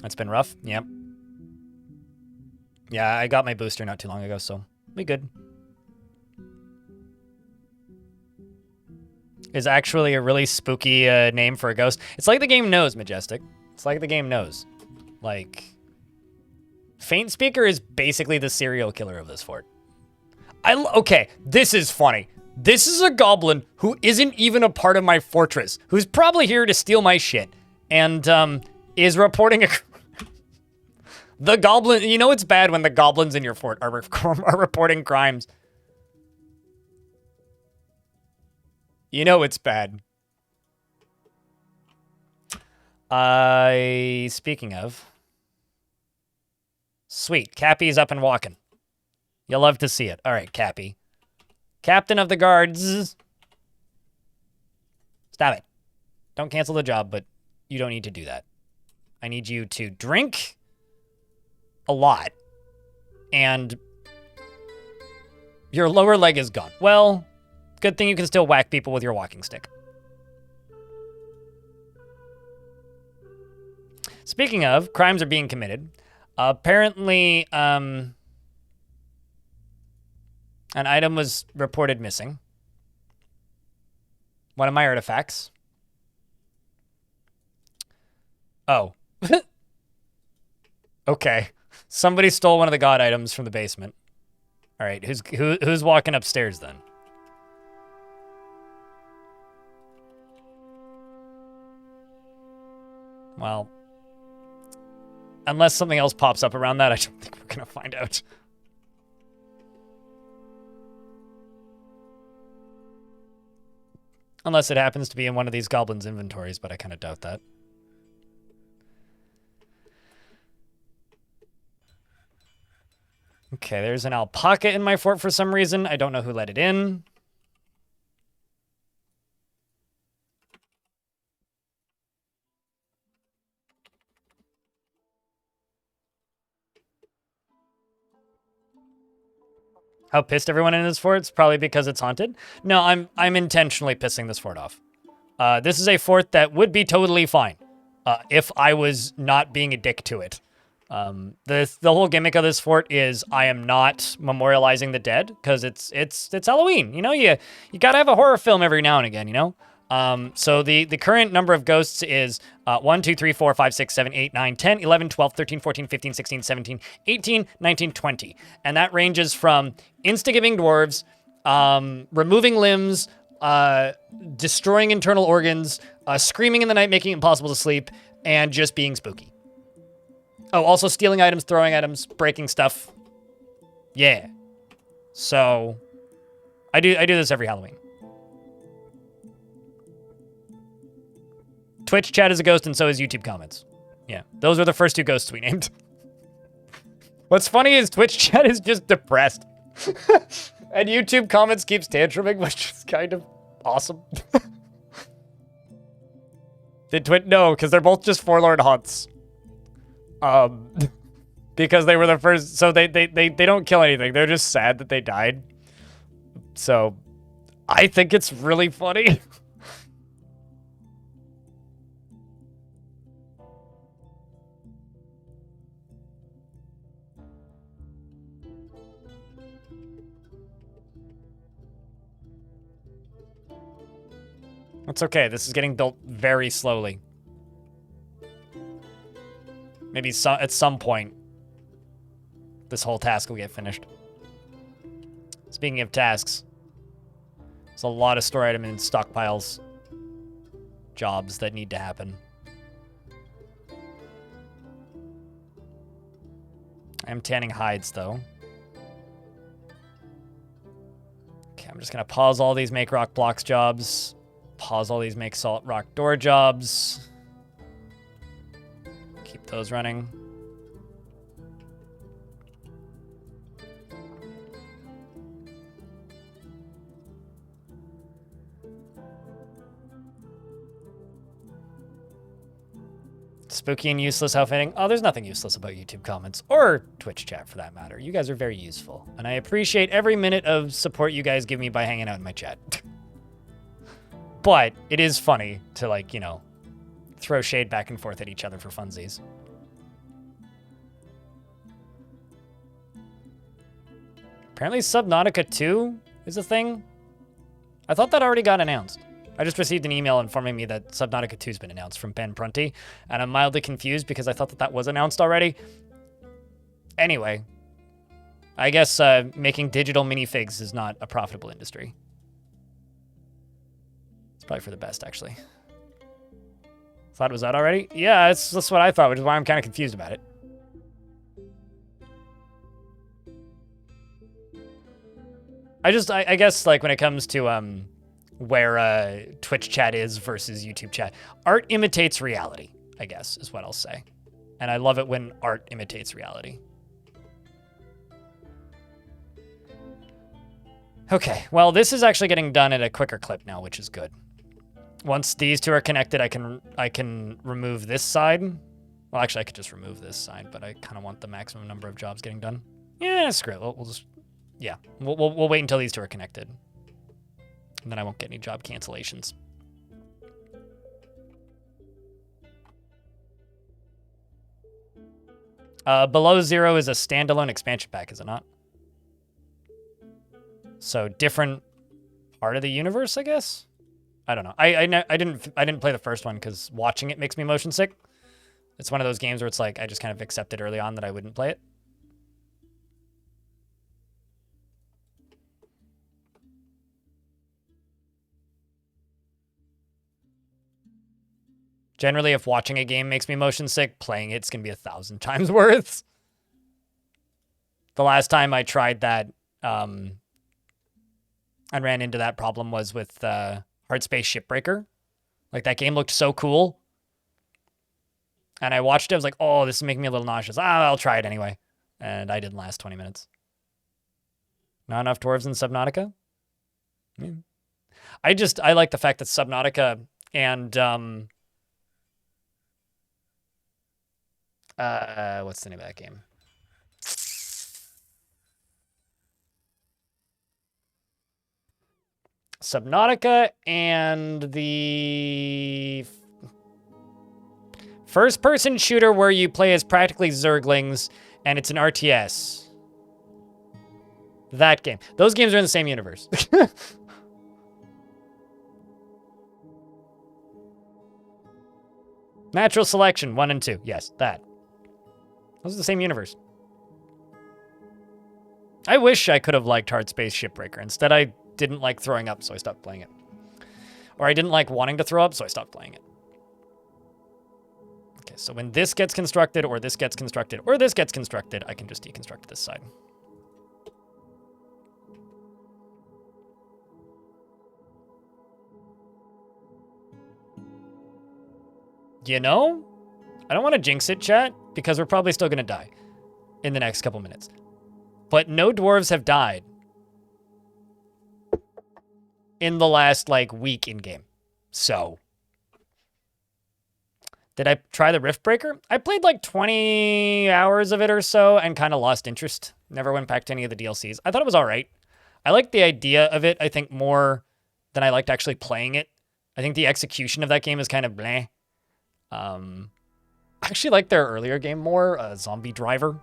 It's been rough. Yep. Yeah, I got my booster not too long ago, so we good. Is actually a really spooky name for a ghost. It's like the game knows, Majestic. It's like the game knows. Like, Faint Speaker is basically the serial killer of this fort. Okay, this is funny. This is a goblin who isn't even a part of my fortress, who's probably here to steal my shit, and is reporting a... The goblin... You know it's bad when the goblins in your fort are reporting crimes. You know it's bad. Speaking of... Sweet, Cappy's up and walking. You'll love to see it. All right, Cappy. Captain of the guards. Stop it. Don't cancel the job, but you don't need to do that. I need you to drink a lot. And your lower leg is gone. Well, good thing you can still whack people with your walking stick. Speaking of, crimes are being committed. Apparently, an item was reported missing. One of my artifacts. Oh. Okay. Somebody stole one of the god items from the basement. All right, who's walking upstairs then? Well, unless something else pops up around that, I don't think we're gonna find out. Unless it happens to be in one of these goblins' inventories, but I kind of doubt that. Okay, there's an alpaca in my fort for some reason. I don't know who let it in. How pissed everyone in this fort? It's probably because it's haunted. No, I'm intentionally pissing this fort off. This is a fort that would be totally fine if I was not being a dick to it. The whole gimmick of this fort is I am not memorializing the dead because it's Halloween. You know, you gotta have a horror film every now and again. You know. So the current number of ghosts is 1, 2, 3, 4, 5, 6, 7, 8, 9, 10, 11, 12, 13, 14, 15, 16, 17, 18, 19, 20. And that ranges from insta-giving dwarves, removing limbs, destroying internal organs, screaming in the night, making it impossible to sleep, and just being spooky. Oh, also stealing items, throwing items, breaking stuff. Yeah. So I do this every Halloween. Twitch chat is a ghost, and so is YouTube comments. Yeah, those are the first two ghosts we named. What's funny is Twitch chat is just depressed. And YouTube comments keeps tantruming, which is kind of awesome. Did Twitch? No, because they're both just forlorn hunts. Because they were the first, so they don't kill anything. They're just sad that they died. So, I think it's really funny. It's okay. This is getting built very slowly. Maybe at some point, this whole task will get finished. Speaking of tasks, there's a lot of store item and stockpiles jobs that need to happen. I'm tanning hides, though. Okay, I'm just going to pause all these make rock blocks jobs. Pause all these make salt rock door jobs. Keep those running. Spooky and useless outfitting. Oh, there's nothing useless about YouTube comments or Twitch chat for that matter. You guys are very useful. And I appreciate every minute of support you guys give me by hanging out in my chat. But it is funny to, like, you know, throw shade back and forth at each other for funsies. Apparently Subnautica 2 is a thing. I thought that already got announced. I just received an email informing me that Subnautica 2 has been announced from Ben Prunty, and I'm mildly confused because I thought that that was announced already. Anyway, I guess making digital minifigs is not a profitable industry. It's probably for the best, actually. Thought it was out already? Yeah, that's what I thought, which is why I'm kind of confused about it. I guess, like, when it comes to where Twitch chat is versus YouTube chat, art imitates reality, I guess, is what I'll say. And I love it when art imitates reality. Okay, well, this is actually getting done at a quicker clip now, which is good. Once these two are connected, I can remove this side. Well, actually, I could just remove this side, but I kind of want the maximum number of jobs getting done. Yeah, screw it. We'll just, yeah, we'll wait until these two are connected, and then I won't get any job cancellations. Below Zero is a standalone expansion pack, is it not? So different part of the universe, I guess. I don't know. I didn't play the first one because watching it makes me motion sick. It's one of those games where it's like I just kind of accepted early on that I wouldn't play it. Generally, if watching a game makes me motion sick, playing it's gonna be 1,000 times worse. The last time I tried that and ran into that problem was with Hardspace Shipbreaker. Like, that game looked so cool. And I watched it, I was like, oh, this is making me a little nauseous. I'll try it anyway. And I didn't last 20 minutes. Not enough dwarves in Subnautica? Yeah. I like the fact that Subnautica and what's the name of that game? Subnautica and the first-person shooter where you play as practically Zerglings, and it's an RTS. That game. Those games are in the same universe. Natural Selection 1 and 2. Yes, that. Those are the same universe. I wish I could have liked Hardspace Shipbreaker. Instead, I didn't like throwing up, so I stopped playing it. Or I didn't like wanting to throw up, so I stopped playing it. Okay, so when this gets constructed, or this gets constructed, or this gets constructed, I can just deconstruct this side. You know, I don't want to jinx it, chat, because we're probably still going to die in the next couple minutes. But no dwarves have died in the last, like, week in-game. So, did I try the Rift Breaker? I played, like, 20 hours of it or so and kind of lost interest. Never went back to any of the DLCs. I thought it was all right. I liked the idea of it, I think, more than I liked actually playing it. I think the execution of that game is kind of bleh. I actually liked their earlier game more, Zombie Driver.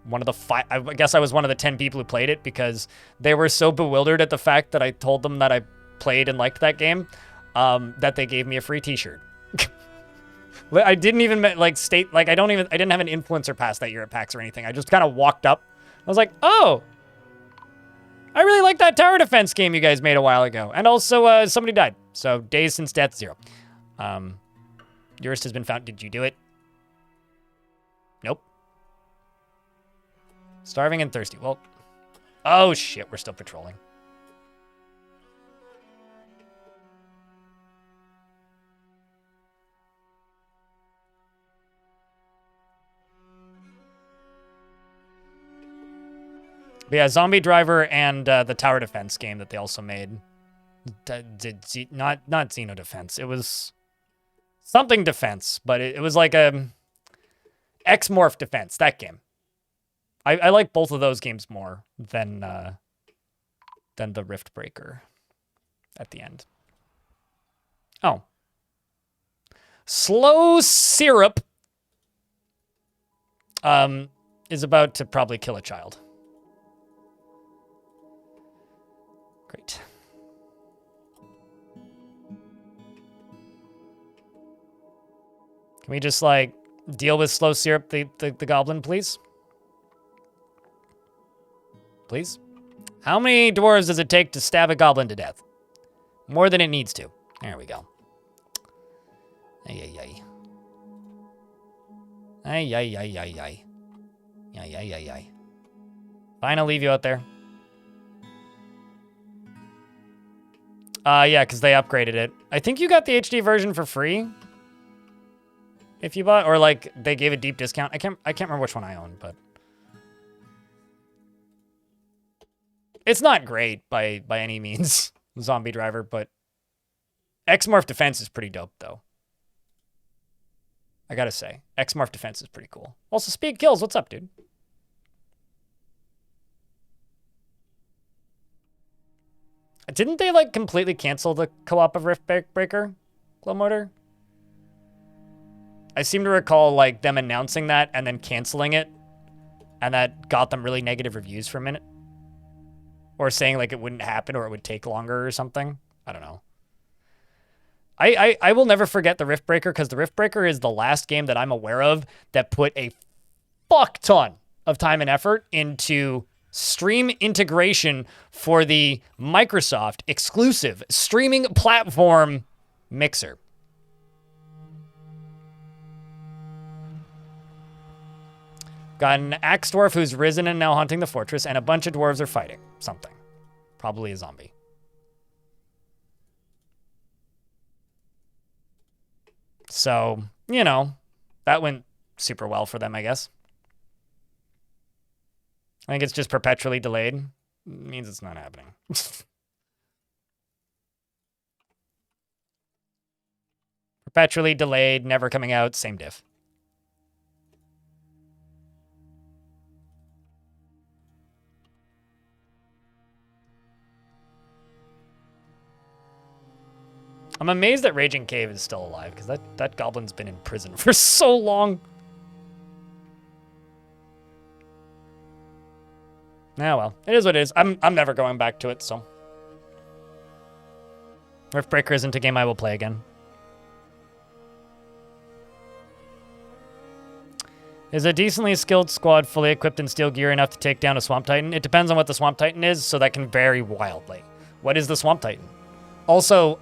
One of the I guess I was one of the 10 people who played it because they were so bewildered at the fact that I told them that I played and liked that game, that they gave me a free t-shirt. I didn't even like state, like I didn't have an influencer pass that year at PAX or anything. I just kind of walked up. I was like, oh, I really like that tower defense game you guys made a while ago. And also somebody died. So days since death, 0. Yours has been found. Did you do it? Nope. Starving and thirsty. Well, oh shit, we're still patrolling. But yeah, Zombie Driver and the tower defense game that they also made. Not Xeno Defense. It was something defense, but it was like a X-Morph Defense, that game. I like both of those games more than the Rift Breaker at the end. Oh. Slow Syrup is about to probably kill a child. Great. Can we just, like, deal with slow syrup the goblin, please? Please? How many dwarves does it take to stab a goblin to death? More than it needs to. There we go. Ay, ay, ay. Ay, ay, ay, ay, ay. Ay, ay, ay, ay. Fine, I'll leave you out there. Yeah, because they upgraded it. I think you got the HD version for free. If you bought, or like they gave a deep discount. I can't remember which one I owned, but it's not great by any means, Zombie Driver, but X-Morph Defense is pretty dope though. I gotta say, X-Morph Defense is pretty cool. Also, Speed Kills, what's up, dude? Didn't they, like, completely cancel the co-op of Rift Breaker, Glow Motor? I seem to recall, like, them announcing that and then canceling it, and that got them really negative reviews for a minute. Or saying, like, it wouldn't happen or it would take longer or something. I don't know. I will never forget the Rift Breaker, because the Rift Breaker is the last game that I'm aware of that put a fuck ton of time and effort into stream integration for the Microsoft exclusive streaming platform Mixer. Got an axe dwarf who's risen and now hunting the fortress, and a bunch of dwarves are fighting something. Probably a zombie. So, you know, that went super well for them, I guess. I think it's just perpetually delayed. It means it's not happening. Perpetually delayed, never coming out, same diff. I'm amazed that Raging Cave is still alive, because that goblin's been in prison for so long. Yeah, well, it is what it is. I'm never going back to it, so. Riftbreaker isn't a game I will play again. Is a decently skilled squad fully equipped in steel gear enough to take down a Swamp Titan? It depends on what the Swamp Titan is, so that can vary wildly. What is the Swamp Titan? Also,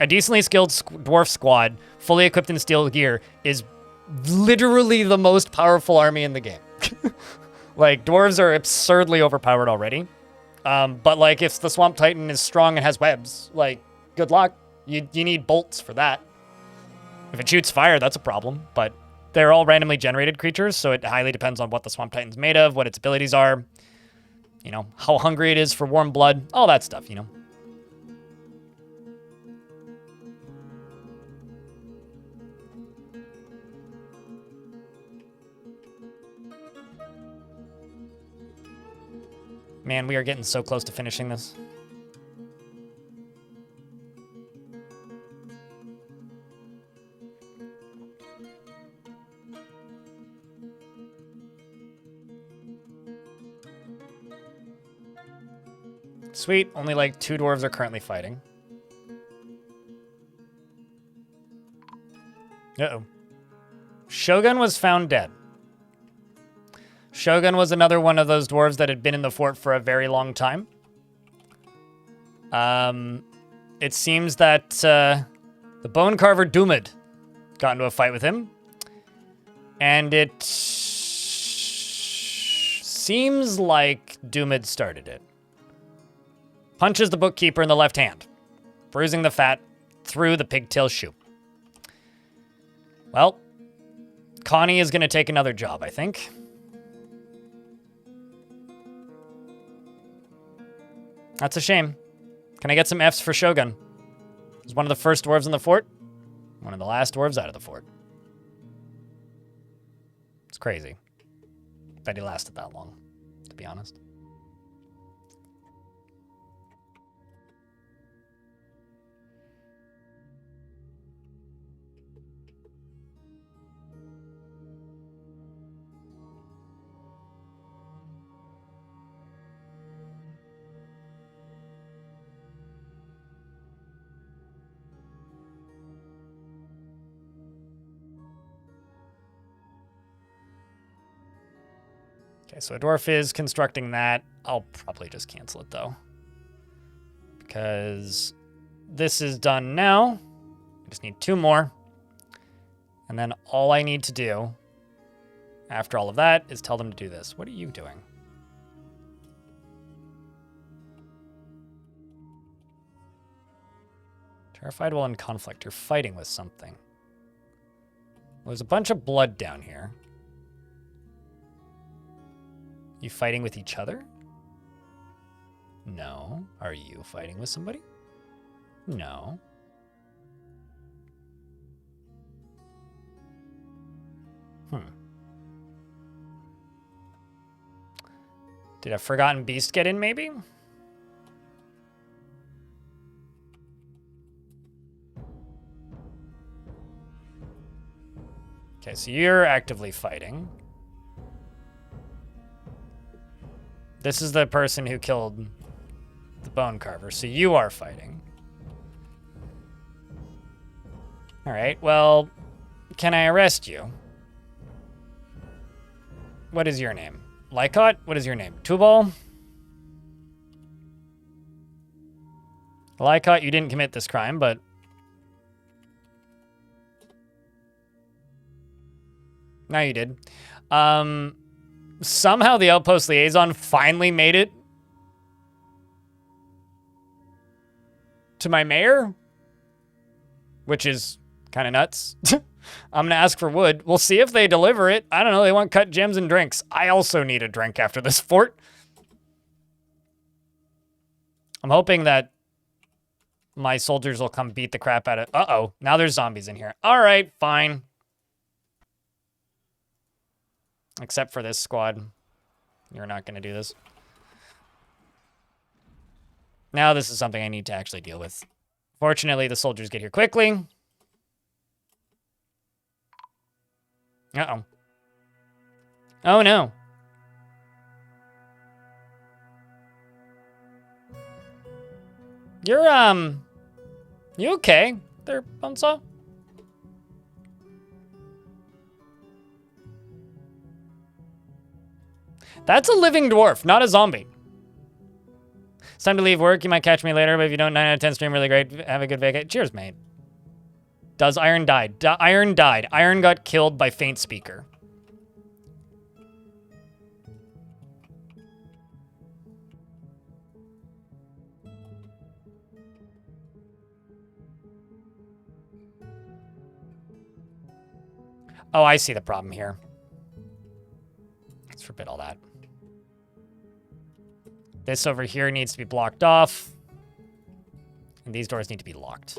a decently skilled dwarf squad fully equipped in steel gear is literally the most powerful army in the game. Like, dwarves are absurdly overpowered already. But, like, if the Swamp Titan is strong and has webs, like, good luck. You need bolts for that. If it shoots fire, that's a problem. But they're all randomly generated creatures, so it highly depends on what the Swamp Titan's made of, what its abilities are, you know, how hungry it is for warm blood, all that stuff, you know. Man, we are getting so close to finishing this. Sweet, only like 2 dwarves are currently fighting. Uh-oh. Shogun was found dead. Shogun was another one of those dwarves that had been in the fort for a very long time. It seems that the Bone Carver Doomid got into a fight with him. And it seems like Doomid started it. Punches the bookkeeper in the left hand, bruising the fat through the pigtail shoe. Well, Connie is going to take another job, I think. That's a shame. Can I get some Fs for Shogun? He was one of the first dwarves in the fort. One of the last dwarves out of the fort. It's crazy that he lasted that long, to be honest. Okay, so a dwarf is constructing that. I'll probably just cancel it, though. Because this is done now. I just need 2 more. And then all I need to do after all of that is tell them to do this. What are you doing? Terrified while in conflict. You're fighting with something. Well, there's a bunch of blood down here. You fighting with each other? No. Are you fighting with somebody? No. Did a forgotten beast get in, maybe? Okay, so you're actively fighting. This is the person who killed the bone carver, so you are fighting. All right, well, can I arrest you? What is your name? Lycott? What is your name? Tubal? Lycott, you didn't commit this crime, but... Now you did. Somehow the Outpost Liaison finally made it to my mayor, which is kind of nuts. I'm going to ask for wood. We'll see if they deliver it. I don't know. They want cut gems and drinks. I also need a drink after this fort. I'm hoping that my soldiers will come beat the crap out of... Uh-oh. Now there's zombies in here. All right, fine. Except for this squad. You're not going to do this. Now this is something I need to actually deal with. Fortunately, the soldiers get here quickly. Uh-oh. Oh, no. You're, you okay there, Bonesaw? That's a living dwarf, not a zombie. It's time to leave work. You might catch me later, but if you don't, 9 out of 10 stream, really great. Have a good vacation. Cheers, mate. Does Iron die? Iron died. Iron got killed by Faint Speaker. Oh, I see the problem here. Let's forbid all that. This over here needs to be blocked off. And these doors need to be locked.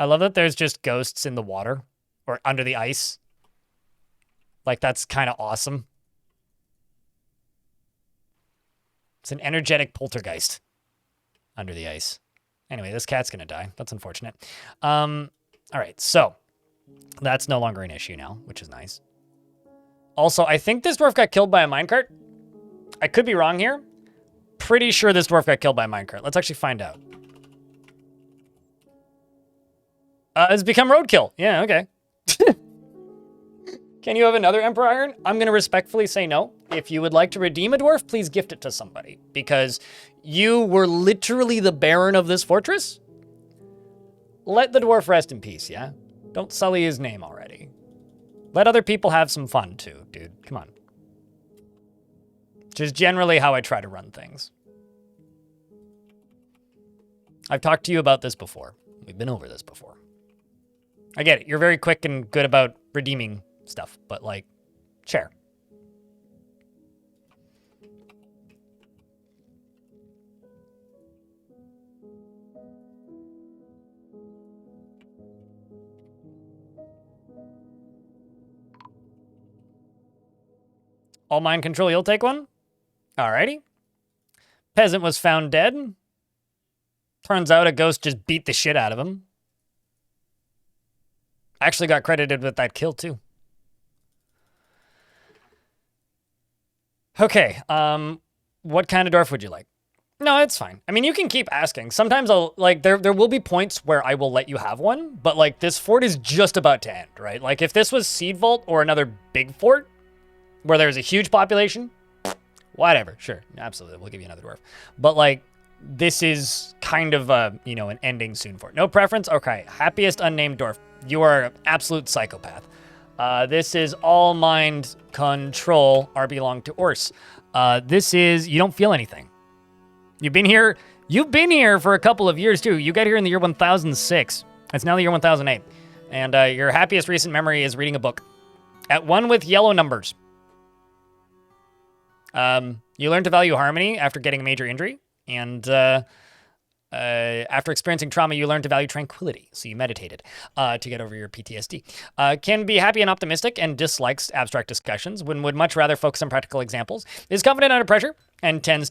I love that there's just ghosts in the water or under the ice. Like, that's kind of awesome. It's an energetic poltergeist under the ice. Anyway, this cat's going to die. That's unfortunate. All right, so that's no longer an issue now, which is nice. Also, I think this dwarf got killed by a minecart. I could be wrong here. Pretty sure this dwarf got killed by a minecart. Let's actually find out. It's become roadkill. Yeah, okay. Can you have another Emperor Iron? I'm going to respectfully say no. If you would like to redeem a dwarf, please gift it to somebody. Because you were literally the Baron of this fortress. Let the dwarf rest in peace, yeah? Don't sully his name already. Let other people have some fun too, dude. Come on. Which is generally how I try to run things. I've talked to you about this before. We've been over this before. I get it. You're very quick and good about redeeming stuff, but, like, share. All mind control, you'll take one? Alrighty. Peasant was found dead. Turns out a ghost just beat the shit out of him. Actually got credited with that kill, too. Okay, what kind of dwarf would you like? No, it's fine. I mean, you can keep asking. Sometimes I'll, like, there will be points where I will let you have one, but, like, this fort is just about to end, right? Like, if this was Seed Vault or another big fort where there's a huge population, whatever, sure, absolutely, we'll give you another dwarf. But, like, this is kind of, you know, an ending soon fort. No preference? Okay, happiest unnamed dwarf. You are an absolute psychopath. This is all mind control. R belong to Ors. This is, you don't feel anything. You've been here for a couple of years too. You got here in the year 1006. It's now the year 1008. And your happiest recent memory is reading a book. At one with yellow numbers. You learn to value harmony after getting a major injury. And after experiencing trauma, you learn to value tranquility. So you meditated to get over your PTSD. Can be happy and optimistic and dislikes abstract discussions. Would much rather focus on practical examples. Is confident under pressure and tends to